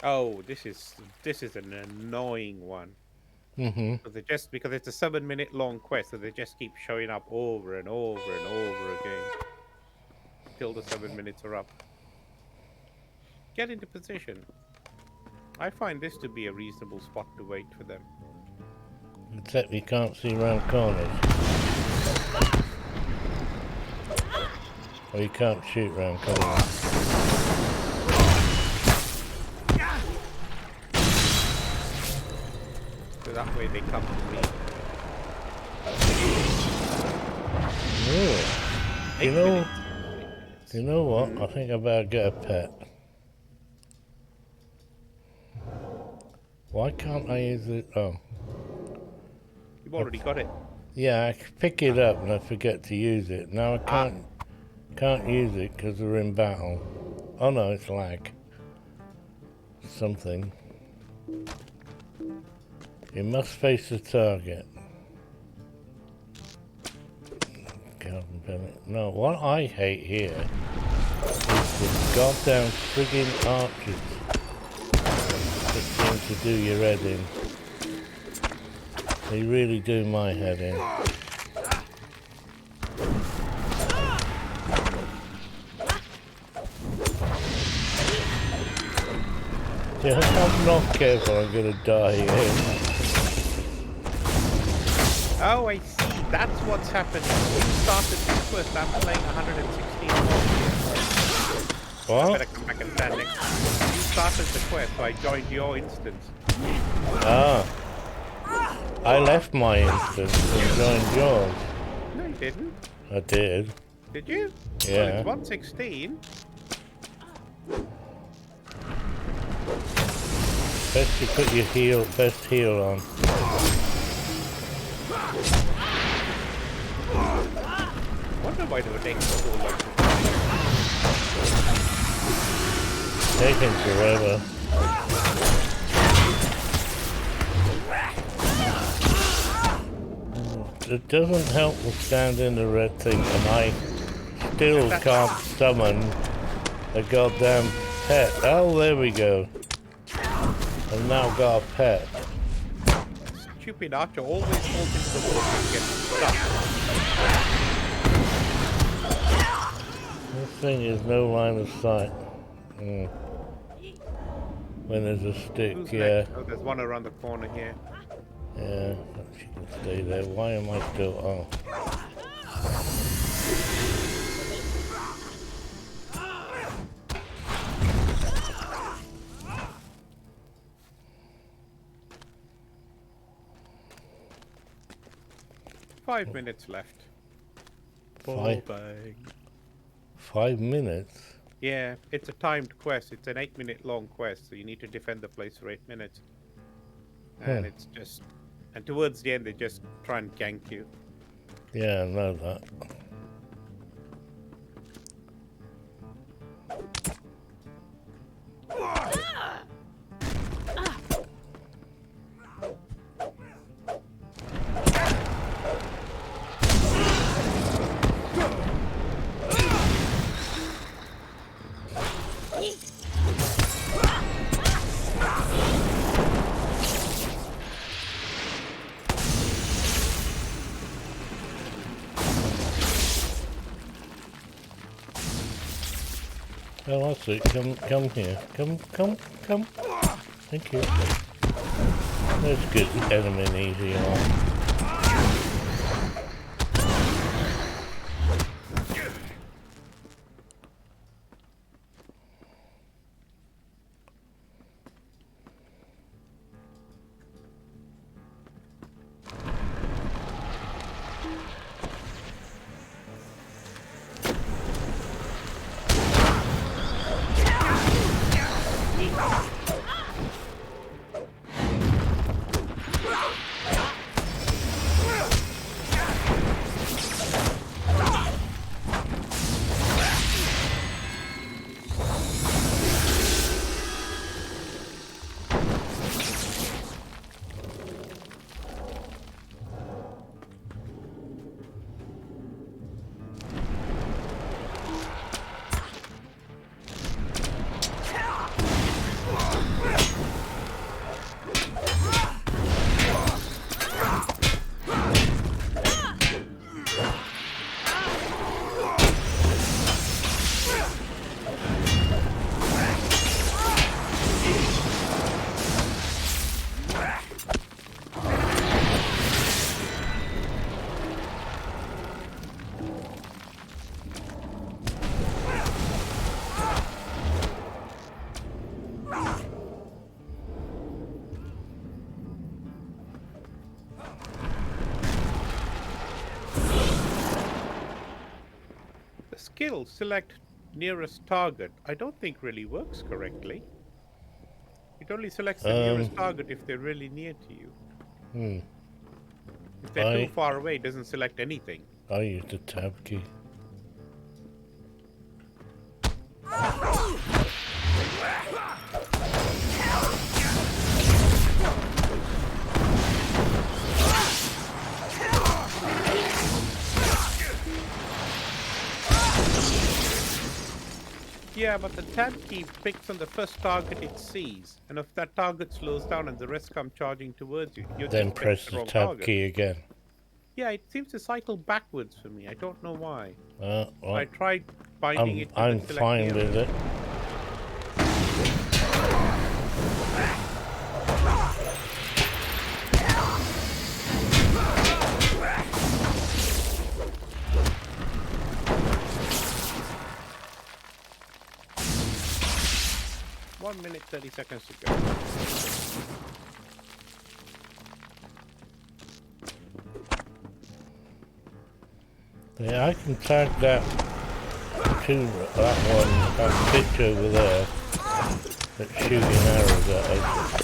Oh, this is an annoying one. Because it's a 7-minute long quest, so they just keep showing up over and over and over again till the 7 minutes are up. Get into position. I find this to be a reasonable spot to wait for them. Except you can't see around corners. Or you can't shoot around corners. So that way they come to me. Ooh. You know what? I think I better get a pet. Why can't I use it? Oh. You've already got it. Yeah, I pick it up and I forget to use it. Now I can't use it because we're in battle. Oh no, it's lag. Something. You must face the target. No, what I hate here is the goddamn friggin' archers that seem to do your head in. They really do my head in. Yeah, if I'm not careful, I'm gonna die here. Oh, I see. That's what's happening. You started this quest. I'm playing 116. What? I better come back and stand next to you. You started the quest, so I joined your instance. Ah. I left my instance and joined yours. No, you didn't. I did. Did you? Yeah. Well, it's 116. Best you put your best heal on. Wonder why they were taking so long. Taking forever. It doesn't help to stand in the red thing, and I still can't summon a goddamn pet. Oh, there we go. I've now got a pet. Stupid archer always falls into the water and gets stuck. This thing is no line of sight. When there's a stick, Who's yeah. next? Oh, there's one around the corner here. Yeah, she can stay there. Why am I still... Oh. Five minutes left. Five? Bang. 5 minutes? Yeah, it's a timed quest. It's an 8-minute long quest, so you need to defend the place for 8 minutes. And it's just... And towards the end, they just try and gank you. Yeah, I know that. Oh, that's it. Come here. Come. Thank you. That's good. Enemy easy on. Skill select nearest target I don't think really works correctly. It only selects the nearest target if they're really near to you. If they're too far away, it doesn't select anything. I used the tab key. Yeah, but the tab key picks on the first target it sees, and if that target slows down and the rest come charging towards you, you Then just press pick the wrong tab target. key again. Yeah, it seems to cycle backwards for me. I don't know why. Well, I tried binding it to I'm the select fine nearest. with it. One minute, 30 seconds to go. Yeah, I can tag that that pitch over there that's shooting arrows at us.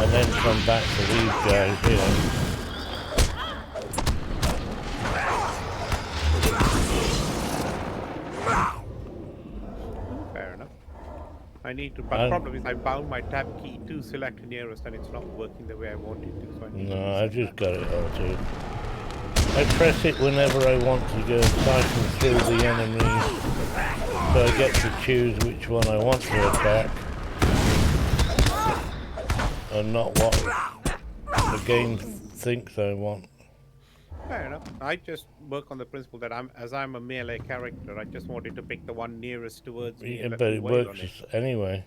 And then come back to these guys here. Fair enough. I need to, but the problem is I bound my tab key to select nearest and it's not working the way I want it to, so I need to No, I just got it altered. I press it whenever I want to go cycle through the enemies, so I get to choose which one I want to attack, and not what the game thinks I want. Fair enough. I just work on the principle that as I'm a melee character, I just wanted to pick the one nearest towards me. Yeah, and let but me it wail works on it. anyway.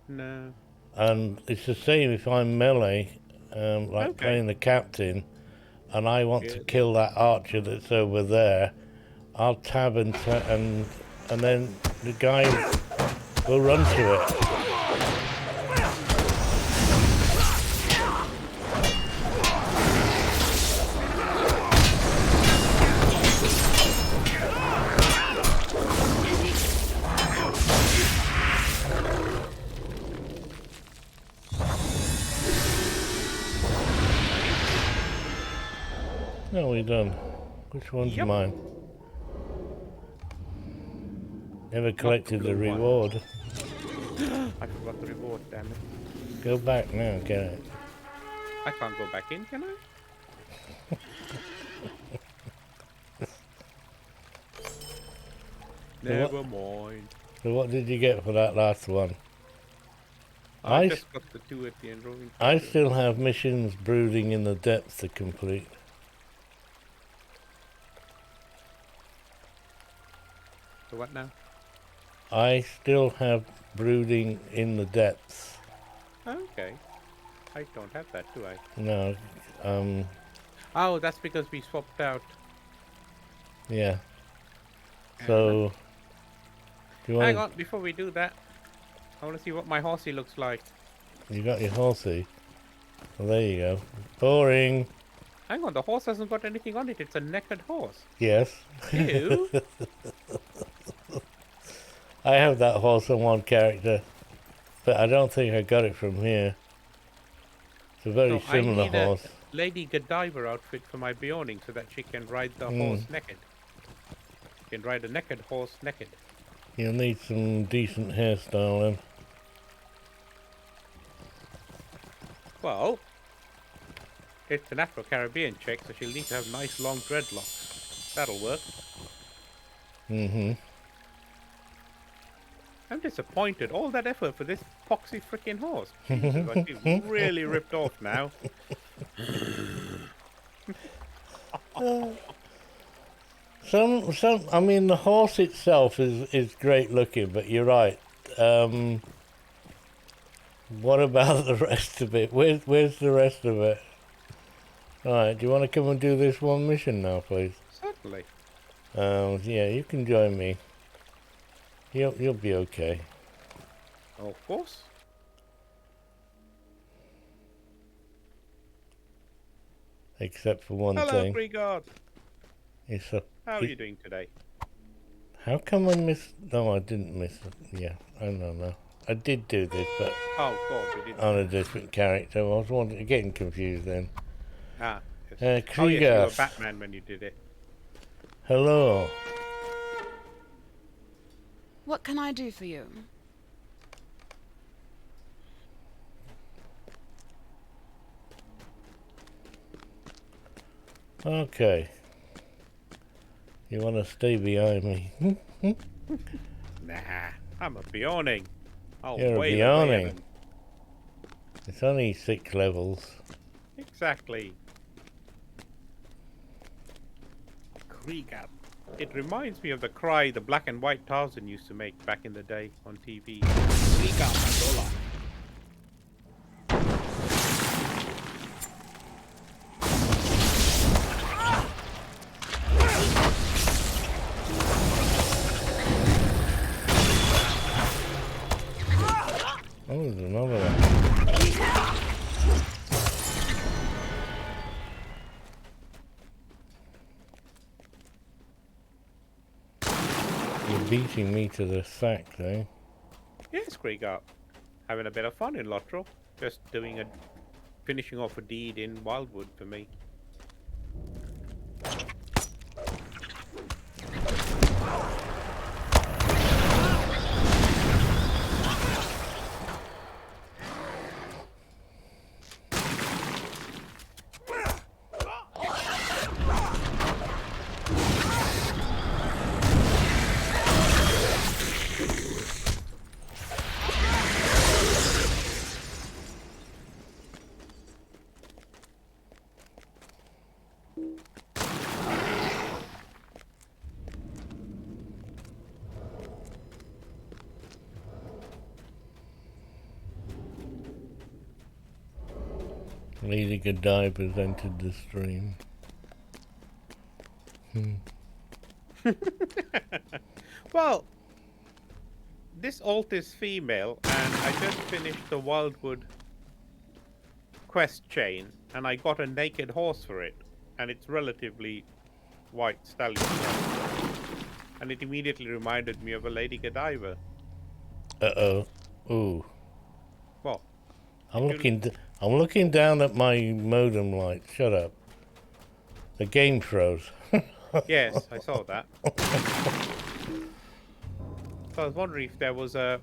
No. And it's the same if I'm melee, like playing the captain, and I want to kill that archer that's over there. I'll tab and then the guy will run to it. No, we done. Which one's Yep. mine? Never collected the blue one. reward. I forgot the reward, damn it. Go back now, get it. I can't go back in, can I? Never mind. So what did you get for that last one? I just got the 2 at the end. I still have missions brooding in the depths to complete. So what now? I still have brooding in the depths. Okay. I don't have that, do I? No, Oh, that's because we swapped out. yeah. So, do you Hang want? on, before we do that, I want to see what my horsey looks like. You got your horsey. Well, there you go. Boring. Hang on, the horse hasn't got anything on it. It's a naked horse. Yes. Ew. I have that horse on one character, but I don't think I got it from here. It's a very No, similar I need horse. a Lady Godiva outfit for my Bjorning so that she can ride the horse naked. She can ride a naked horse naked. You'll need some decent hairstyling. Well, it's an Afro-Caribbean chick, so she'll need to have nice long dreadlocks. That'll work. Mm-hmm. I'm disappointed. All that effort for this poxy freaking horse. Jesus, I feel really ripped off now. I mean, the horse itself is great looking, but you're right. What about the rest of it? Where's the rest of it? Alright, do you want to come and do this one mission now, please? Certainly. Yeah, you can join me. You'll be okay. Oh, of course. Except for one Hello, thing. Brigard. How are you it- doing today? How come I missed? No, I didn't miss it. Yeah, I don't know. I did do this, but Oh, God, we didn't. on a different character. I was getting confused then. Ah, yes. Uh, Oh, yes, you were Krieger. Batman when you did it. Hello. What can I do for you? Okay. You want to stay behind me? Nah, I'm a Bjorning. I'll You're a wail away at Bjorning. them. It's only 6 levels. Exactly. Krieger. It reminds me of the cry the black and white Tarzan used to make back in the day on TV. Krieger Madola. Oh, there's another one. You're beating me to the sack, though. Yes, Krieger. Having a bit of fun in Lotro. Just finishing off a deed in Wildwood for me. Lady Godiva has entered the stream. Well, this alt is female, and I just finished the Wildwood quest chain, and I got a naked horse for it, and it's relatively white stallion. And it immediately reminded me of a Lady Godiva. Uh-oh. Ooh. Well, I'm looking down at my modem light. Shut up. The game froze. Yes, I saw that. So I was wondering if there was a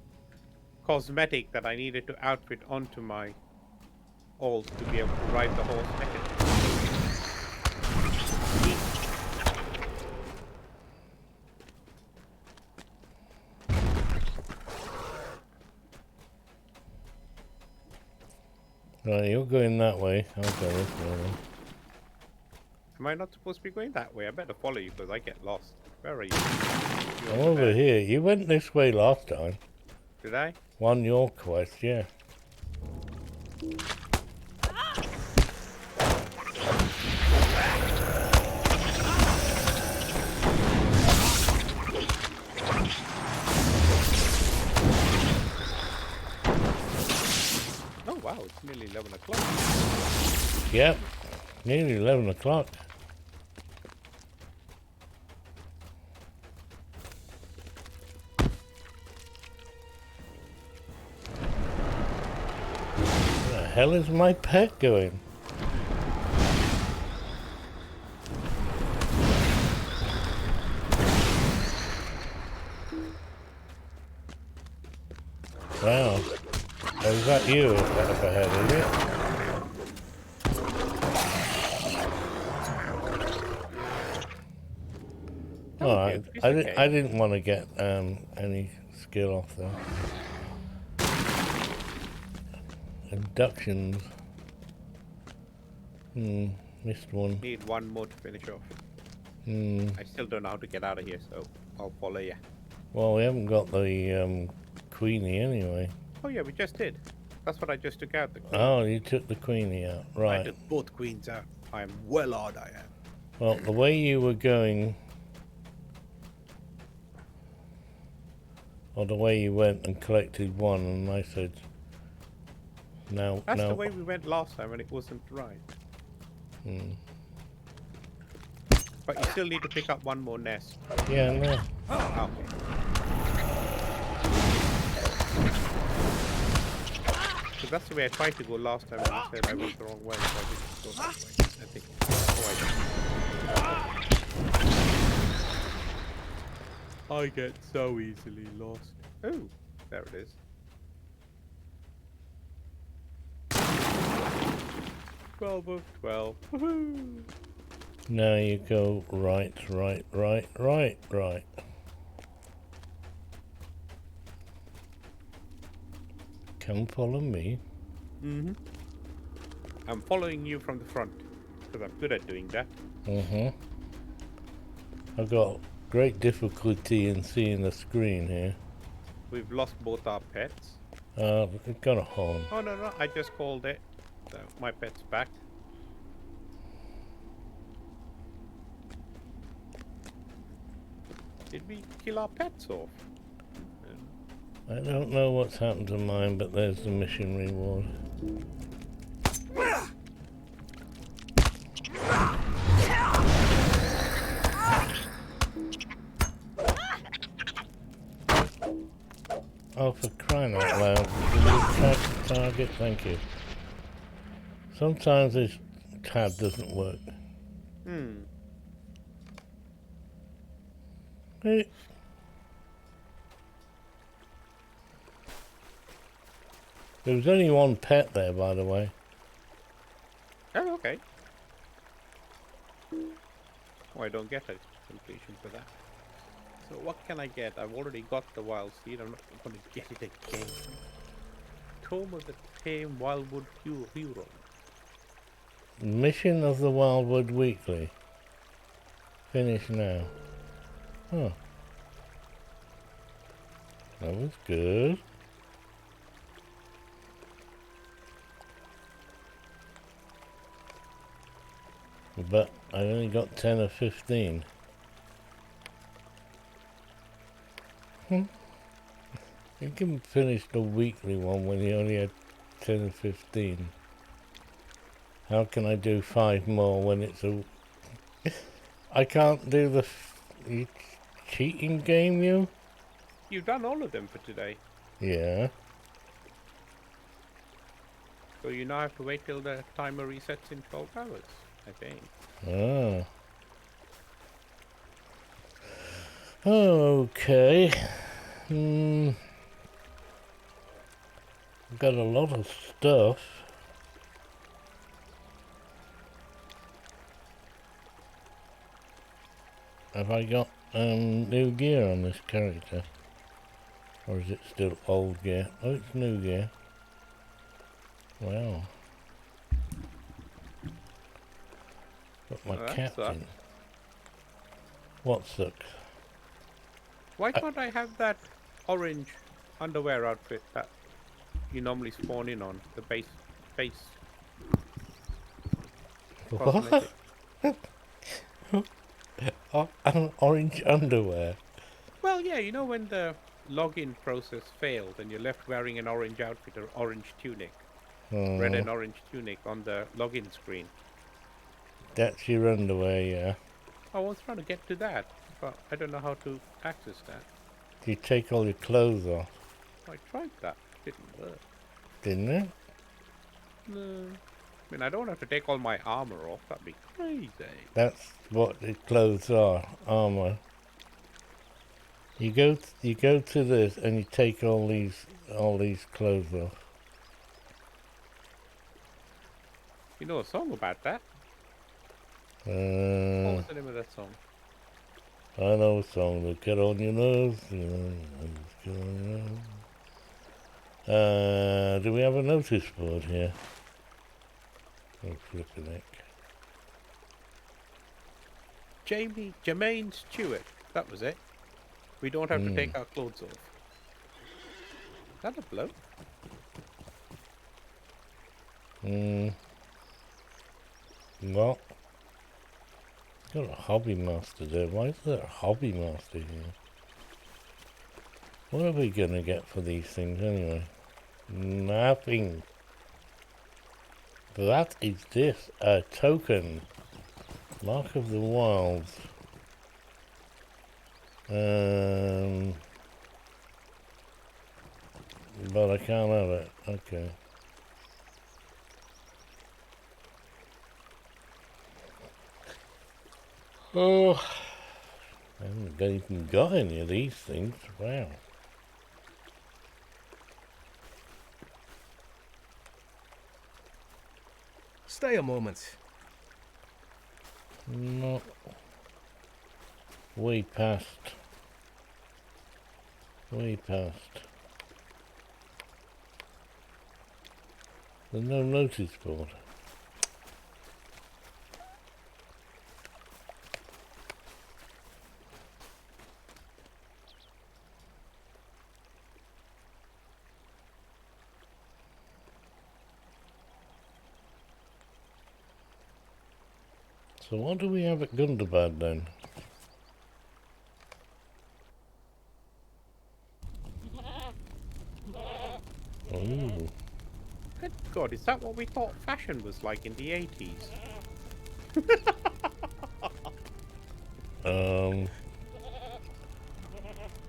cosmetic that I needed to outfit onto my alt to be able to ride the horse naked. Right, you're going that way. I'll go this way then. Am I not supposed to be going that way? I better follow you because I get lost. Where are you? I'm over here. You went this way last time. Did I? Won your quest, yeah. Oh wow, it's nearly 11 o'clock. Yep, nearly 11 o'clock. Where the hell is my pet going? Wow. Oh, is that you up ahead, is it? Alright, I didn't want to get any skill off there. Inductions. Missed one. Need one more to finish off. I still don't know how to get out of here, so I'll follow you. Well, we haven't got the Queenie anyway. Oh yeah, we just did. That's what I just took out. The queen. Oh, you took the Queenie out, I right. took both queens out. I am well odd, I am. Well, the way you were going, or the way you went and collected one, and I said, no, That's no. the way we went last time, and it wasn't right. But you still need to pick up one more nest. Yeah, no. Okay. So that's the way I tried to go last time, and you said I went the wrong way, so I didn't go that way. I think. Oh, I get so easily lost. Oh, there it is. 12 of 12. Woohoo! Now you go right. Come follow me. I'm following you from the front, because I'm good at doing that. I've got great difficulty in seeing the screen here. We've lost both our pets. It's got a horn. Oh, no, I just called it. So my pet's back. Did we kill our pets off? I don't know what's happened to mine, but there's the mission reward. Oh, for crying out loud. Can you track the target? Thank you. Sometimes this tab doesn't work. Hey. There was only one pet there, by the way. Oh, okay. Oh, I don't get a completion for that. So what can I get? I've already got the wild seed. I'm not going to get it again. Tome of the Tame Wildwood Huron. Mission of the Wildwood Weekly. Finish now. Huh. That was good. But I only got 10 or 15. You can finish the weekly one when you only had 10 or 15. How can I do 5 more when it's a... I can't do the... You cheating game, you? You've done all of them for today. Yeah. So you now have to wait till the timer resets in 12 hours. I think. Ah. Okay. Got a lot of stuff. Have I got new gear on this character? Or is it still old gear? Oh, it's new gear. Wow. Got my Well, that captain. sucks. What sucks? Why can't I have that orange underwear outfit that you normally spawn in on? The base cosmetic. What? Orange underwear. Well, yeah, you know when the login process failed and you're left wearing an orange outfit or orange tunic, red and orange tunic on the login screen. That's your underwear, yeah. I was trying to get to that, but I don't know how to access that. You take all your clothes off, I tried that, didn't work. didn't it? No. I mean, I don't have to take all my armor off. That'd be crazy. That's what the clothes are, armor. You go to this and you take all these clothes off. You know a song about that? What Uh, was the name of that song? I know a song that get on your nerves. Do we have a notice board here? Oh, flipping heck. Jermaine Stewart. That was it. We don't have to take our clothes off. Is that a bloke? Well, got a hobby master there. Why is there a hobby master here? What are we gonna get for these things anyway? Nothing. That is this, a token. Mark of the Wilds. But I can't have it. Okay. Oh, I haven't even got any of these things. Wow. Stay a moment. No. Way past. Way past. There's no notice board. So what do we have at Gundabad then? Ooh. Good God, is that what we thought fashion was like in the 80s?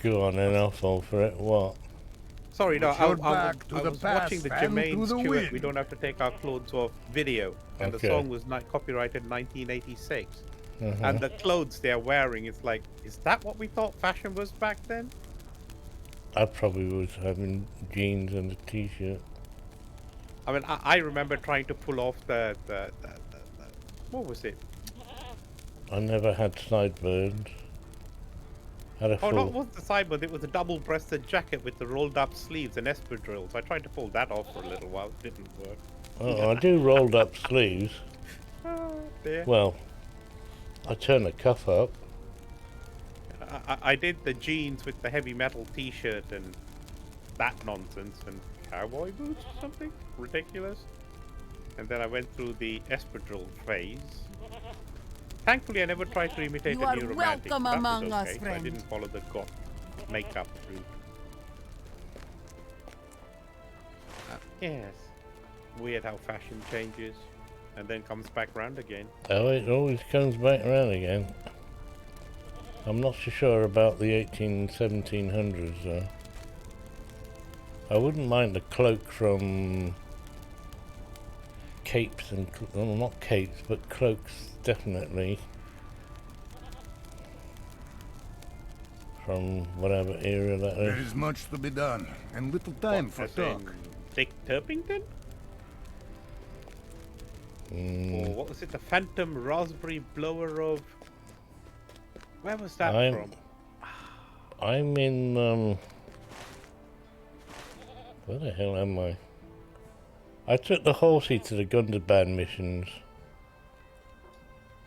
Go on then, I'll fall for it. What? Sorry, no, Put I your was back to the watching the past and Jermaine to the Stewart wind. We Don't Have to Take Our Clothes Off video, and Okay. the song was copyrighted 1986. And the clothes they're wearing, it's like, is that what we thought fashion was back then? I probably was having jeans and a t-shirt. I mean, I remember trying to pull off the what was it? I never had sideburns. Had a Oh, full... not was the sideband, it was a double-breasted jacket with the rolled-up sleeves and espadrilles. I tried to pull that off for a little while, it didn't work. Oh, I do rolled up sleeves. Oh, dear. Well, I turn the cuff up. I did the jeans with the heavy metal t-shirt and that nonsense and cowboy boots or something ridiculous. And then I went through the espadrille phase. Thankfully, I never tried to imitate You a are new romantic. welcome That was among us, okay. I friend. didn't follow the goth makeup route. Yes. Weird how fashion changes and then comes back round again. Oh, it always comes back around again. I'm not so sure about the 1700s though. I wouldn't mind a cloak from capes and well, not capes, but cloaks definitely from whatever era that There is. is much to be done, and little time for As in talk. Dick Turpington? Or what was it? The Phantom Raspberry Blower of... Where was that from? I'm in where the hell am I? I took the horsey to the Gundabad missions.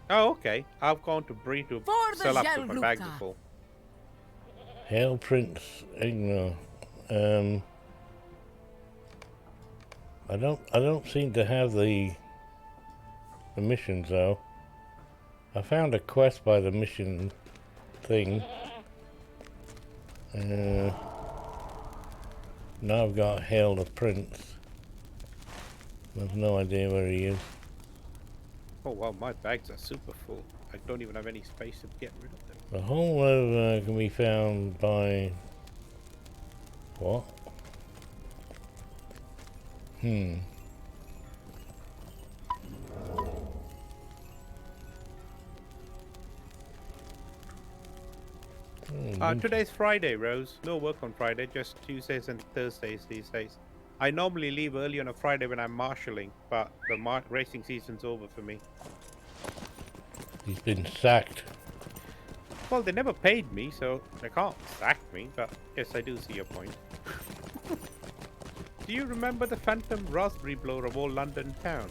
Oh, okay. I've gone to Bree to For the sell up to my bags are Zelruka. full. Hail Prince Igno. I don't seem to have the missions though. I found a quest by the mission thing. Now I've got Hail the Prince. I've no idea where he is. Oh wow, my bags are super full. I don't even have any space to get rid of them. The whole of can be found by what? Today's Friday, Rose. No work on Friday, just Tuesdays and Thursdays these days. I normally leave early on a Friday when I'm marshalling, but the racing season's over for me. He's been sacked. Well, they never paid me, so they can't sack me, but yes, I do see your point. Do you remember the Phantom Raspberry Blower of all London town?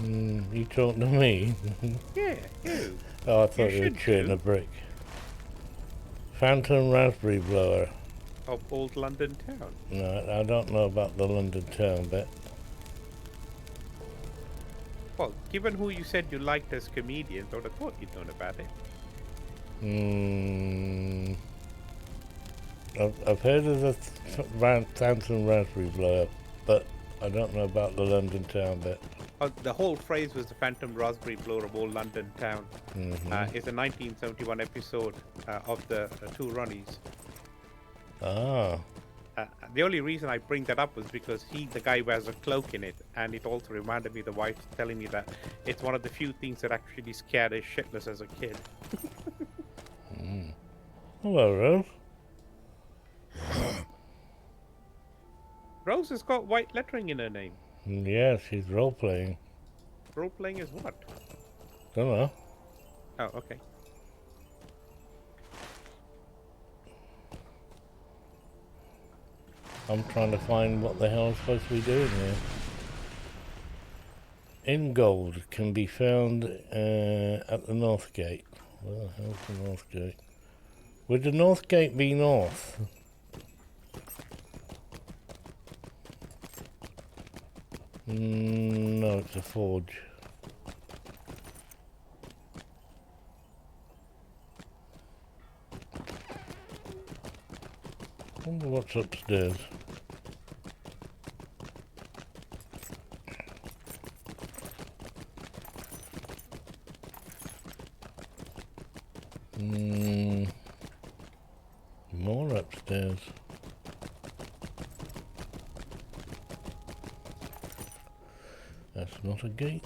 You talking to me? Yeah, you. Oh, I thought you were should chewing do. a brick. Phantom Raspberry Blower. Of old London town. No, I don't know about the London town bit. Well, given who you said you liked as comedians, I would have thought you'd known about it. I've heard of the Phantom Raspberry Blower, but I don't know about the London town bit. The whole phrase was the Phantom Raspberry Blower of all London town. It's a 1971 episode of the Two Ronnies. Ah. The only reason I bring that up was because the guy wears a cloak in it, and it also reminded me, the wife telling me that it's one of the few things that actually scared us shitless as a kid. Hello, Rose. Rose has got white lettering in her name. Yeah, she's role-playing. Role-playing is what? Don't know. Oh, okay. I'm trying to find what the hell I'm supposed to be doing here. In gold can be found at the North Gate. Where the hell's the North Gate? Would the North Gate be north? No, it's a forge. Wonder what's upstairs. More upstairs. That's not a gate.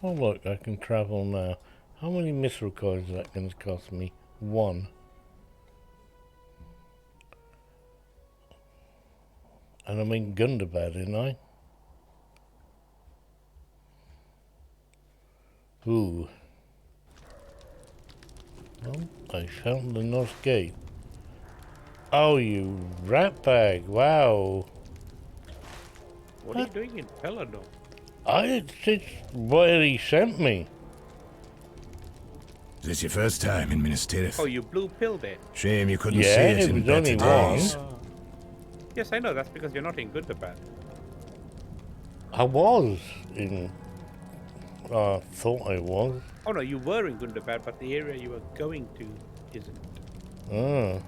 Oh look, I can travel now. How many missile coins is that going to cost me? 1. And I'm in Gundabad, ain't I? Ooh. Oh, I found the North Gate. Oh, you rat bag. Wow. What are you doing in Peladon? It's what he sent me. Is this your first time in Minas Tirith? Oh, you blue pilled it. Shame you couldn't Yeah, see it it in was better only days. one. Yes, I know. That's because you're not in Gundabad. I was in... I thought I was. Oh no, you were in Gundabad, but the area you were going to isn't. Oh.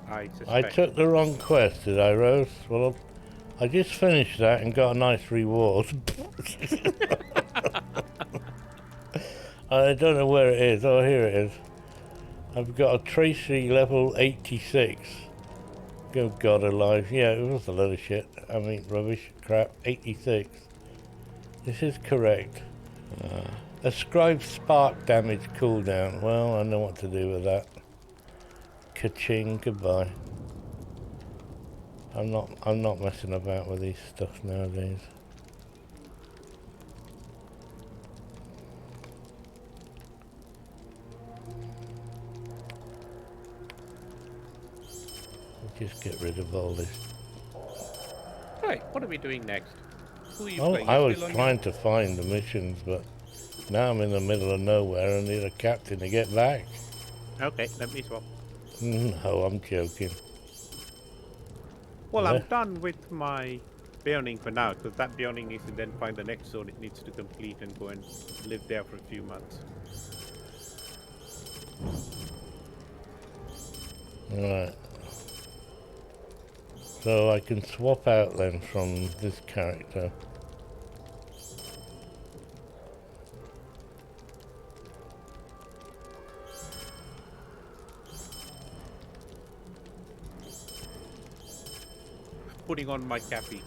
I suspect. I took the wrong quest, did I, Rose? Well, I just finished that and got a nice reward. I don't know where it is. Oh, here it is. I've got a Tracy level 86 Good God alive. Yeah, it was a lot of shit. I mean, rubbish, crap. 86. This is correct. Ascribe spark damage cooldown. Well, I know what to do with that. Ka-ching, goodbye. I'm not messing about with these stuff nowadays. Just get rid of all this. Right, what are we doing next? Who are you Oh, playing? I You was still on trying to find the missions, but now I'm in the middle of nowhere and need a captain to get back. Okay, let me swap. No, I'm joking. Well, Yeah. I'm done with my Bioning for now, because that Bioning needs to then find the next zone it needs to complete and go and live there for a few months. Alright. So I can swap out then from this character. Putting on my cappy.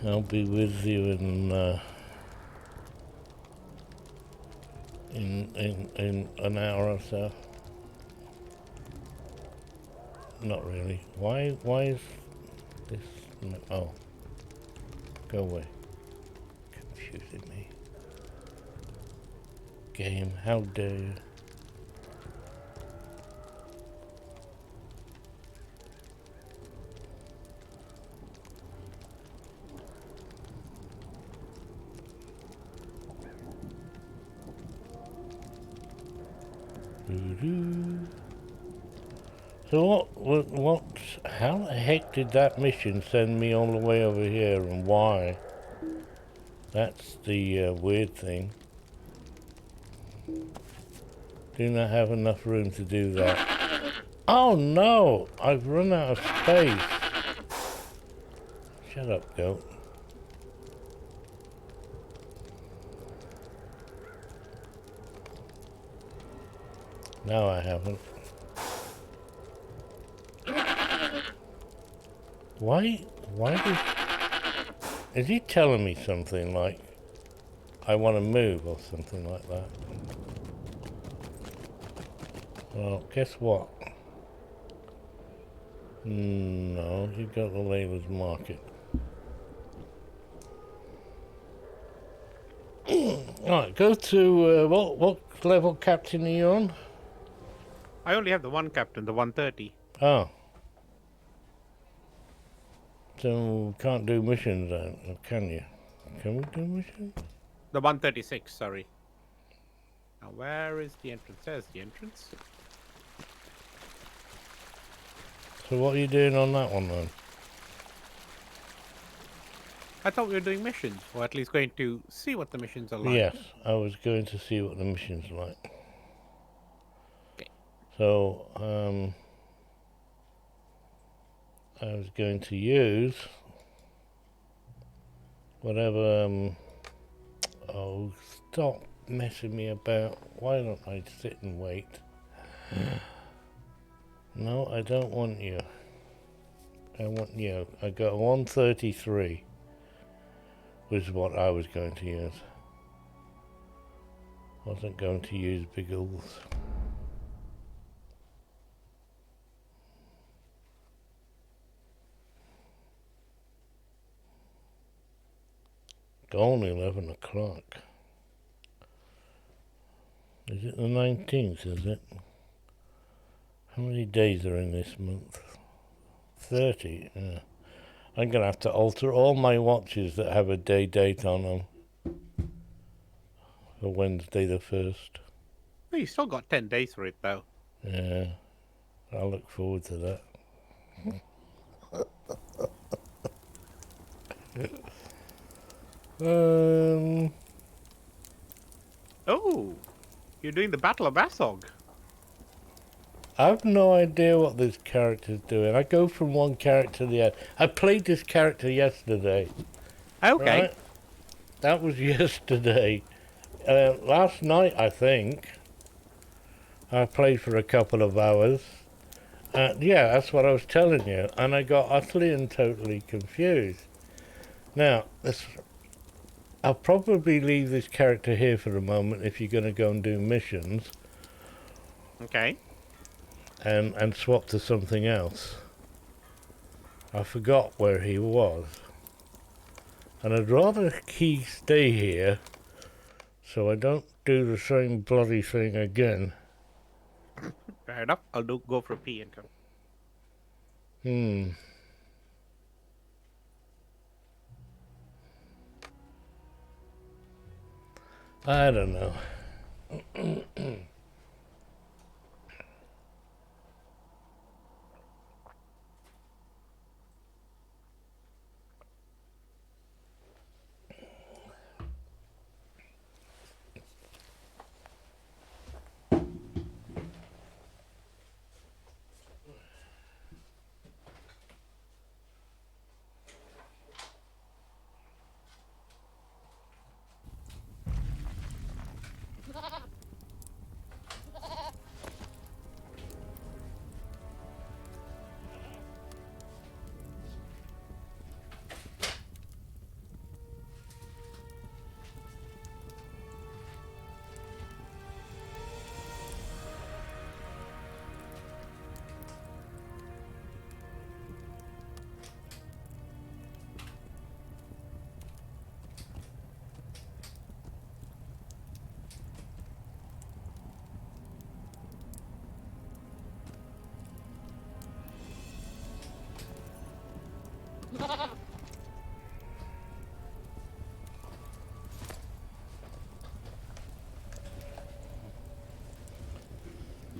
I'll be with you in an hour or so. Not really. Why is this? Oh, go away. Confusing me. Game, how dare you? So how the heck did that mission send me all the way over here and why? That's the weird thing. Do not have enough room to do that. Oh no! I've run out of space. Shut up, goat. No, I haven't. Why is he telling me something like I want to move or something like that? Well, guess what? No, you got the Layla's Market. Alright, go to, what level captain are you on? I only have the one captain, the 130. Oh. So, can't do missions then, or can you? Can we do missions? The 136, sorry. Now, where is the entrance? There's the entrance. So what are you doing on that one then? I thought we were doing missions, or at least going to see what the missions are like. Yes, I was going to see what the mission's like. Okay. So, I was going to use whatever, oh, stop messing me about. Why don't I sit and wait? No, I don't want you. I want you. I got 133 was what I was going to use. Wasn't going to use Biggles. It's only 11 o'clock. Is it the 19th, is it? How many days are in this month? 30, yeah. I'm going to have to alter all my watches that have a day date on them for Wednesday the 1st. Well, you still got 10 days for it, though. Yeah, I look forward to that. Oh, you're doing the Battle of Asog. I've no idea what this character's doing. I go from one character to the other. I played this character yesterday. Okay. Right? That was yesterday. Last night, I think, I played for a couple of hours. Yeah, that's what I was telling you. And I got utterly and totally confused. Now, I'll probably leave this character here for a moment if you're going to go and do missions. Okay. And swap to something else. I forgot where he was. And I'd rather he stay here so I don't do the same bloody thing again. Fair enough. I'll go for a pee and come. I don't know.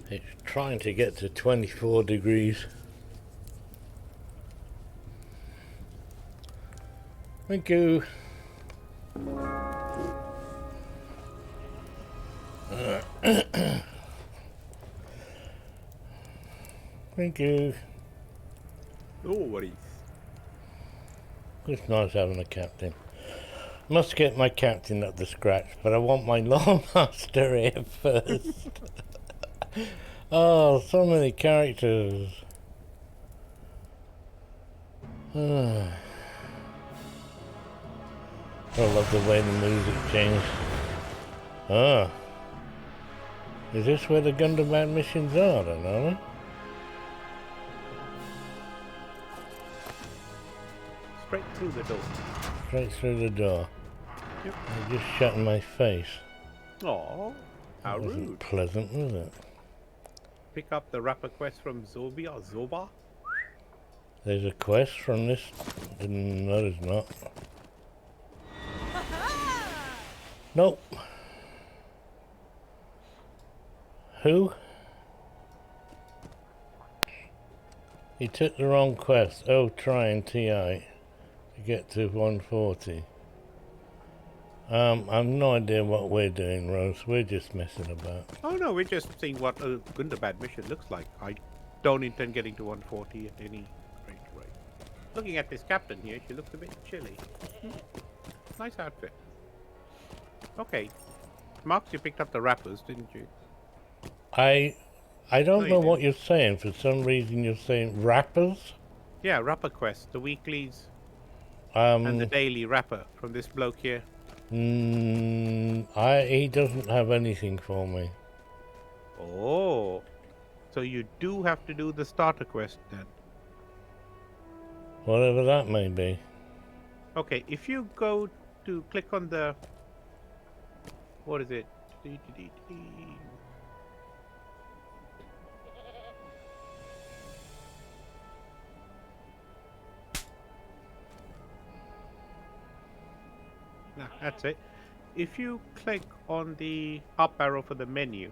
It's trying to get to 24 degrees. Thank you. Thank you. No worries. It's nice having a captain. Must get my captain up to scratch, but I want my Lawmaster here first. Oh, so many characters. I love the way the music changed. Ah. Is this where the Gundabad missions are then, are they? Straight through the door. Straight through the door. Yep. I just shut in my face. Oh, how That wasn't rude. pleasant, was it? Pick up the rapper quest from Zoba. There's a quest from this? No, there's not. Nope. Who? He took the wrong quest. Oh, trying TI to get to 140. I've no idea what we're doing, Rose. We're just messing about. Oh no, we're just seeing what a Gundabad mission looks like. I don't intend getting to 140 at any rate. Right. Looking at this captain here, she looks a bit chilly. Nice outfit. Okay. Marks, you picked up the wrappers, didn't you? I don't No, know you what you're saying. For some reason you're saying rappers? Yeah, rapper quest, the weeklies and the daily rapper from this bloke here. He doesn't have anything for me. Oh. So you do have to do the starter quest then. Whatever that may be. Okay, if you go to click on the... What is it? Nah, that's it. If you click on the up arrow for the menu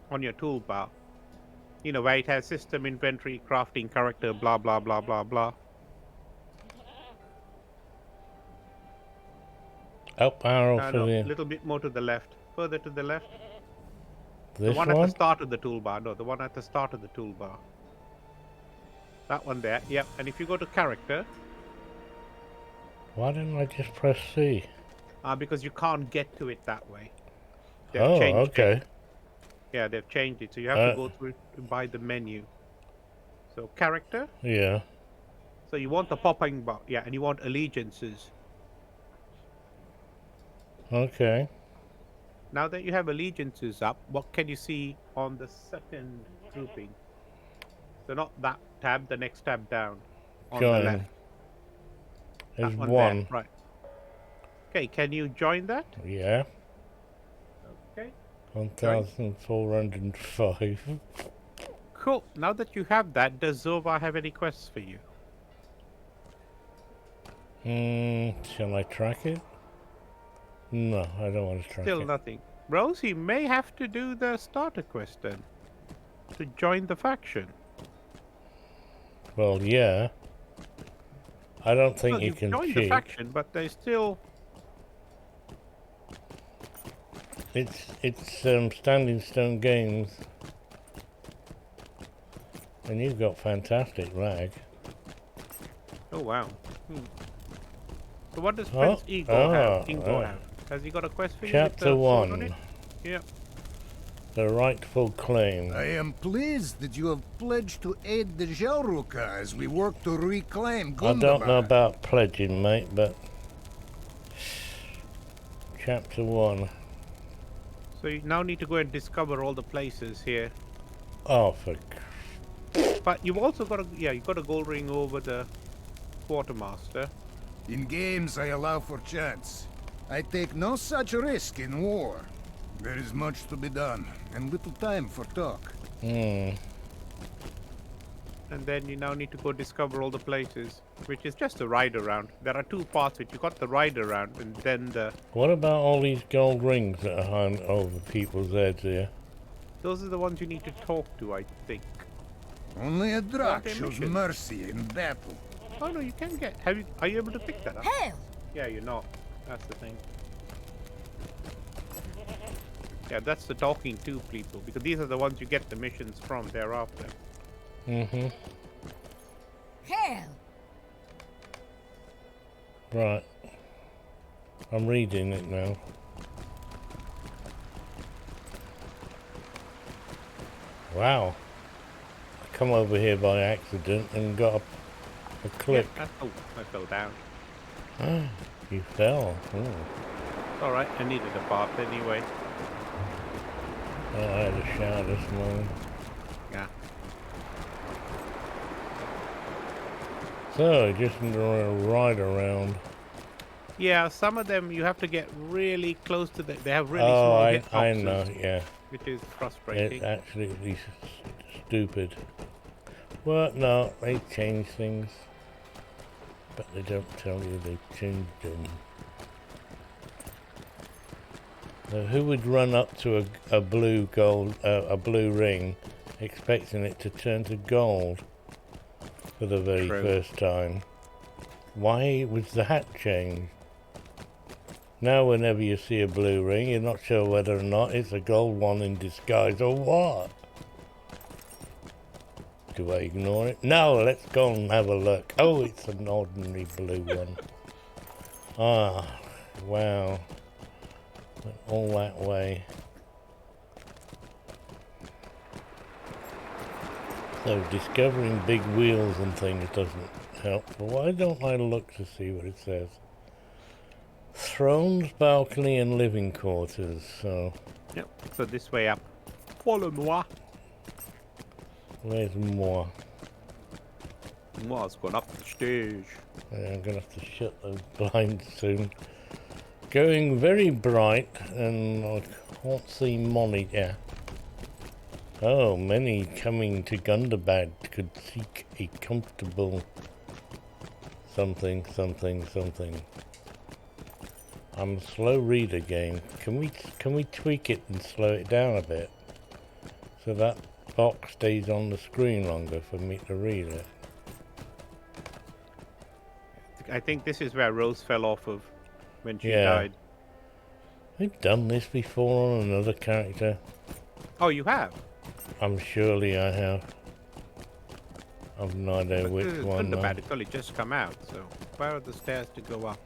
on your toolbar, you know, where it has system, inventory, crafting, character, blah, blah, blah, blah, blah. Up arrow for No, the... a little bit more to the left. Further to the left. The This one at the one? start of the toolbar. No, the one at the start of the toolbar. That one there. Yep. And if you go to character, Why didn't I just press C? because you can't get to it that way. They've Oh, changed okay. it. Yeah, they've changed it. So you have to go through it by the menu. So character. Yeah. So you want the popping bar. Yeah, and you want allegiances. Okay. Now that you have allegiances up, what can you see on the second grouping? So not that tab, the next tab down. On the Join. left. There's That one one. there, right. Okay, can you join that? Yeah. Okay. 1,405. Cool. Now that you have that, does Zova have any quests for you? Shall I track it? No, I don't want to track Still it. nothing. Rosie may have to do the starter quest then. To join the faction. Well, yeah. I don't think Well, you you've can joined the cheat. faction, but they still... It's Standing Stone Games. And you've got fantastic lag. Oh, wow. So what does Prince Ingo have? Has he got a quest for you? Chapter 1. Yeah. The rightful claim. I am pleased that you have pledged to aid the Jelruka as we work to reclaim Gundabad. I don't know about pledging, mate, but... Chapter 1. So you now need to go and discover all the places here. Oh, for... But you've also got to... Yeah, you've got a gold ring over the quartermaster. In games, I allow for chance. I take no such risk in war. There is much to be done, and little time for talk. And then you now need to go discover all the places, which is just a ride around. There are two parts which you got the ride around, and then the... What about all these gold rings that are hung over people's heads here? Those are the ones you need to talk to, I think. Only a Drak they shows missions? mercy in battle. Oh no, you can get... Are you able to pick that up? Hell! Yeah, you're not. That's the thing. Yeah, that's the talking to people, because these are the ones you get the missions from thereafter. Mm-hmm. Hell! Right. I'm reading it now. Wow. I come over here by accident and got a click. Yeah, oh, I fell down. Ah, you fell. Alright, I needed a bath anyway. I had a shower this morning. Yeah. So, just a ride around. Yeah, some of them you have to get really close to they have really Oh, small I hitboxes, know, yeah. which is frustrating. It's absolutely stupid. Well, no, they change things. But they don't tell you they changed them. So who would run up to a blue ring, expecting it to turn to gold for the very first time? Why was that changed? Now whenever you see a blue ring, you're not sure whether or not it's a gold one in disguise or what. Do I ignore it? No, let's go and have a look. Oh, it's an ordinary blue one. Ah, wow. Went all that way. So discovering big wheels and things doesn't help. But why don't I look to see what it says? Thrones, balcony and living quarters. So Yep, so this way up. Follow-moi. where's more? Moi's gone up the stage. Yeah, I'm gonna have to shut those blinds soon. Going very bright and I can't see Molly. Yeah. Oh, many coming to Gundabad could seek a comfortable something. I'm a slow reader game. Can we tweak it and slow it down a bit so that box stays on the screen longer for me to read it? I think this is where Rose fell off of when she Yeah. died. We've done this before on another character. Oh, you have? I'm surely I have. I've no idea But which this is one. Gundabad, it's only just come out, so where are the stairs to go up?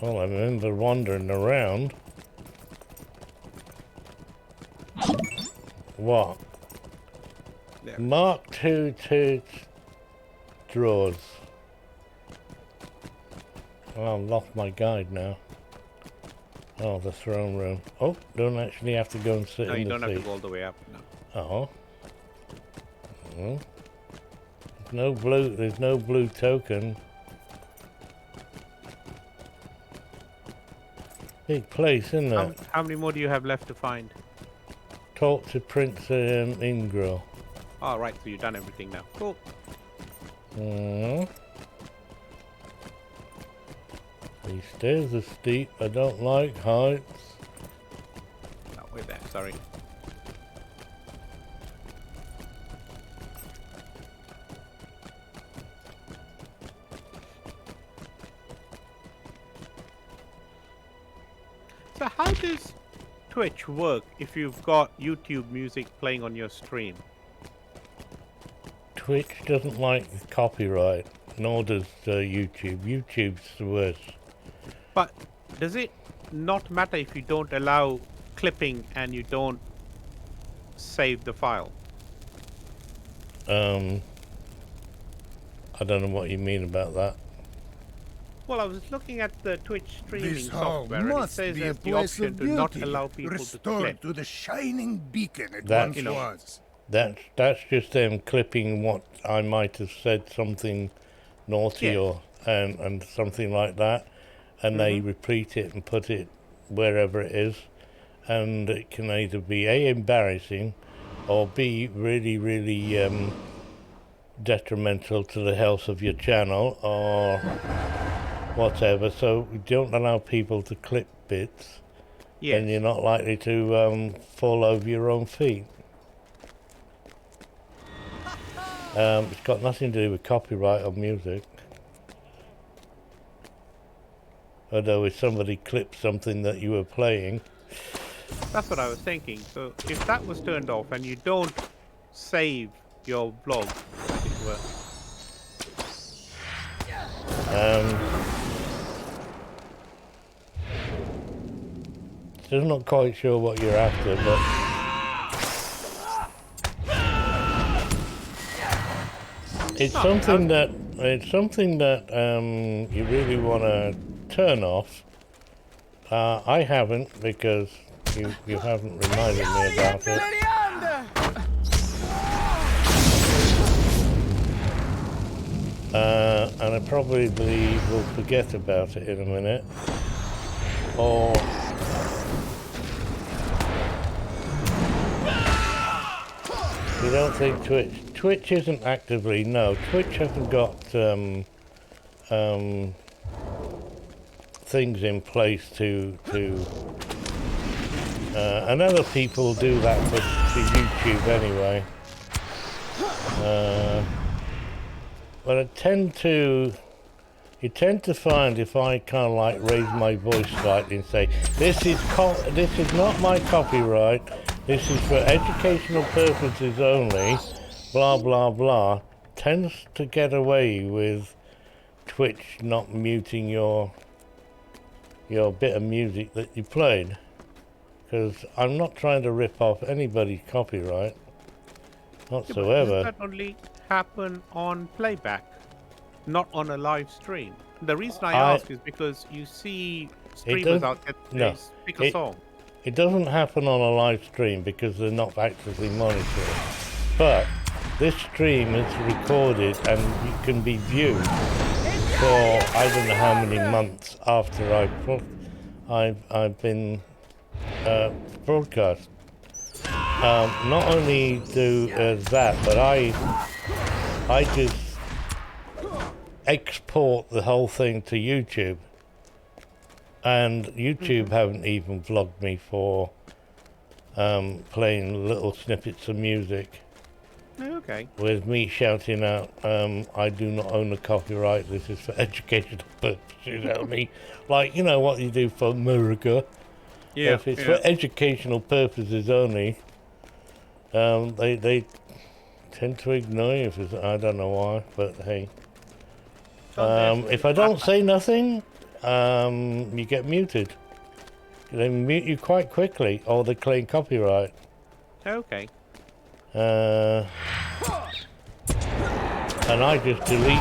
Well, I remember wandering around. What? There. Mark 2 drawers. Oh, I've lost my guide now. Oh, the throne room. Oh, don't actually have to go and sit No, in you the don't have to seat. go all the way up. No. Oh. Hmm. There's no blue token. Big place, isn't it? How many more do you have left to find? Talk to Prince Ingro. Oh, right, so you've done everything now. Cool. Hmm. These stairs are steep. I don't like heights. Oh, we're there, sorry. So how does Twitch work if you've got YouTube music playing on your stream? Twitch doesn't like copyright, nor does YouTube. YouTube's the worst. But does it not matter if you don't allow clipping and you don't save the file? I don't know what you mean about that. Well, I was looking at the Twitch streaming This hall software and it must says be a there's the place option of to not beauty, allow people to restored clip. to the shining beacon it That- once You know. was. That's just them clipping what I might have said something naughty Yeah. or and something like that, and they repeat it and put it wherever it is, and it can either be A, embarrassing, or B, really detrimental to the health of your channel or whatever. So we don't allow people to clip bits, Yes. and you're not likely to fall over your own feet. It's got nothing to do with copyright or music. Although if somebody clipped something that you were playing, That's what I was thinking. So if that was turned off and you don't save your blog, as it were, still not quite sure what you're after, but it's something that you really want to turn off. I haven't, because you haven't reminded me about it. And I probably will forget about it in a minute. Or you don't think Twitch isn't actively, no, Twitch hasn't got things in place to and other people do that for YouTube anyway. But you tend to find if I kind of like raise my voice slightly and say, this is not my copyright, this is for educational purposes only, blah blah blah, tends to get away with Twitch not muting your bit of music that you played, because I'm not trying to rip off anybody's copyright whatsoever. does that only happen on playback, not on a live stream? The reason I ask is because you see streamers out there no, pick a song. It doesn't happen on a live stream because they're not actively monitored. But this stream is recorded and it can be viewed for I don't know how many months after I've been broadcast. Not only do that, but I just export the whole thing to YouTube. And YouTube haven't even vlogged me for playing little snippets of music. Okay. With me shouting out, I do not own a copyright, this is for educational purposes only. Like, you know what you do for America. Yeah, If it's for educational purposes only, they tend to ignore you. I don't know why, but hey. If I don't say nothing, you get muted. They mute you quite quickly, or they claim copyright. Okay. And I just delete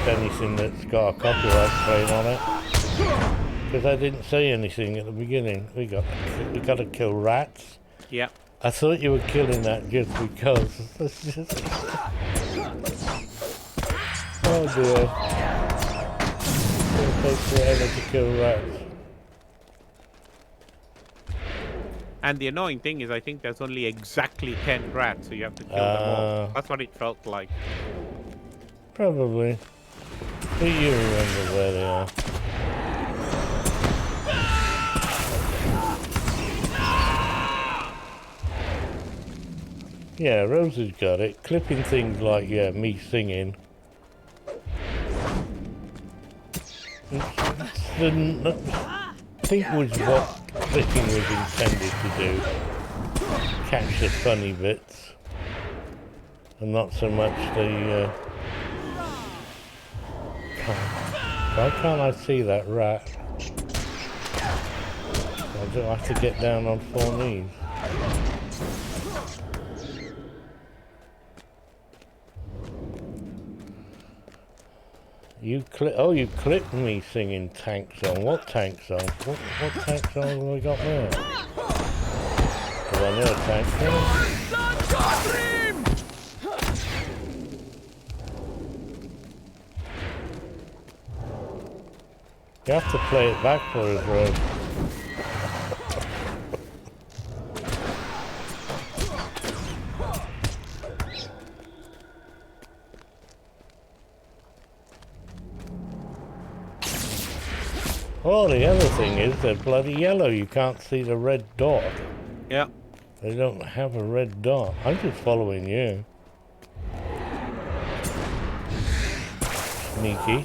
anything that's got a copyright claim on it. Because I didn't say anything at the beginning. We got to kill rats. Yeah. I thought you were killing that just because. Oh dear. It takes forever to kill rats. And the annoying thing is, I think there's only exactly 10 rats, so you have to kill them all. That's what it felt like. Probably. But you remember where they are. Yeah, Rose has got it. Clipping things like, me singing. I think was what clipping was intended to do. Catch the funny bits. And not so much the, Why can't I see that rat? I do have to get down on 4 knees. You clipped me singing Tank Song. What Tank Song? What Tank Song have we got there? Do I know a Tank Song? You have to play it back for us, Rose. Oh, the other thing is they're bloody yellow. You can't see the red dot. Yeah. They don't have a red dot. I'm just following you. Sneaky.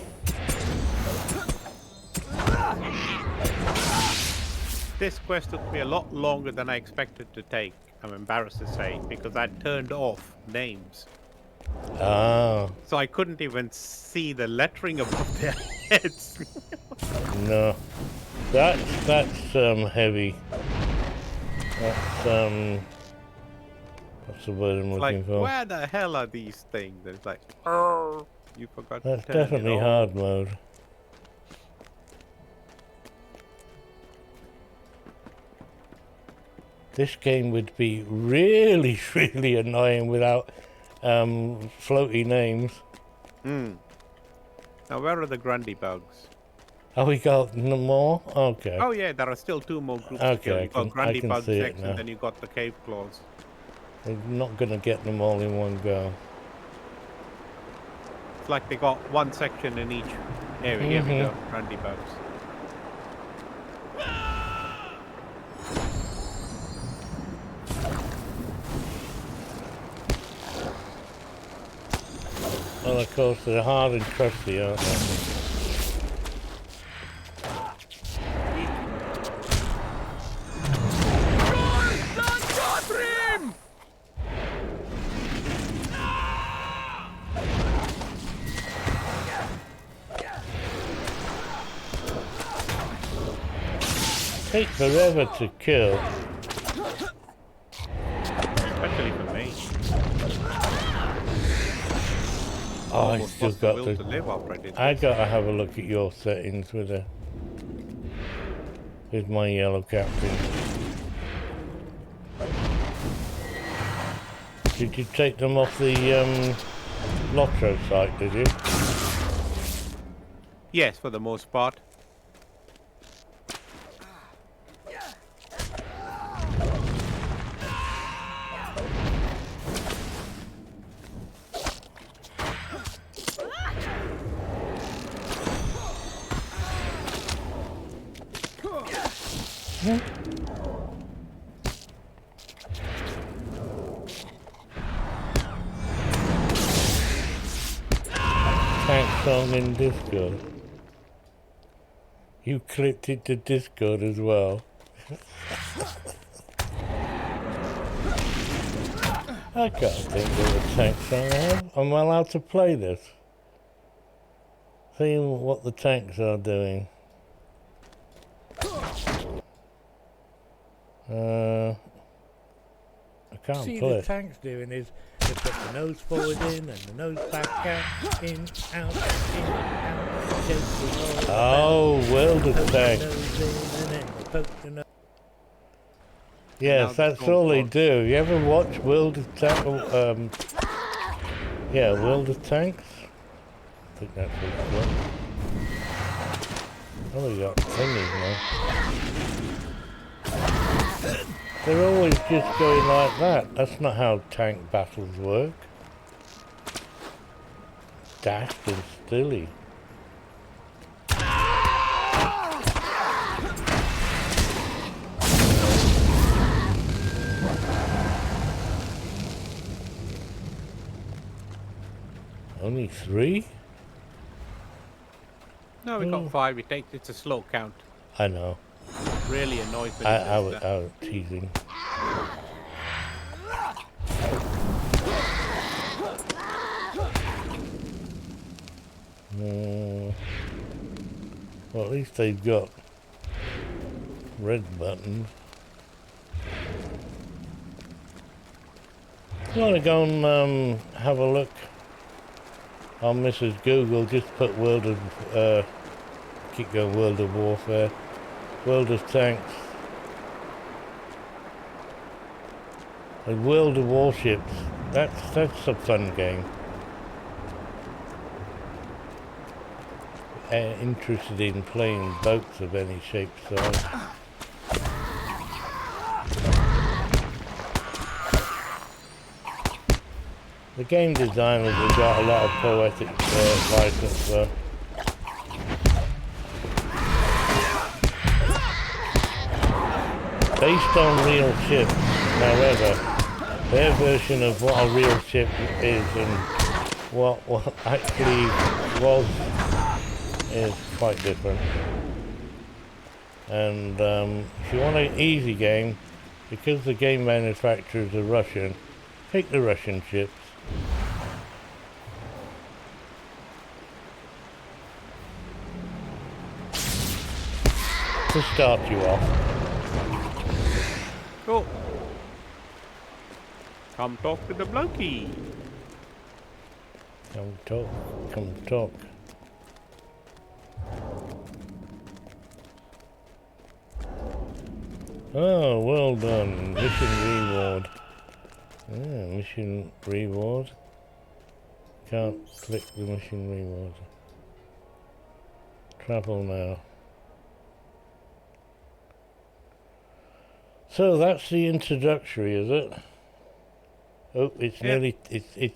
This quest took me a lot longer than I expected to take, I'm embarrassed to say, because I turned off names. Ah. So I couldn't even see the lettering above their heads. No. That's heavy. That's what's the word I'm looking Like, for? where the hell are these things? And it's like, oh, you forgot That's to turn definitely it hard mode. This game would be really, really annoying without floaty names. Hmm. Now, where are the Grandybugs? Oh, we got no more? Okay. Oh, yeah, there are still 2 more groups to Okay, kill. You got I can Grandybugs see it next, now. and then you got the Cave Claws. They're not going to get them all in one go. It's like they got 1 section in each area. Here we go, Grandybugs. Well, of course, they're hard and trusty, aren't they? Take forever to kill. Especially for me. Oh, I Almost still lost the got will to. to live after I did I this. gotta have a look at your settings with my yellow captain. Did you take them off the Lotro site? Did you? Yes, for the most part. Tank song in Discord. You clipped it to Discord as well. I can't think of the tanks I have. Am I allowed to play this? See what the tanks are doing. I can't See, play. the tank's doing is they put the nose forward in and the nose back out, in, out, in, out. Shake the Oh, World of poke the Tanks. nose in, and then they poke the nose. Yes, Now that's the all they Stormcloaks. do. You ever watch World of Tanks? Yeah, World of Tanks? I think that's what it's called. Oh, we got thingies now. They're always just going like that. That's not how tank battles work. Daft and stilly. Only 3? No, we got 5. It's a slow count. I know. Really annoys me. I was teasing. Well, at least they've got red buttons. You want to go and have a look on Mrs. Google? Just put World of keep going World of Warfare, World of Tanks, and World of Warships. That's a fun game. Interested in playing boats of any shape, size. The game designers have got a lot of poetic license though. Based on real ships, however, their version of what a real ship is and what actually was is quite different. And if you want an easy game, because the game manufacturers are Russian, pick the Russian ships. To start you off. Cool. Come talk to the blokey. Come talk. Oh, well done. Mission reward. Yeah, mission reward. Can't click the mission reward. Travel now. So that's the introductory, is it? Oh, it's nearly, it's Do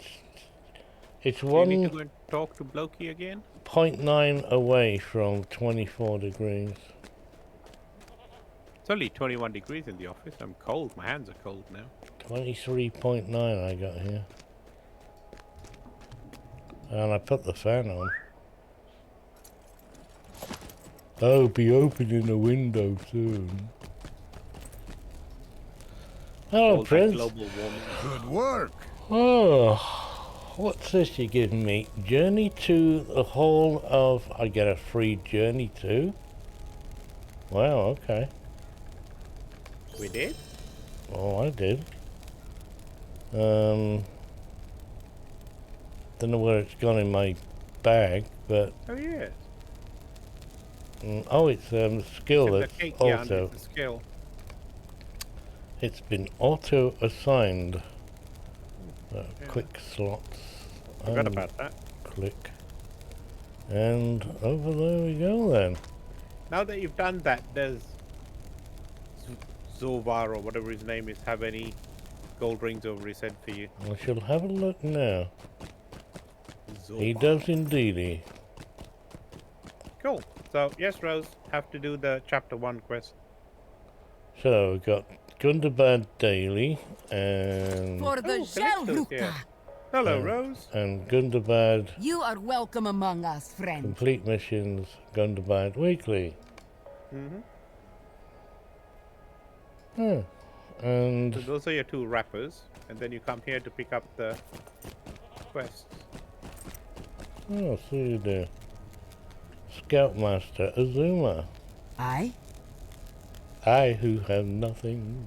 you need to go and talk to blokey again? 1.9 away from 24 degrees. It's only 21 degrees in the office. I'm cold. My hands are cold now. 23.9 I got here. And I put the fan on. I'll be opening the window soon. Hello, All that Prince. global warming. Good work. Oh, what's this you're giving me? Journey to the Hall of... I get a free journey too? Wow, okay. We did? Oh, I did. Don't know where it's gone in my bag, but... Oh, yes. oh, it's skill The that's cake, yeah, auto. under the skill. It's been auto-assigned. Quick slots. Forgot and about that. Click. And over there we go then. Now that you've done that, does Zovar or whatever his name is have any gold rings over his head for you? I shall have a look now. He Zovar. does indeedy. Cool. So, yes, Rose, have to do the chapter 1 quest. So we've got Gundabad Daily and For the Oh, Callisto's here. Gelruka! Hello, Rose. Gundabad You are welcome among us, friend. Complete Missions Gundabad Weekly. Mm-hmm. Hmm. And So those are your 2 wrappers, and then you come here to pick up the quests. oh, see you there. Scoutmaster Azuma. I? I who have nothing.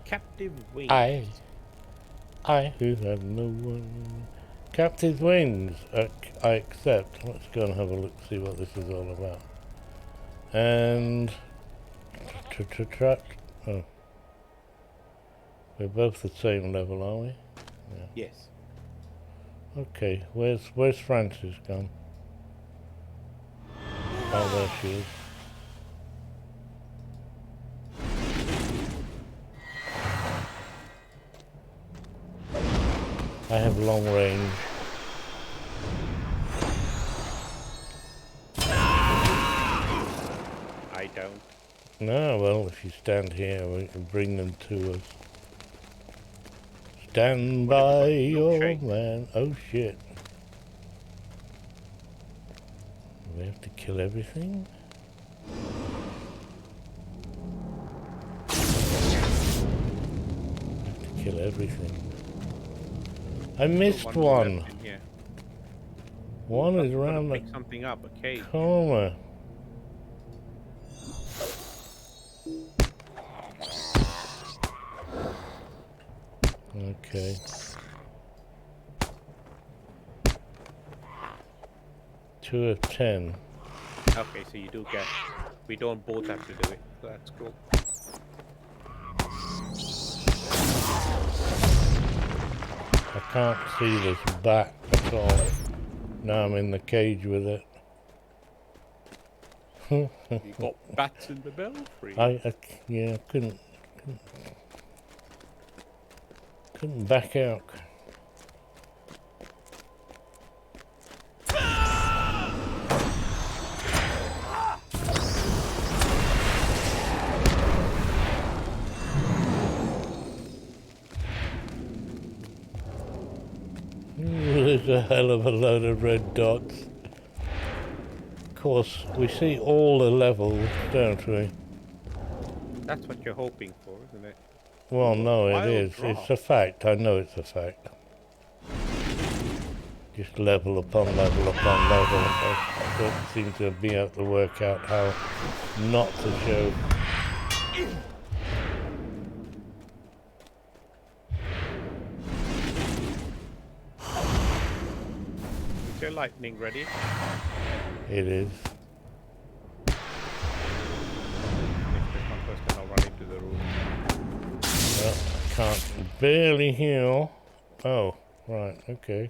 Captive wings. I who have no one. Captive wings. I accept. Let's go and have a look, see what this is all about. And oh, we're both the same level, are we? Yeah. Yes. Okay. Where's Francis gone? Oh, there she is. I have long range. I don't. No, well, if you stand here, we can bring them to us. Stand by your man. Oh shit. We have to kill everything? We have to kill everything. I missed one. One is around the pick something up, a cage. corner. Okay. Two of 10. Okay, so you do get. We don't both have to do it. So that's cool. I can't see this bat at all. Now I'm in the cage with it. You got bats in the belfry. Yeah, couldn't back out. There's a hell of a load of red dots. Of course, we see all the levels, don't we? That's what you're hoping for, isn't it? Well, no, it Wild is. draw. It's a fact. I know it's a fact. Just level upon level upon level. I don't seem to be able to work out how not to show. Is your lightning ready? It is. If this one first, then I'll run into the room. Well, I can't barely heal. Oh, right, okay.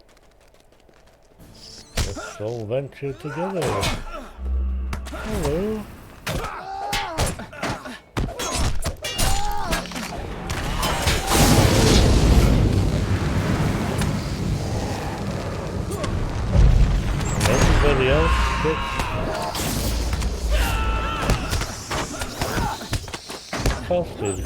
Let's all venture together. Hello. Everybody else gets busted.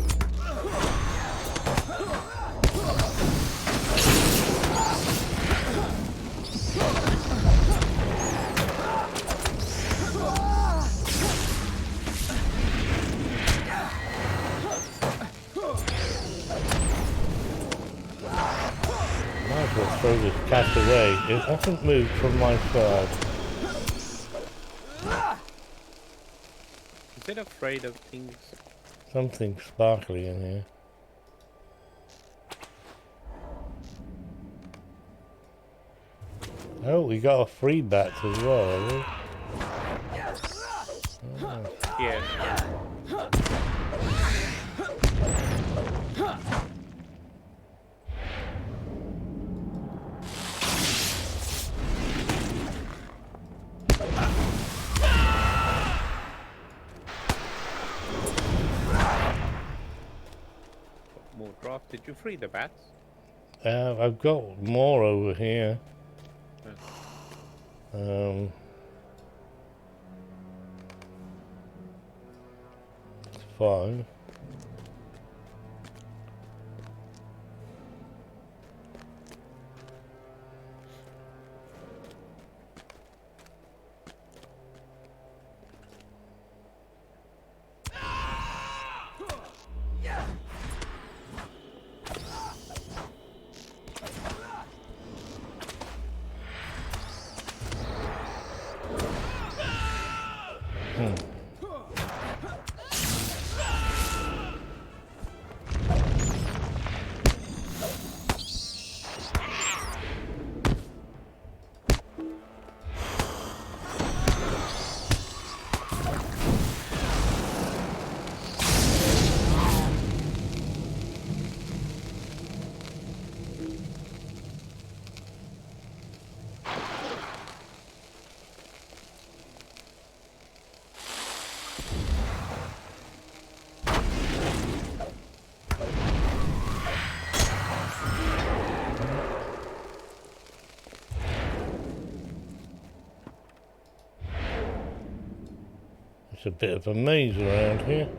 Might as well throw this cat away. It hasn't moved from my side. Is it afraid of things? Something sparkly in here. Oh, we got a free bat as well, have we? Oh. Yeah. More draft. Did you free the bats? I've got more over here. It's 5. It's a bit of a maze around here.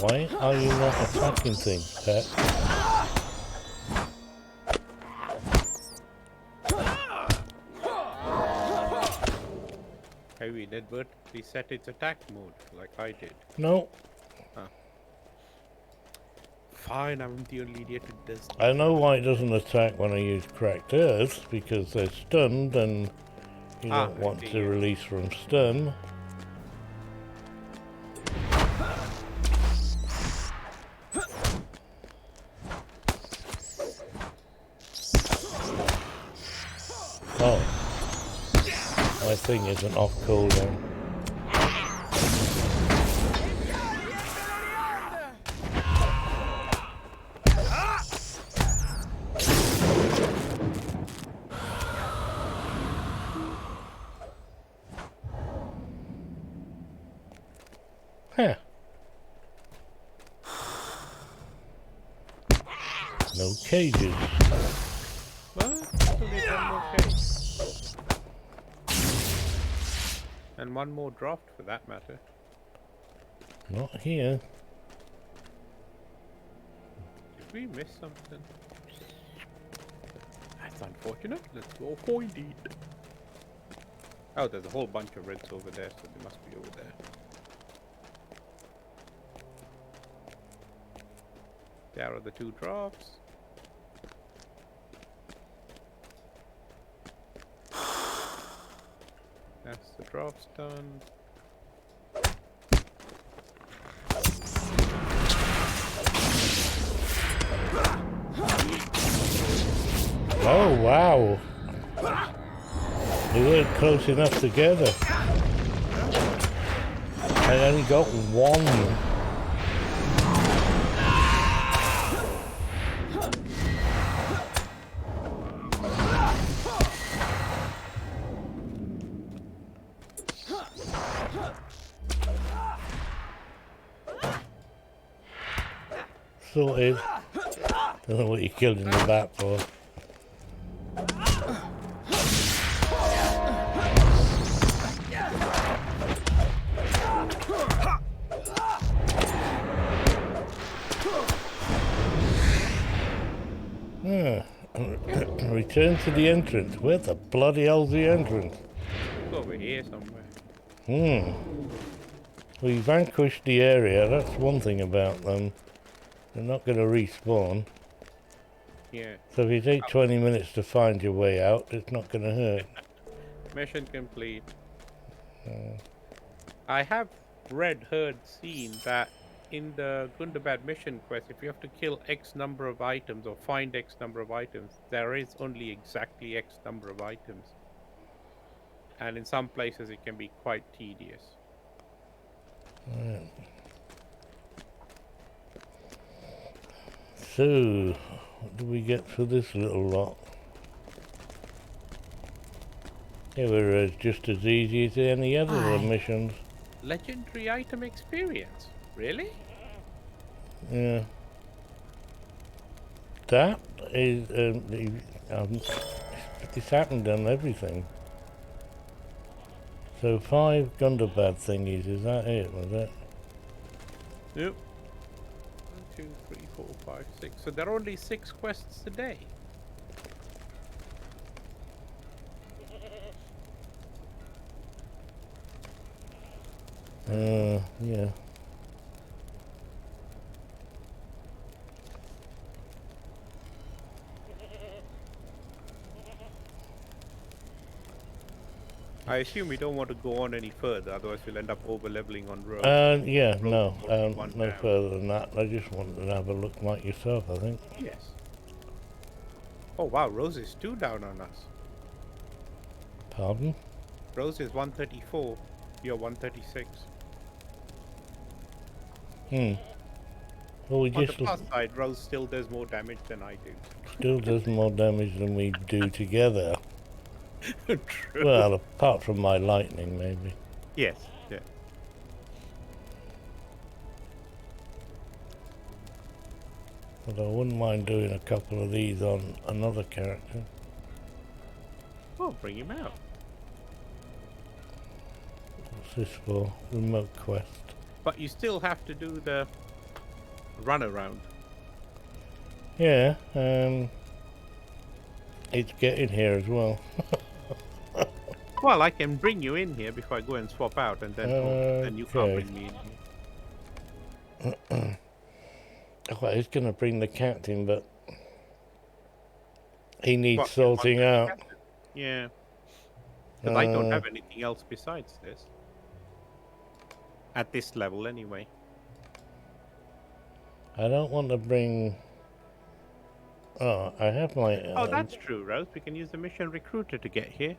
Why are you not attacking things, Pet? Have you inadvertently set its attack mode like I did? No. Fine, I'm the only idiot who does that. I know why it doesn't attack when I use cracked earth, because they're stunned and you don't want to release from stun. Oh. My thing isn't off cooldown. Huh. No cages. What? Only one more cage. And one more draft for that matter. Not here. Did we miss something? That's unfortunate. Let's go find it. Oh, there's a whole bunch of reds over there, so they must be over there. There are the two drops. That's the drops done. Oh, wow. They weren't close enough together. I only got one. Sorted. Don't know what you killed in the back for. Return to the entrance. Where the bloody hell's the entrance? It's over here somewhere. We vanquished the area, that's one thing about them. They're not going to respawn. Yeah. So if you take 20 minutes to find your way out, it's not going to hurt. Mission complete. I have heard, seen that in the Gundabad mission quest, if you have to kill X number of items or find X number of items, there is only exactly X number of items. And in some places it can be quite tedious. Right. So, what do we get for this little lot? They were just as easy as any other missions. Legendary item experience? Really? Yeah. That is, it's happened on everything. So 5 Gundabad thingies, is that it, was it? Yep. 1, 2, 3, 4, 5, 6. So there are only 6 quests a day. Yeah. I assume we don't want to go on any further, otherwise we'll end up over-leveling on road. Yeah, no, one no down. further than that. I just wanted to have a look like yourself, I think. Yes. Oh wow, Rose is 2 down on us. Pardon? Rose is 134, you're 136. Well, we On just the plus side, Rose still does more damage than I do. still does more damage than we do together. True. Well, apart from my lightning, maybe. Yes. Yeah. But I wouldn't mind doing a couple of these on another character. Oh, bring him out. What's this for? Remote quest. But you still have to do the run around. Yeah, it's getting here as well. Well, I can bring you in here before I go and swap out, and then you can't Okay. bring me in here. Oh, he's gonna bring the captain, but he needs What, sorting you want out. the captain? Yeah. Because I don't have anything else besides this. At this level, anyway. I don't want to bring. Oh, I have my. Oh, that's true, Rose. We can use the mission recruiter to get here.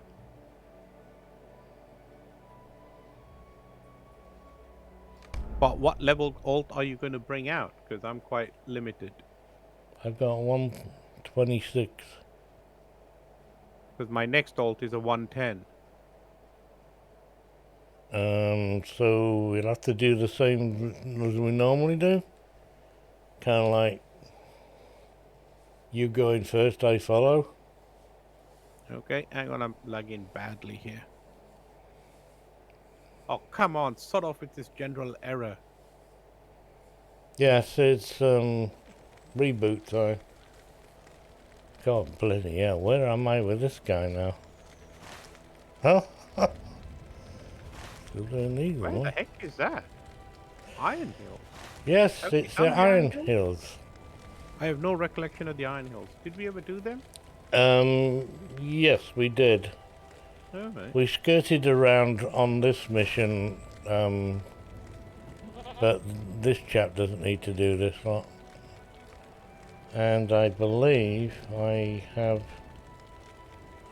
But what level alt are you going to bring out? Because I'm quite limited. I've got 126. Because my next alt is a 110. So we'll have to do the same as we normally do. Kind of like you going first, I follow. Okay, hang on, I'm lagging badly here. Oh, come on, sort off with this general error. Yes, it's reboot time. God bloody hell, where am I with this guy now? Huh? Still doing these Where the ones. heck is that? Iron Hill. Yes, Have we it's done the the Iron Iron Hills? Hills. I have no recollection of the Iron Hills. Did we ever do them? Yes, we did. Alright. We skirted around on this mission, but this chap doesn't need to do this lot. And I believe I have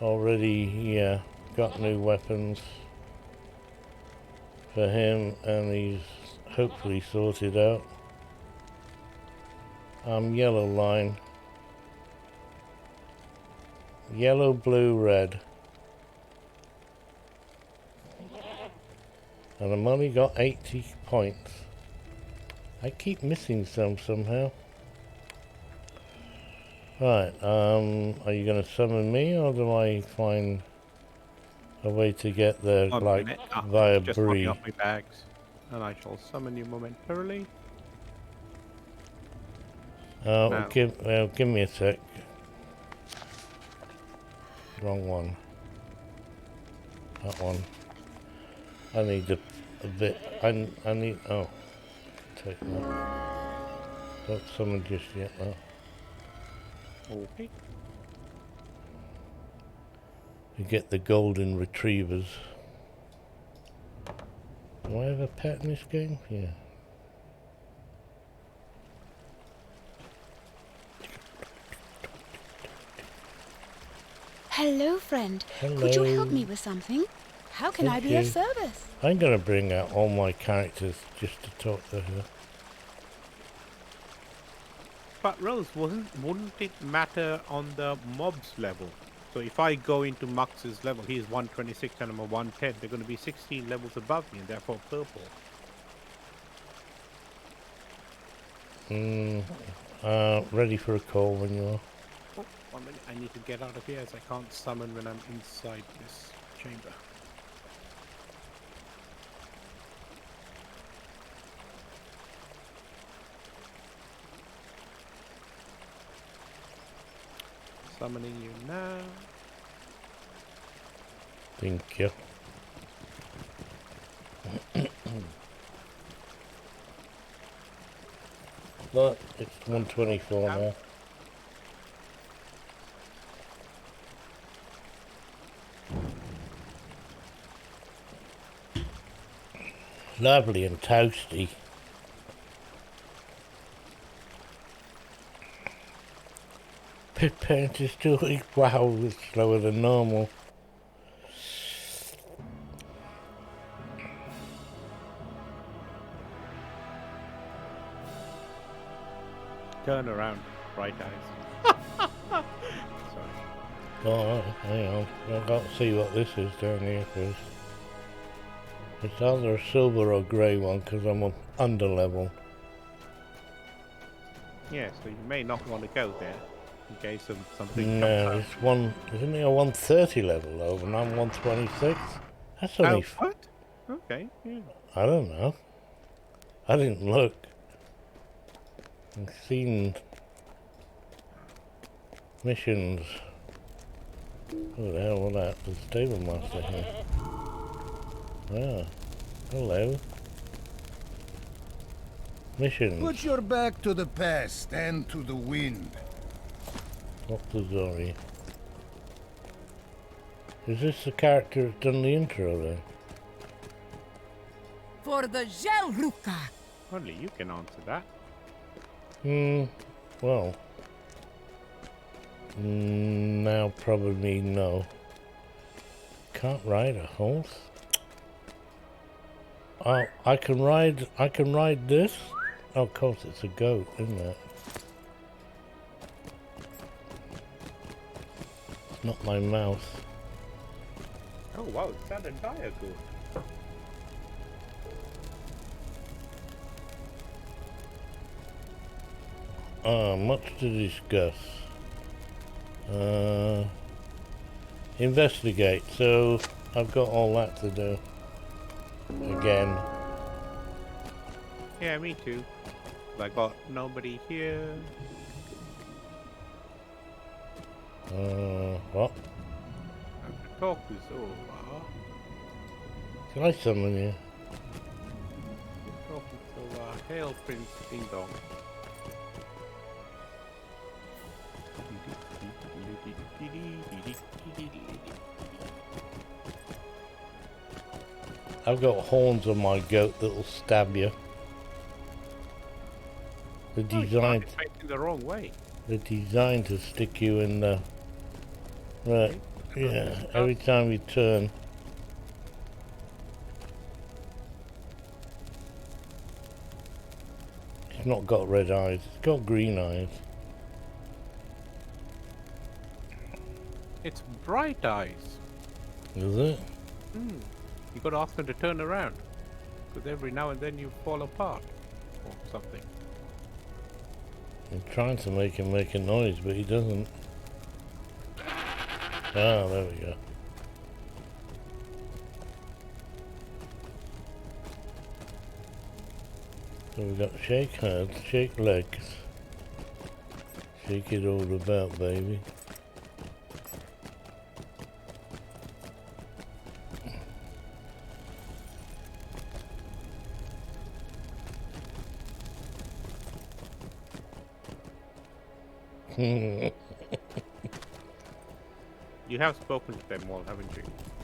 already, got new weapons for him, and he's hopefully sorted out. Yellow line. Yellow, blue, red. And I've only got 80 points. I keep missing some somehow. Right, are you gonna summon me, or do I find a way to get there, One like, minute. via Just locking Bree? up my bags. And I shall summon you momentarily. Now. Give me a sec. Wrong one. That one. I need a bit. I need. Oh, take that. Don't summon just yet, though. Okay. You get the golden retrievers. Do I have a pet in this game? Yeah. Hello, friend. Hello. Could you help me with something? How can I be of Okay. service? I'm gonna bring out all my characters just to talk to her. But Rose, wouldn't it matter on the mobs level? So if I go into Mux's level, he's 126 and I'm a 110. They're going to be 16 levels above me and therefore purple. Ready for a call when you are. Oh, 1 minute. I need to get out of here as I can't summon when I'm inside this chamber. Summoning you now. Thank you. Look, it's 124 now. Lovely and toasty. Pit paint is doing wow, it's slower than normal. Turn around, bright eyes. Sorry. Oh, hang on. I've got to see what this is down here first. It's either a silver or grey one because I'm under level. Yeah, so you may not want to go there in case something No, comes it's one. Isn't it a 130 level though, and I'm 126? That's up. only. Oh, what? Okay, yeah. I don't know. I didn't look. I've seen missions. Who the hell was that? The stable master here. Ah, hello. Missions. Put your back to the past and to the wind. What's the story? Is this the character that's done the intro then? For the Jelruka! Only you can answer that. Well. Now probably no. Can't ride a horse? Oh, I can ride this? Oh, of course it's a goat, isn't it? It's not my mouse. Oh wow, it sounded dire good. Much to discuss. Investigate. So I've got all that to do. Again. Yeah, me too. I got nobody here. What? And the talk is over. Can I summon you? The talk is over. Hail Prince Ding Dong. I've got horns on my goat that'll stab you. They're designed. It's facing the wrong way. They're designed to stick you in the. Right. Yeah. Every time you turn. It's not got red eyes. It's got green eyes. It's bright eyes. Is it? You got to ask them to turn around, because every now and then you fall apart or something. I'm trying to make him make a noise, but he doesn't. Ah, there we go. So we've got shake hands, shake legs. Shake it all about, baby. You have spoken to them all, haven't you?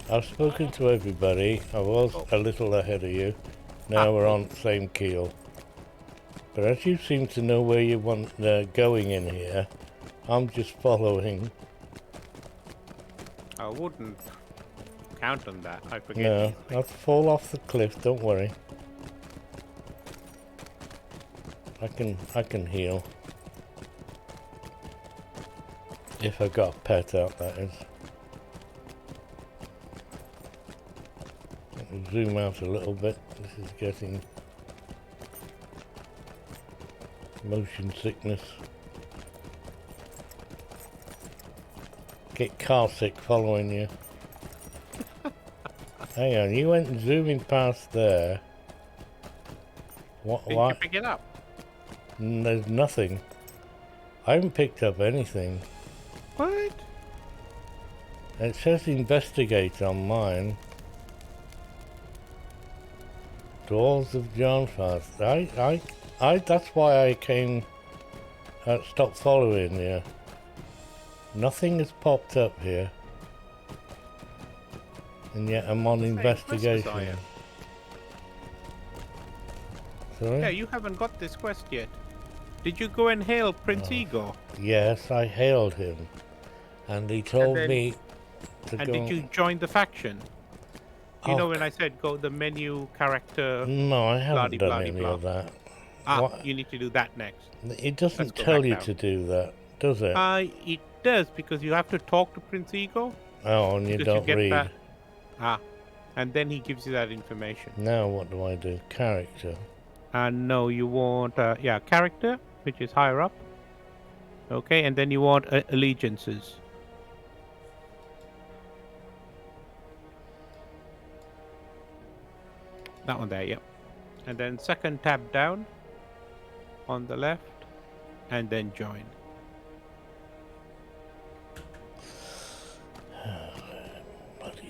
I've spoken to everybody. I was a little ahead of you. Now we're on the same keel. But as you seem to know where you want going in here, I'm just following. I wouldn't count on that. I forget. No, I'll fall off the cliff. Don't worry. I can heal. If I got a pet out, that is. Zoom out a little bit. This is getting motion sickness. Get car sick following you. Hang on, you went zooming past there. What? Did you pick it up? There's nothing. I haven't picked up anything. What? It says investigate on mine. Dwarves of Johnfast. That's why I came, stopped following you. Nothing has popped up here. And yet I'm on investigation. Sorry? Yeah, you haven't got this quest yet. Did you go and hail Prince Igor? Yes, I hailed him. And he told me to go... And did you join the faction? You know when I said go the menu character... No, I haven't done any of that. You need to do that next. It doesn't tell you to do that. Does it? It does, because you have to talk to Prince Ego. Oh, and you because don't get read. That. And then he gives you that information. Now what do I do? Character. No, you want character, which is higher up. Okay, and then you want allegiances. That one there, yep. And then second tab down on the left, and then join.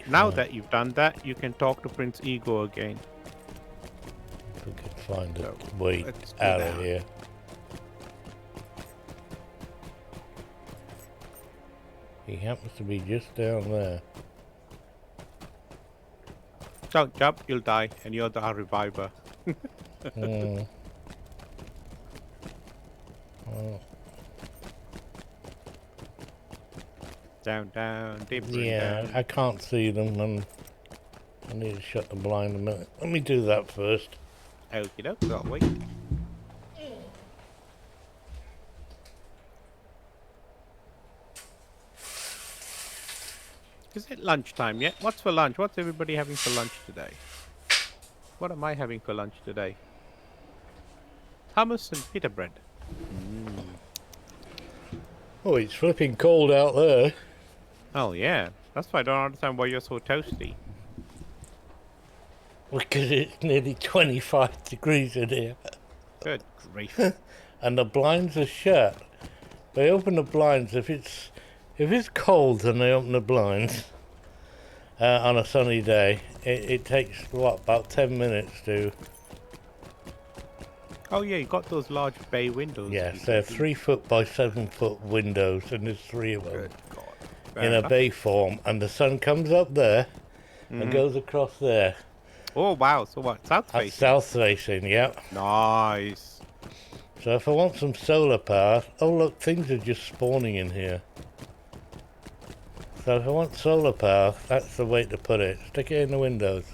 Now that you've done that, you can talk to Prince Ego again. If we can find a So, way let's do out that. of here. He happens to be just down there. Don't jump, you'll die, and you're the reviver. Hmm. Well, Down, deeper yeah, down. I can't see them, and I need to shut the blind a minute. Let me do that first. Okie doke, I'll wait. Is it lunchtime yet? What's for lunch? What's everybody having for lunch today? What am I having for lunch today? Hummus and pita bread. Oh, it's flipping cold out there. Oh yeah, that's why I don't understand why you're so toasty. Because it's nearly 25 degrees in here. Good grief. And the blinds are shut. They open the blinds if it's cold and they open the blinds on a sunny day. It takes what, about 10 minutes to. Oh yeah, you got those large bay windows. Yes, they're 3 foot by 7 foot windows, and there's 3 of them Good God. Fair in enough. a bay form, and the sun comes up there and goes across there. Oh wow, so what? South That's facing? south facing, yeah. Nice. So if I want some solar power, oh look, things are just spawning in here. So if I want solar power, that's the way to put it. Stick it in the windows.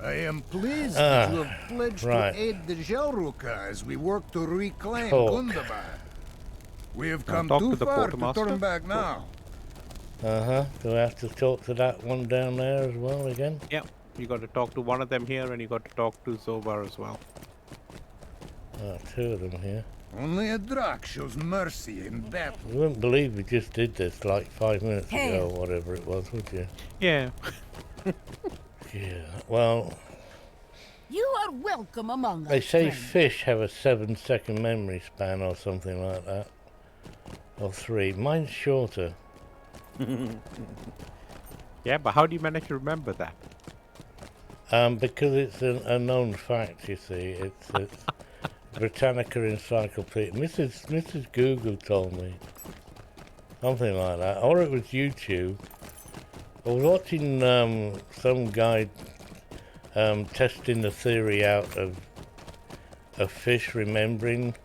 I am pleased that you have pledged right. to aid the Jelruka as we work to reclaim Talk. Gundabad. We have Now come talk too to the far to quartermaster. turn back now. Uh-huh. Do I have to talk to that one down there as well again? Yep. You got to talk to one of them here, and you got to talk to Zobar as well. Oh, 2 of them here. Only a Drak shows mercy in battle. You wouldn't believe we just did this like 5 minutes Hey. ago or whatever it was, would you? Yeah. Yeah. Well, You are welcome among us. they say friend. fish have a 7-second memory span or something like that. Or 3. Mine's shorter. Yeah, but how do you manage to remember that? Because it's a known fact, you see. It's Britannica Encyclopedia. Mrs. Google told me. Something like that. Or it was YouTube. I was watching some guy testing the theory out of fish remembering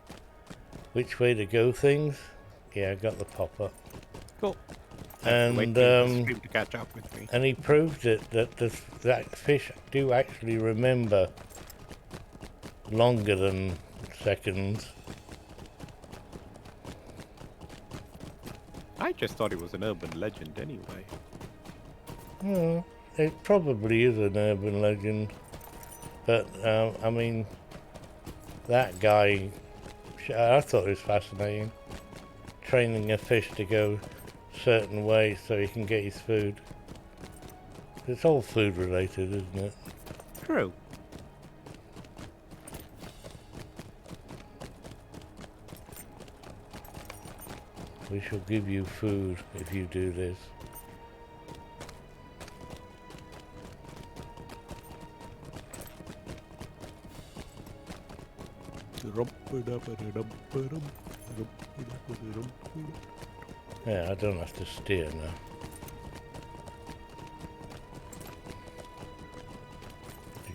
which way to go things. Yeah, I got the pop-up. Cool. And Wait for the stream to catch up with me. and he proved it that fish do actually remember longer than seconds. I just thought it was an urban legend anyway. Well, it probably is an urban legend, but I mean, that guy, I thought it was fascinating, training a fish to go certain ways so he can get his food. It's all food related, isn't it? True. We shall give you food if you do this. Yeah, I don't have to steer now.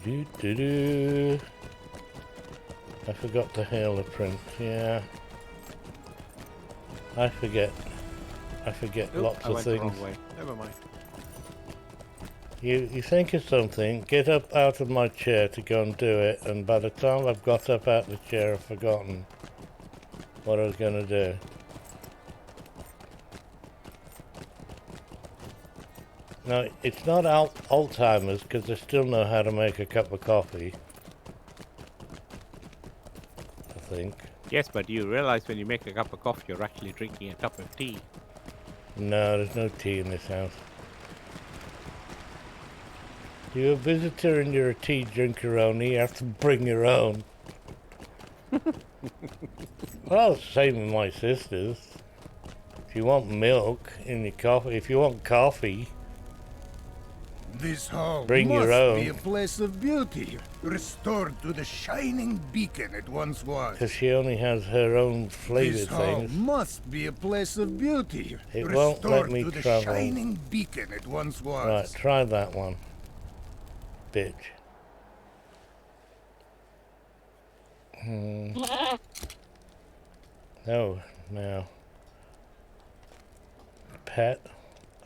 Do-do-do-do. I forgot to hail the prince, yeah. I forget Oop, lots I of went the things. wrong way. Never mind. You think of something, get up out of my chair to go and do it, and by the time I've got up out of the chair, I've forgotten. what I was gonna do. No, it's not Alzheimer's because I still know how to make a cup of coffee. I think. Yes, but you realize when you make a cup of coffee, you're actually drinking a cup of tea. No, there's no tea in this house. You're a visitor and you're a tea drinker only. You have to bring your own. Well, same with my sisters. If you want milk in your coffee, if you want coffee, This hall bring must your own. be a place of beauty, restored to the shining beacon it once was. Because she only has her own flavored This hall things. must be a place of beauty, It won't let restored me to the travel. shining beacon it once was. Right, try that one. Bitch. No, now. Pet.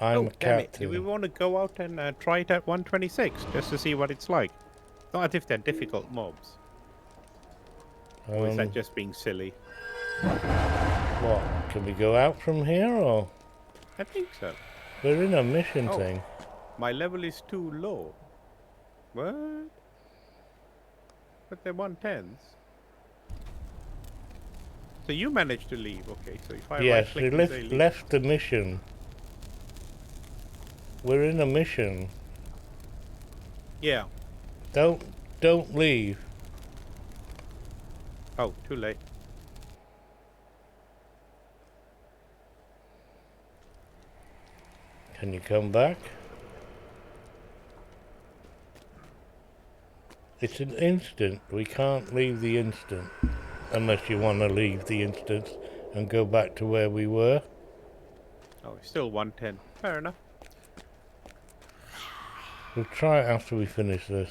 I'm a Damn it. Do we captain. want to go out and try it at 126 just to see what it's like? Not as if they're difficult mobs. Or is that just being silly? What? Can we go out from here or? I think so. We're in a mission Oh. thing. My level is too low. What? But they're 110s. So you managed to leave, okay. So if I Yes, we right-click and say leave. left the mission. We're in a mission. Yeah. Don't leave. Oh, too late. Can you come back? It's an instant. We can't leave the instant. Unless you want to leave the instant and go back to where we were. Oh, it's still 110. Fair enough. We'll try it after we finish this.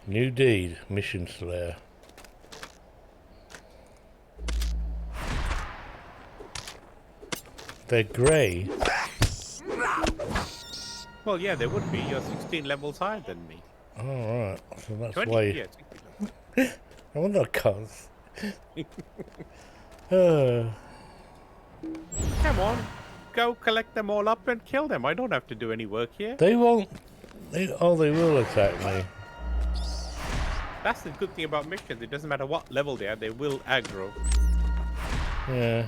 New deed, mission slayer. They're grey. Well, yeah, they would be. You're 16 levels higher than me. Alright, so that's 20? why... Yeah, 16 levels. I wonder cause. Come on. Go collect them all up and kill them. I don't have to do any work here. They won't... they will attack me. That's the good thing about missions. It doesn't matter what level they are, they will aggro. Yeah.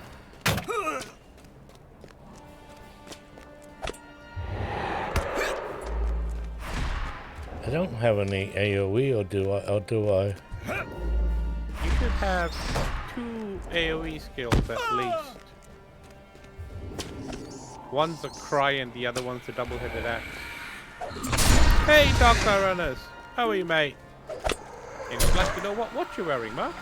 I don't have any AoE, or do I? You should have 2 AoE skills at least. One's a cry and the other one's a double-headed axe. Hey, Dr. Runners! How are you, mate? In fact, you know what you wearing, Max?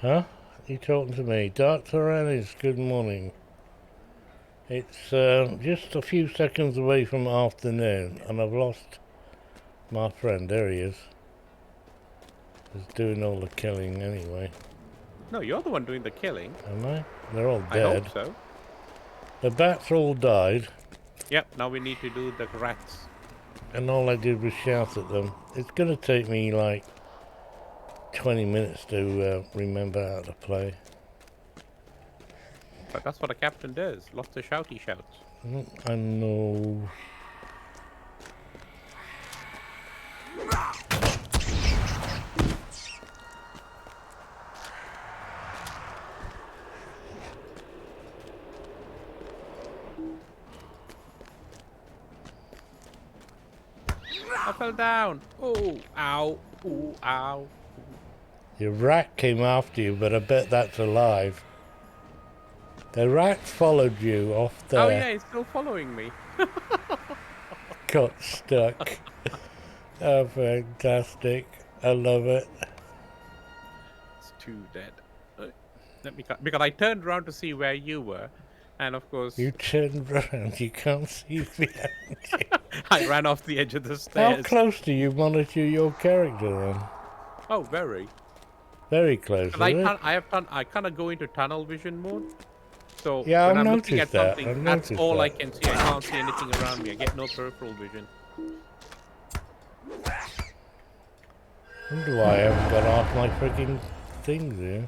Huh? You talking to me? Dr. Ennis, good morning. It's just a few seconds away from afternoon, and I've lost my friend. There he is. He's doing all the killing anyway. No, you're the one doing the killing. Am I? They're all I dead. hope so. The bats all died, Yep, now we need to do the rats. and all I did was shout at them. It's gonna take me like 20 minutes to remember how to play. But that's what a captain does. Lots of shouty shouts. I know. I fell down. Oh, ow. Ooh, ow. Your rat came after you, but I bet that's alive. The rat followed you off there. Oh yeah, he's still following me. Got stuck. Oh, fantastic. I love it. It's too dead. Let me cut. Because I turned around to see where you were. And of course, You turned round, you can't see behind you. I ran off the edge of the How stairs. close do you monitor your character then? Oh, very. Very close, And is it? I kind of go into tunnel vision mode. So Yeah, when I've I'm looking at noticed that. something, I've that's noticed all I that. can see. I can't see anything around me. I get no peripheral vision. Wonder why I haven't got half my freaking things here.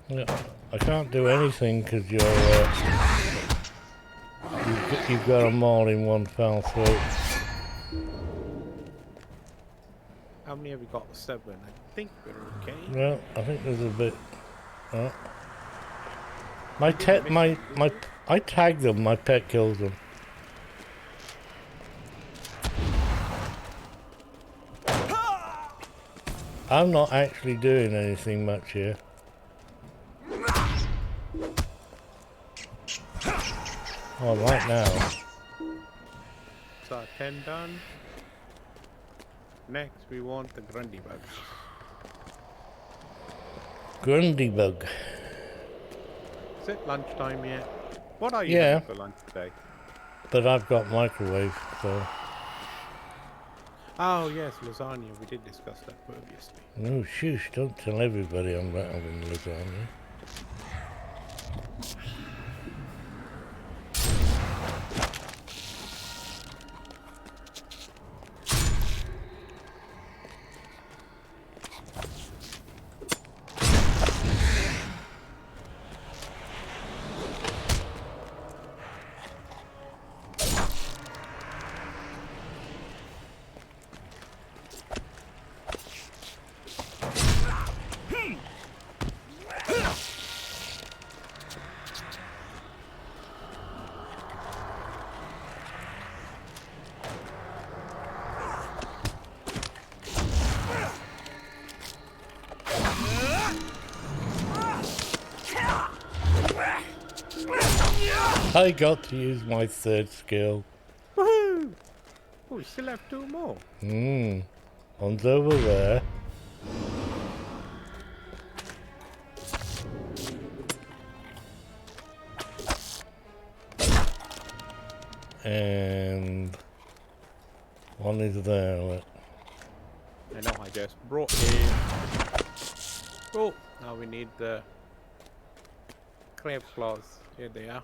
Yeah, I can't do anything because you've got them all in one fell swoop. How many have we got? 7. I think we're okay. Well, I think there's a bit. Oh. I tag them. My pet kills them. I'm not actually doing anything much here. Oh, right now. So 10 done. Next, we want the Gundabad. Gundabad. Is it lunchtime yet? What are you Yeah. having for lunch today? But I've got microwave, so. Oh yes, lasagna. We did discuss that previously. No, shush, don't tell everybody I'm not having lasagna. I got to use my third skill. Woohoo! Oh, we still have 2 more. One's over there. And one is there. Look. I know, I just brought in. Oh, now we need the crab claws. Here they are.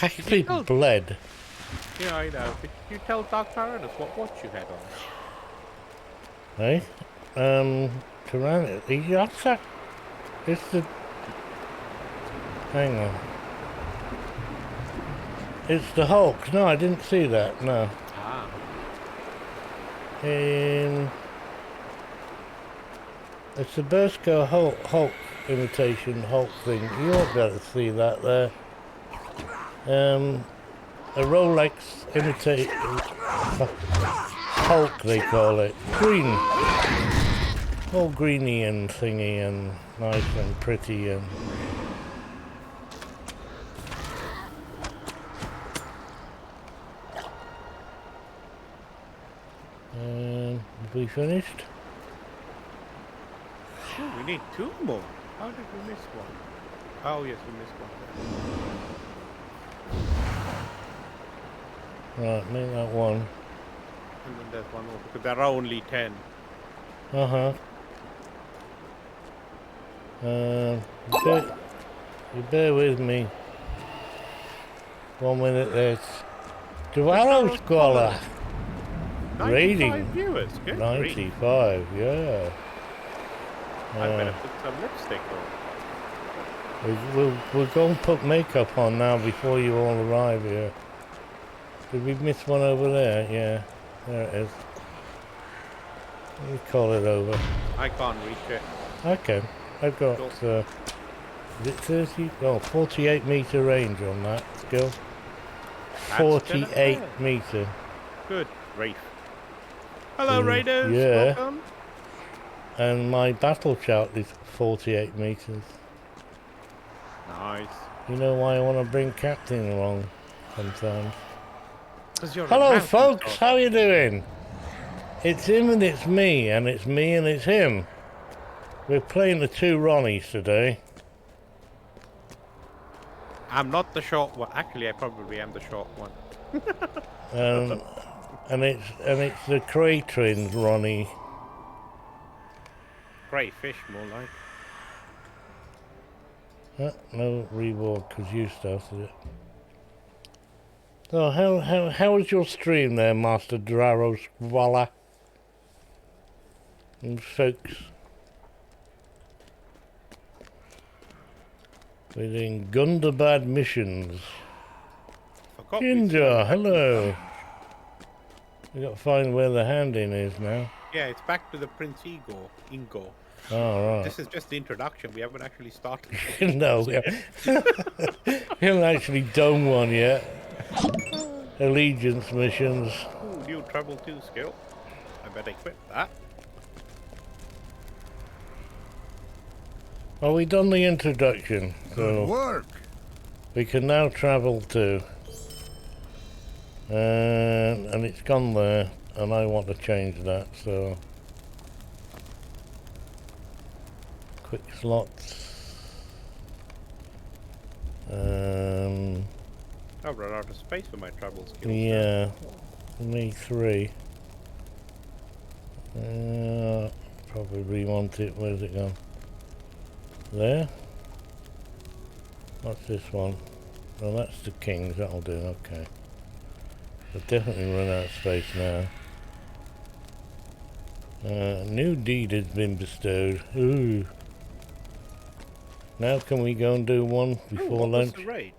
Actually bled. Yeah, I know. Did you tell Dark Tyrannus what watch you had on? Hey? Tyrannus. That's that. It's the. Hang on. It's the Hulk. No, I didn't see that. No. Ah. It's the Bursko Hulk imitation Hulk thing. You won't be able to see that there. A Rolex imitate Hulk, they call it. Green. All greeny and thingy and nice and pretty and. Have we finished? Oh, we need 2 more. How did we miss one? Oh yes, we missed one. Right, make that one. And then there's one more because there are only 10. You bear with me. 1 minute there. Duvallo Scholar. 95 Rating. viewers. Good. 95, yeah. I better put some lipstick on. We'll go and put makeup on now before you all arrive here. Did we miss one over there? Yeah, there it is. Let me call it over. I can't reach it. Okay, I've got, is it 30? Oh, 48 meter range on that skill. 48 meter. Good grief. Hello, Raiders. Yeah. Welcome. And my battle shout is 48 meters. Nice. You know why I want to bring Captain along sometimes? 'Cause you're a Hello, mountain folks. dog. How you doing? It's him and it's me, and it's me and it's him. We're playing the two Ronnies today. I'm not the short one. Actually, I probably am the short one. And it's the Cray Twins, Ronnie. Crayfish, more like. No reward because you started it. So how was your stream there, Master Draros Voila? And folks, we're doing Gundabad missions. Forgot Ginger, hello. We got to find where the hand-in is now. Yeah, it's back to the Prince Ingo. Oh, right. This is just the introduction. We haven't actually started. No, we haven't actually done one yet. Allegiance missions. Ooh, new Treble 2 skill. I better equip that. Well, we done the introduction, Good so work. we can now travel to. And it's gone there, and I want to change that, so. Quick slots. I've run out of space for my travel skills. Yeah, me 3. Probably want it. Where's it gone? There. What's this one? Well, that's the King's. That'll do. Okay. I've definitely run out of space now. New deed has been bestowed. Ooh. Now can we go and do one before what lunch? was the raid?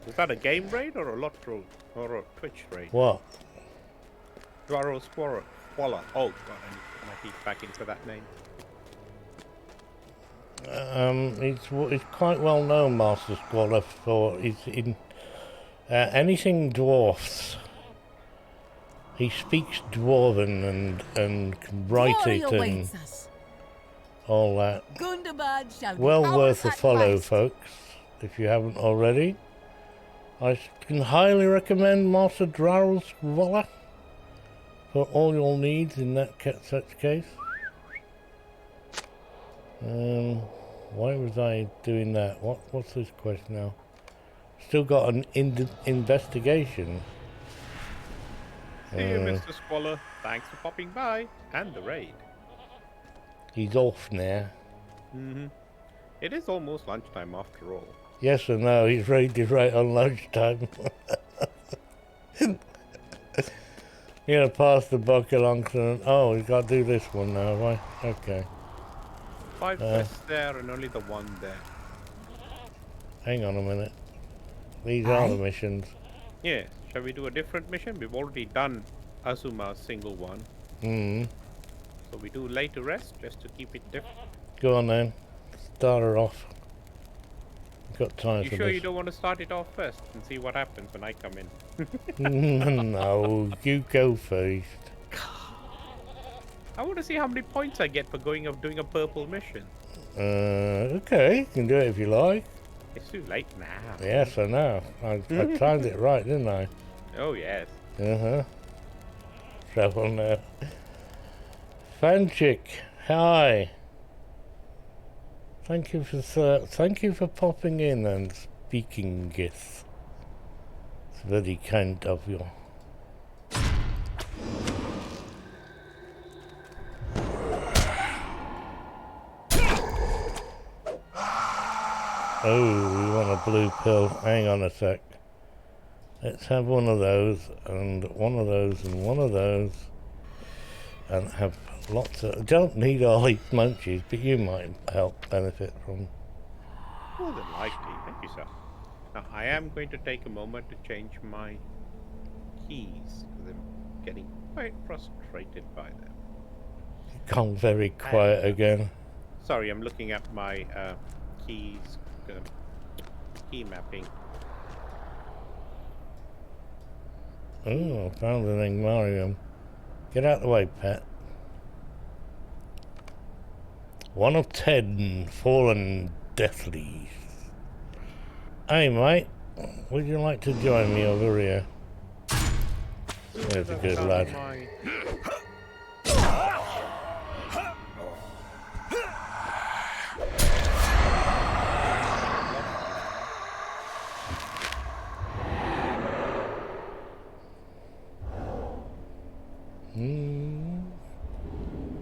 Was that a game raid or a Lotro or a Twitch raid? What? Dwaro Squirrel. Voila. Oh, God, I need to put my teeth back into that name. It's quite well known, Master Squaller, for it's in anything dwarfs. He speaks Dwarven and can write it and all that. Gundabad shall be Well ours worth a at follow, last. folks, if you haven't already. I can highly recommend Master Drarrell's Voila for all your needs in that such case. Why was I doing that? What's this quest now? Still got an investigation. See you, Mr. Squaller. Thanks for popping by. And the raid. He's off now. It is almost lunchtime after all. Yes or no, he's raided right on lunchtime. You're gonna pass the buck along to... Oh, we've got to do this one now, have I? Okay. 5 quests there and only the one there. Hang on a minute. These are the missions. Yeah, shall we do a different mission? We've already done Azuma's single one. So we do lay to rest just to keep it different. Go on then. Start her off. We've got time You for sure this. you don't want to start it off first and see what happens when I come in? No, you go first. I want to see how many points I get for doing a purple mission. Okay, you can do it if you like. It's too late now. Yes, I know. I timed it right, didn't I? Oh yes. Travel now. Fanchick, hi. Thank you for popping in and speaking, Gith. It's very kind of you. Oh, we want a blue pill. Hang on a sec. Let's have one of those, and one of those, and one of those. And have lots of... Don't need all these munchies, but you might help benefit from More than likely. Thank you, sir. Now, I am going to take a moment to change my keys because I'm getting quite frustrated by them. Gone very quiet again. Sorry, I'm looking at my keys, key mapping. Oh, I found an Ingmarium. Get out of the way, pet. 1 of 10 fallen deathly. Hey, mate. Would you like to join me over here? There's a good lad.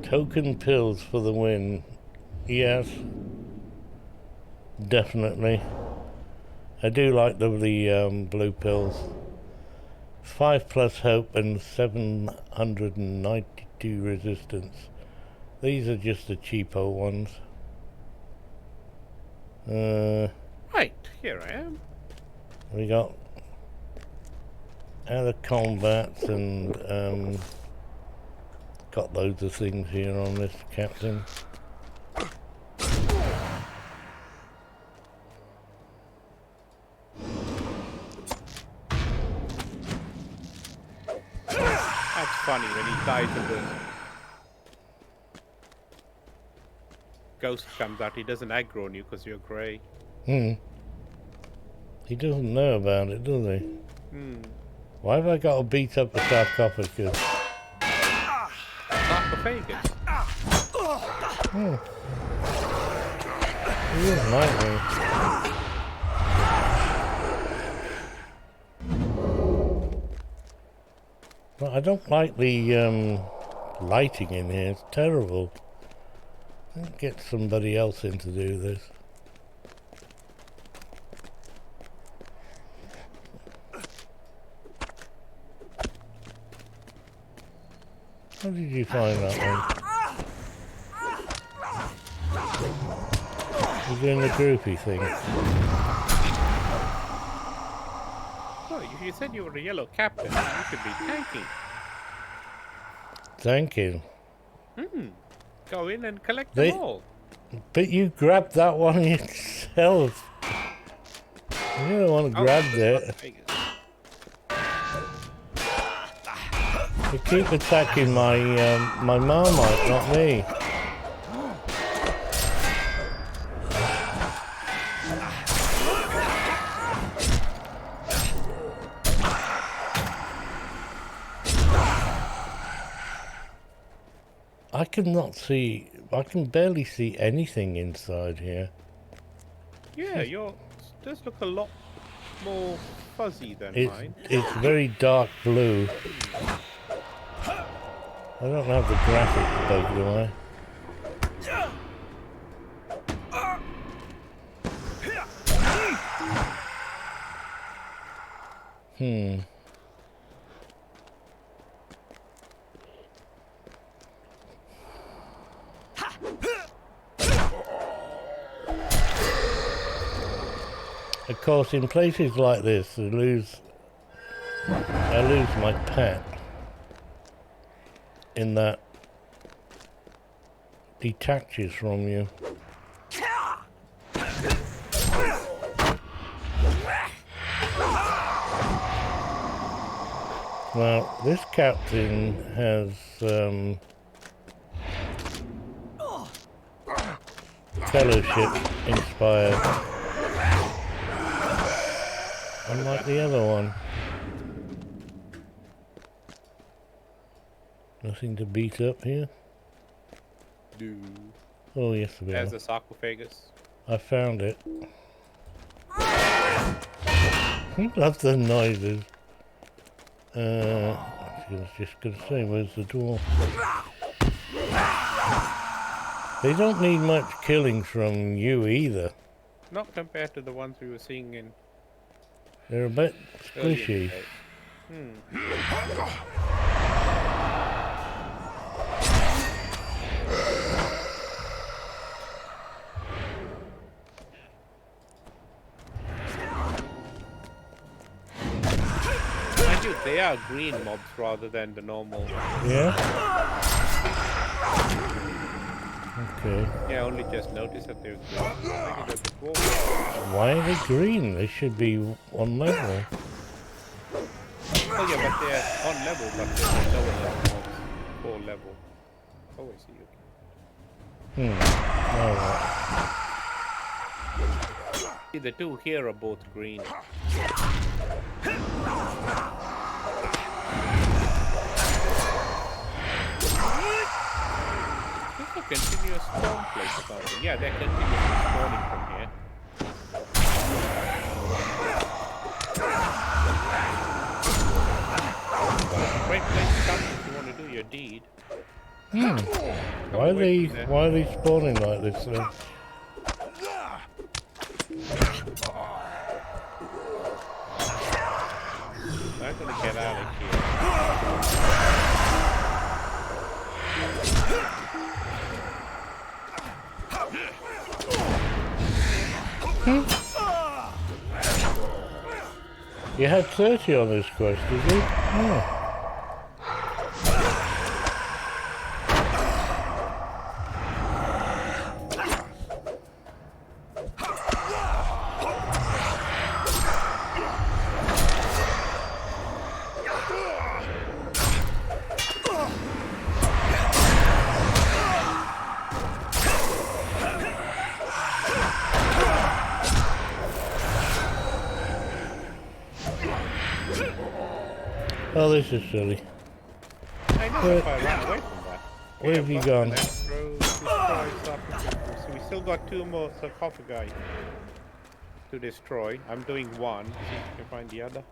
Token pills for the win. Yes. Definitely. I do like the blue pills. 5+ hope and 792 resistance. These are just the cheapo ones. Right, here I am. We got other combats and got loads of things here on this captain. That's funny when he dies and the ghost comes out. He doesn't aggro on you because you're grey. He doesn't know about it, does he? Why have I got to beat up the sarcophagus? Sarcophagus? He doesn't like me. Well, I don't like the lighting in here. It's terrible. I'll get somebody else in to do this. How did you find that one? You're doing the groupie thing. Well, if you said you were a yellow captain, you should be tanking. Tanking? Go in and collect them all. But you grabbed that one yourself. You don't want to grab that. You keep attacking my my Marmite, not me. I cannot see. I can barely see anything inside here. Yeah, yours does look a lot more fuzzy than mine. It's very dark blue. I don't have the graphics bug, do I? Of course, in places like this, I lose my pet. In that detaches from you. Well, this captain has fellowship inspired, unlike the other one. Nothing to beat up here? No. Oh, yes, we There's are. a sarcophagus. I found it. I love the noises. I was just going to say, where's the door? They don't need much killing from you either. Not compared to the ones we were seeing in... They're a bit squishy. Dude, they are green mobs rather than the normal. Yeah? Okay. Yeah, I only just noticed that they're green. Maybe they're the dwarves. Why are they green? They should be on level. Oh yeah, but they're on level, but they're lower level mobs. 4 level. Oh, I see. Okay. Alright. See, the two here are both green. It's a continuous spawn place or something. Yeah, they're continuously spawning from here. Great place to come if you want to do your deed. Why are they spawning like this then? I'm gonna get out of here. You had 30 on this quest, did you? Oh. Oh, this is silly. I know if I ran away from that. Where have you gone? So we still got 2 more sarcophagi to destroy. I'm doing one. See if you can find the other.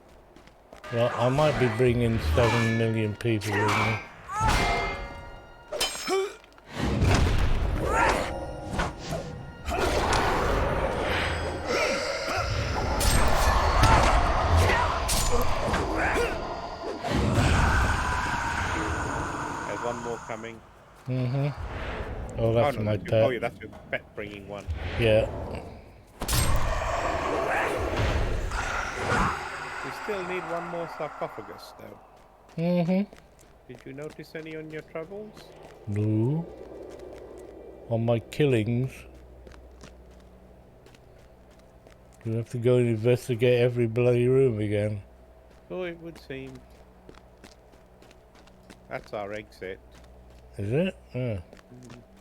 Well, I might be bringing 7 million people with me. One more coming. Oh, that's my pet. Oh, yeah, that's your pet bringing one. Yeah. We still need one more sarcophagus, though. Did you notice any on your travels? No. On my killings. You have to go and investigate every bloody room again. So it would seem. That's our exit. Is it? Yeah.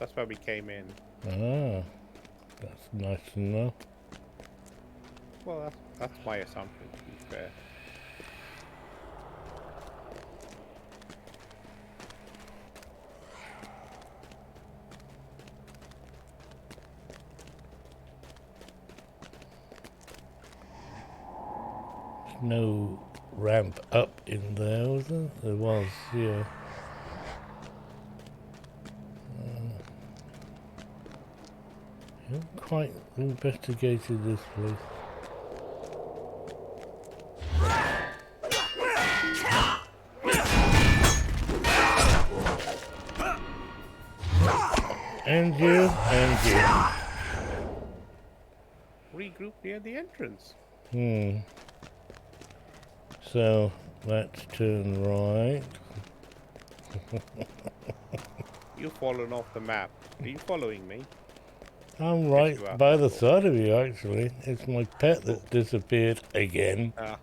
That's where we came in. Ah. That's nice to know. Well, that's my assumption, to be fair. No ramp up in there, was there? There was, yeah. I haven't quite investigated this place. And you. Regroup near the entrance. So, let's turn right. You've fallen off the map. Are you following me? I'm right by the side of you, actually. It's my pet that disappeared again. Ah.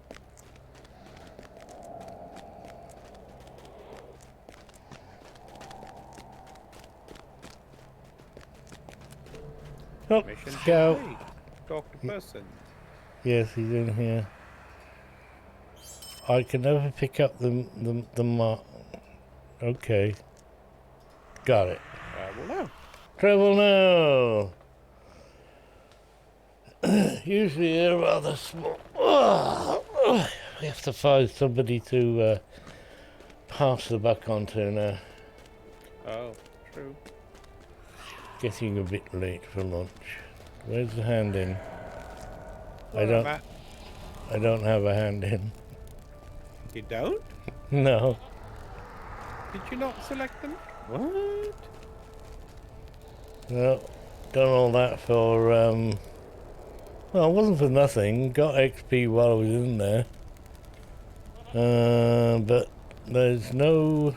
Oh, Mission Scout. complete. Talk to person. Yes, he's in here. I can never pick up the mark. Okay. Got it. Travel now. Travel now. Usually they're rather small. We have to find somebody to pass the buck onto now. Oh, true. Getting a bit late for lunch. Where's the hand in? I don't have a hand in. You don't? No. Did you not select them? What? No. Done all that for well, it wasn't for nothing. Got XP while I was in there. But there's no...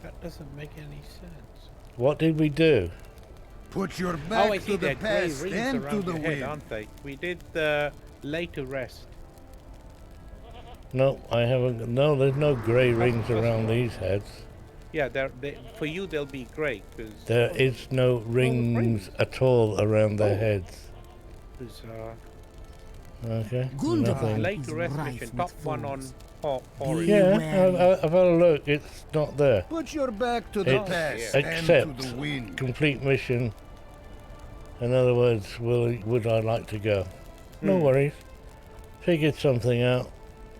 That doesn't make any sense. What did we do? Put your Oh, back I to see. the They're grey past rings and to around the your head, wind. aren't they? We did the lay to rest. No, I haven't. No, there's no grey rings around these heads. Yeah, for you they'll be grey because There is no rings at all around their heads. Okay, Gundabad nothing. lay is to rest rife mission. with Top one on foes. Forest. Yeah, Beware. I've had a look. It's not there. Put your back to the It's past and to except the wind. complete mission. In other words, would I like to go? No worries. Figured something out.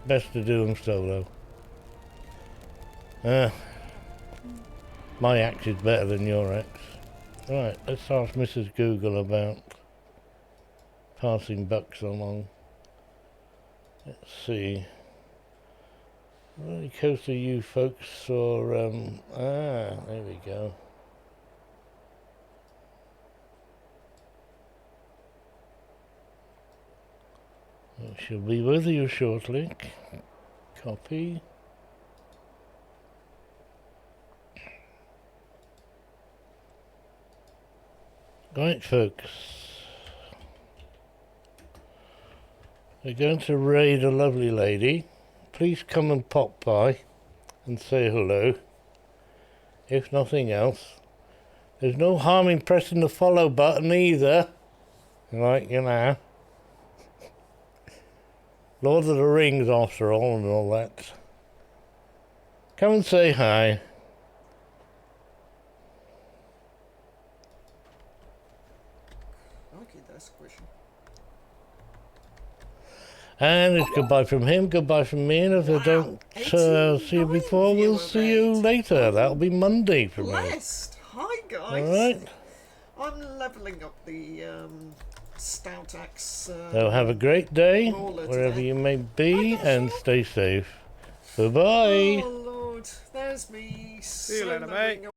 Best to do them solo. My axe is better than your axe. Right, let's ask Mrs. Google about passing bucks along. Let's see. Really close to you folks, or there we go. It should be with you shortly. Copy. Right, folks. We're going to raid a lovely lady. Please come and pop by and say hello. If nothing else. There's no harm in pressing the follow button either. Like, you know. Lord of the Rings after all and all that. Come and say hi. Okay, that's a question. And it's goodbye from him, goodbye from me, and if I don't see you before, we'll see you later. That'll be Monday for me. Blessed. Hi guys. Alright? I'm leveling up the stout axe. So have a great day, Roller wherever today. you may be, and stay safe. Bye-bye. Oh Lord, there's me. See you later, mate.